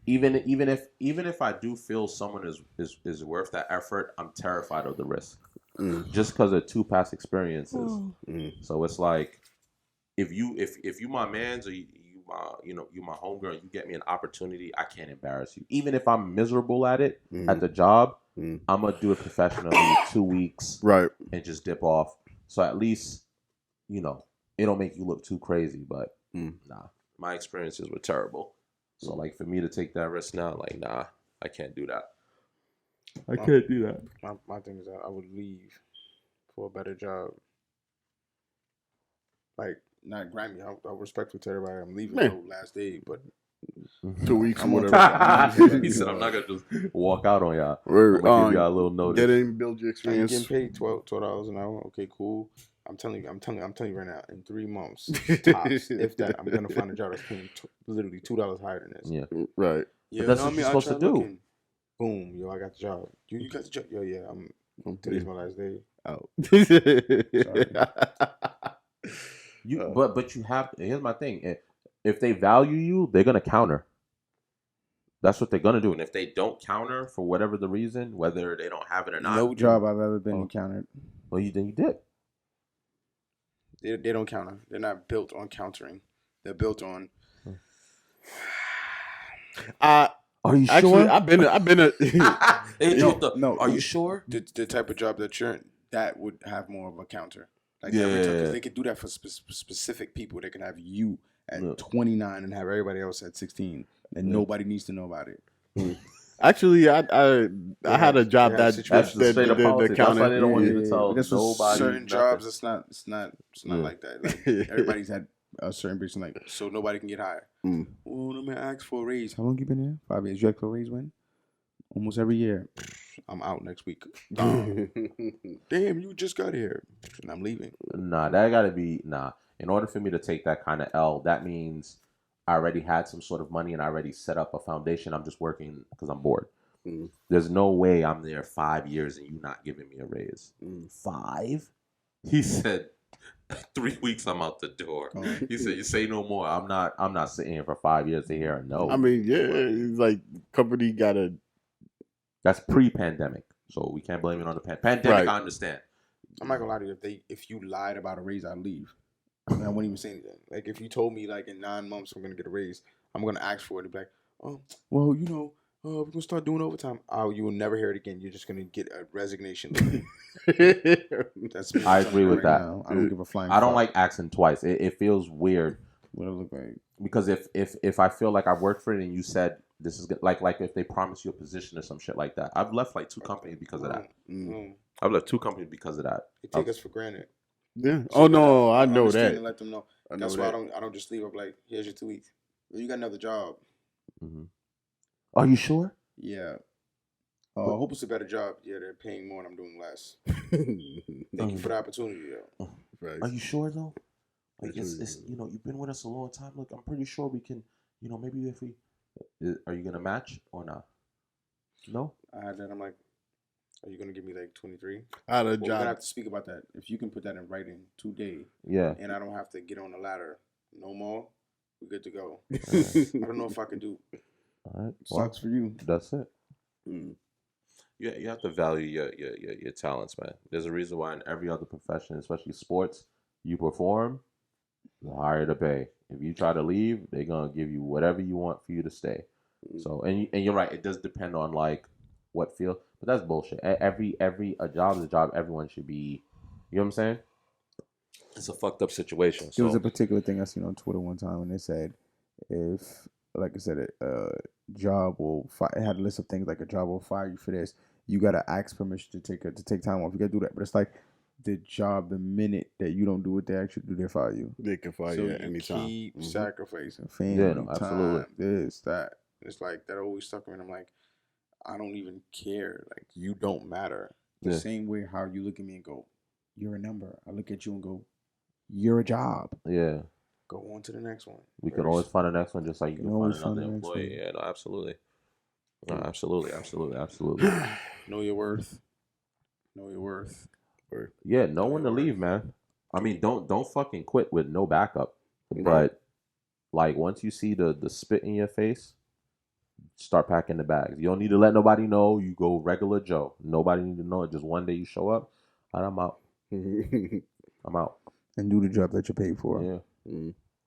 even if I do feel someone is worth that effort, I'm terrified of the risk, just because of 2 past experiences. So it's like, if you my man's, or you my homegirl, you get me an opportunity, I can't embarrass you. Even if I'm miserable at it at the job, I'm gonna do it professionally, 2 weeks, right, and just dip off. So at least it don't make you look too crazy. But nah. My experiences were terrible. So, like, for me to take that risk now, like, nah, I can't do that. I can't do that. My thing is that I would leave for a better job. Like, not grimy. I'm respectful to everybody. I'm leaving the last day, but 2 weeks or whatever. He said, I'm not going to just walk out on y'all. I'm going to give y'all a little notice. Get in, build your experience. I'm getting paid $12 an hour. Okay, cool. I'm telling you right now, in 3 months, tops, if that, I'm gonna find a job that's paying literally $2 higher than this. Yeah, right. Yeah, but that's what you're supposed to do. Boom, yo, I got the job. You got the job. Yo, yeah, today's my last day. Out. But you have. Here's my thing. If they value you, they're gonna counter. That's what they're gonna do. And if they don't counter for whatever the reason, whether they don't have it or not, No job I've ever been encountered. Well, then you did. They don't counter. They're not built on countering. They're built on. Are you Actually, sure? I've been a. No. Are you sure? The type of job that you're in, that would have more of a counter. Like Yeah. because they could do that for specific people. They can have you at 29 and have everybody else at 16, and nobody needs to know about it. Actually, I had a job that straight up politics. That's why they don't want you to tell Because nobody. certain jobs, it's not like that. Like everybody's had a certain person, like so nobody can get hired. Well, I'm gonna ask for a raise. How long you been here? 5 years. You ask for a raise when? Almost every year. I'm out next week. Damn, you just got here, and I'm leaving. Nah, that gotta be In order for me to take that kind of L, that means I already had some sort of money and I already set up a foundation. I'm just working because I'm bored. There's no way I'm there 5 years and you not giving me a raise. 5? He said 3 weeks I'm out the door. He said, you say no more. I'm not sitting here for 5 years to hear a no. I mean, yeah, it's like company gotta. That's pre-pandemic, so we can't blame it on the pandemic. Right. I understand. I'm not gonna lie to you. If you lied about a raise, I'd leave. I wouldn't even say anything. Like if you told me like in 9 months I'm gonna get a raise, I'm gonna ask for it. And be like, oh, well, we're gonna start doing overtime. Oh, you will never hear it again. You're just gonna get a resignation letter. That's me. I agree with that. Now. I don't give a flying. I don't like asking twice. It feels weird. What it look like? Because if I feel like I worked for it and you said this is good, like if they promise you a position or some shit like that, I've left like 2 companies because of that. I've left 2 companies because of that. They take us for granted. Yeah. So Oh no, I know that. And let them know. That's why I don't just leave up like, here's your 2 weeks. You got another job. Are you sure? Yeah. I hope it's a better job. Yeah, they're paying more and I'm doing less. Thank you for the opportunity, though. Right. Are you sure though? Like it's you've been with us a long time. Look, I'm pretty sure we can. Maybe if we, are you gonna match or not? No. I had that. I'm like, are you gonna give me like 23? I had a We're job. gonna have to speak about that. If you can put that in writing today, and I don't have to get on the ladder no more, we're good to go. I don't know if I can do. All right. Sucks for you. That's it. Yeah, you have to value your talents, man. There's a reason why in every other profession, especially sports, you perform, the higher the pay. If you try to leave, they're gonna give you whatever you want for you to stay. So, and you're right, it does depend on like what field, but that's bullshit. Every a job is a job. Everyone should be. You know what I'm saying? It's a fucked up situation. There was a particular thing I seen on Twitter one time, and they said if, like I said, a job will it had a list of things like a job will fire you for this. You gotta ask permission to take time off. You gotta do that, but it's like the job, the minute that you don't do what they actually do, they fire you. They can fire you at any time. Keep sacrificing family, absolutely. time, this, that. It's like that always stuck with me. I'm like, I don't even care. Like you don't matter. The same way how you look at me and go, you're a number. I look at you and go, you're a job. Yeah. Go on to the next one. We can always find the next one, just like you can find another employee. Yeah, no, absolutely. No, absolutely. Know your worth. Know your worth. Yeah, know when to leave, man. I mean, don't fucking quit with no backup. But like once you see the spit in your face, start packing the bags. You don't need to let nobody know. You go regular Joe. Nobody need to know it. Just one day you show up, and I'm out. I'm out. And do the job that you're paid for. Yeah.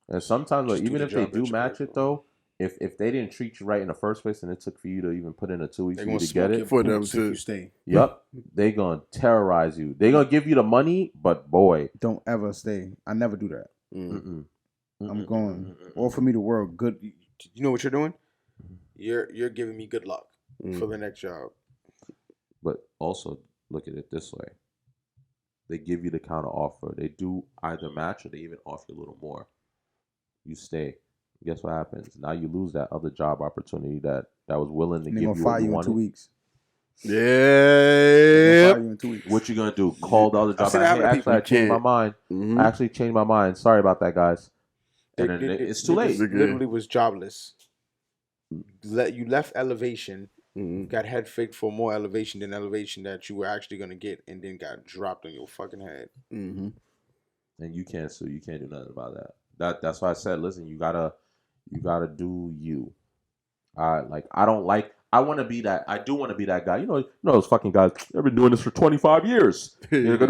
And sometimes, like, even if they do match it, though, if they didn't treat you right in the first place, and it took for you to even put in a 2 weeks for you to get it, for them to stay. Yep, they gonna terrorize you. They gonna give you the money, but boy, don't ever stay. I never do that. I'm going. Offer me the world. Good. You know what you're doing? You're giving me good luck for the next job. But also look at it this way: they give you the counter offer. They do either match or they even offer you a little more. You stay. Guess what happens? Now you lose that other job opportunity that was willing to give you what you wanted. 2 weeks. Yeah. What you gonna do? Call the other job? Actually, I changed my mind. I actually changed my mind. Sorry about that, guys. And then it's too late. Literally was jobless. You left elevation. Got head faked for more elevation than elevation that you were actually gonna get, and then got dropped on your fucking head. and you can't sue. You can't do nothing about that. That's why I said, listen, you gotta do you. I want to be that. I do want to be that guy. You know those fucking guys. They've been doing this for 25 years. Like,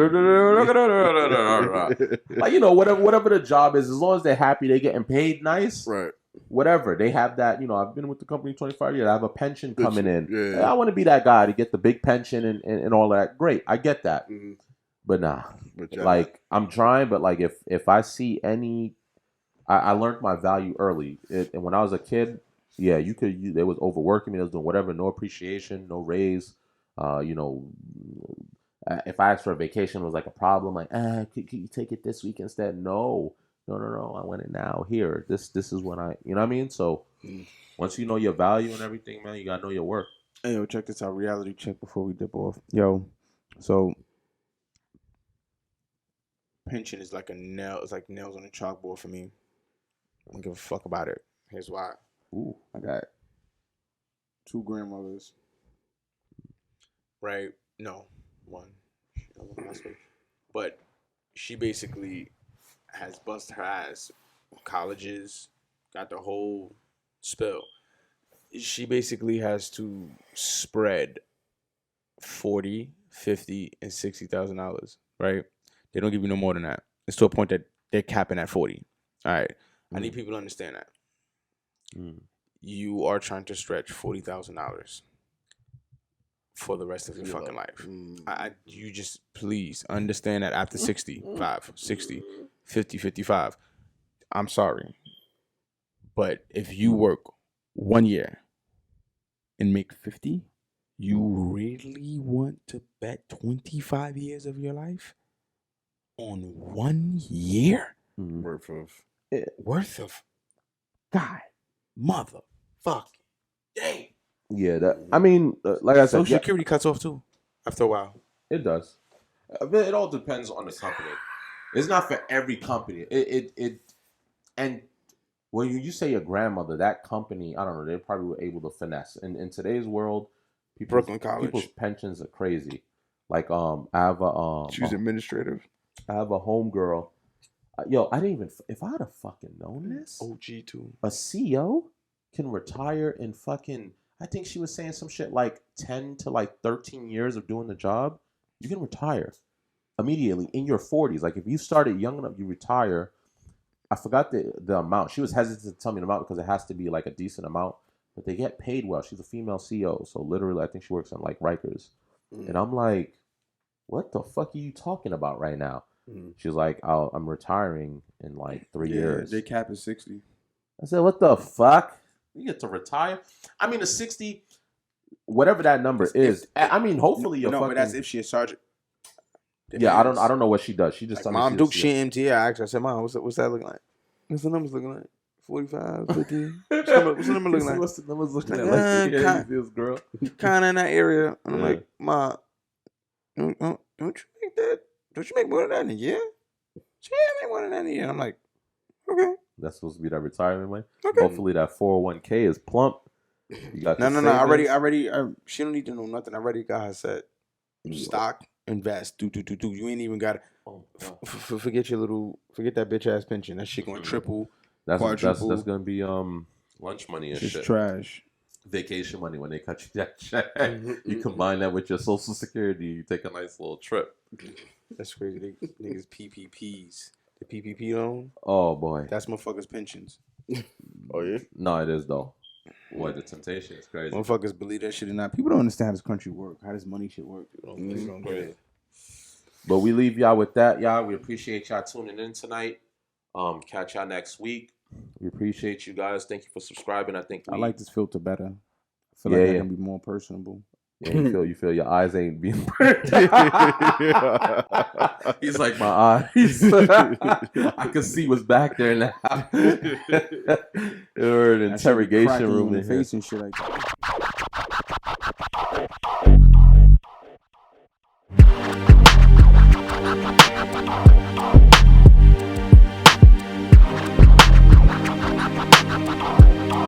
whatever the job is, as long as they're happy, they're getting paid nice. Right. Whatever they have that. I've been with the company 25 years. I have a pension coming in. Yeah. I want to be that guy to get the big pension and all that. Great, I get that. Mm-hmm. But nah, I'm trying. But like if I see any, I learned my value early. And when I was a kid. Yeah, they was overworking me. They was doing whatever, no appreciation, no raise. If I asked for a vacation, it was like a problem. Like, could you take it this week instead? No. I want it now. Here, this is when you know what I mean. So once you know your value and everything, man, you gotta know your work. Hey, yo, check this out. Reality check before we dip off. Yo, so pension is like a nail. It's like nails on a chalkboard for me. I don't give a fuck about it. Here's why. Ooh, I got 2 grandmothers. Right? No, 1. But she basically has busted her ass. Colleges, got the whole spill. She basically has to spread $40,000, $50,000, and $60,000. Right? They don't give you no more than that. It's to a point that they're capping at 40. All right. I need people to understand that. You are trying to stretch $40,000 for the rest of your fucking life. You just please understand that after 65, 60, 50, 55, I'm sorry. But if you work 1 year and make 50, you really want to bet 25 years of your life on 1 year Worth of God. Motherfucking dang. Yeah, like I said, Social Security cuts off too after a while. It does. It all depends on the company. It's not for every company. And when you say your grandmother, that company, I don't know, they probably were able to finesse. And in today's world, Brooklyn College, people's pensions are crazy. Like I have a she was administrative. I have a homegirl. Yo, I didn't even. If I'd have fucking known this, OG too. A CEO can retire in fucking. I think she was saying some shit like 10 to like 13 years of doing the job. You can retire immediately in your 40s. Like if you started young enough, you retire. I forgot the amount. She was hesitant to tell me the amount because it has to be like a decent amount. But they get paid well. She's a female CEO, so literally, I think she works on like Rikers. And I'm like, what the fuck are you talking about right now? She's like, I'm retiring in like 3 years. They cap at 60. I said, what the fuck? You get to retire? I mean, the 60, whatever that number is. I mean, hopefully you're but that's if she is sergeant. Yeah, I don't know what she does. She just like Mom Duke, she MT. I said, Mom, what's that looking like? What's the numbers looking like? 45, 50. What's the number looking like? What's the numbers looking like? This girl. Kind of in that area. And I'm like, Ma, don't you make that? Don't you make more than that in a year? She ain't make more than that in a year. And I'm like, okay. That's supposed to be that retirement money. Okay. Hopefully that 401k is plump. You got no. I already. She don't need to know nothing. I already got her set. Stock, invest, do. You ain't even got to forget that bitch ass pension. That shit going triple. That's gonna be lunch money and it's shit. Trash. Vacation money when they cut you that check. You combine that with your Social Security, you take a nice little trip. That's crazy. Niggas PPPs. The PPP loan. Oh boy, that's motherfuckers' pensions. Oh yeah. No, it is though. Boy, the temptation is crazy. Motherfuckers believe that shit or not. People don't understand how this country work. How this money shit work. People don't get it. But we leave y'all with that, y'all. We appreciate y'all tuning in tonight. Catch y'all next week. We appreciate you guys. Thank you for subscribing. I like this filter better. I feel like I can be more personable. Yeah, you feel your eyes ain't being burnt. He's like, my eyes. I can see what's back there now. Or an interrogation room in face and shit like that.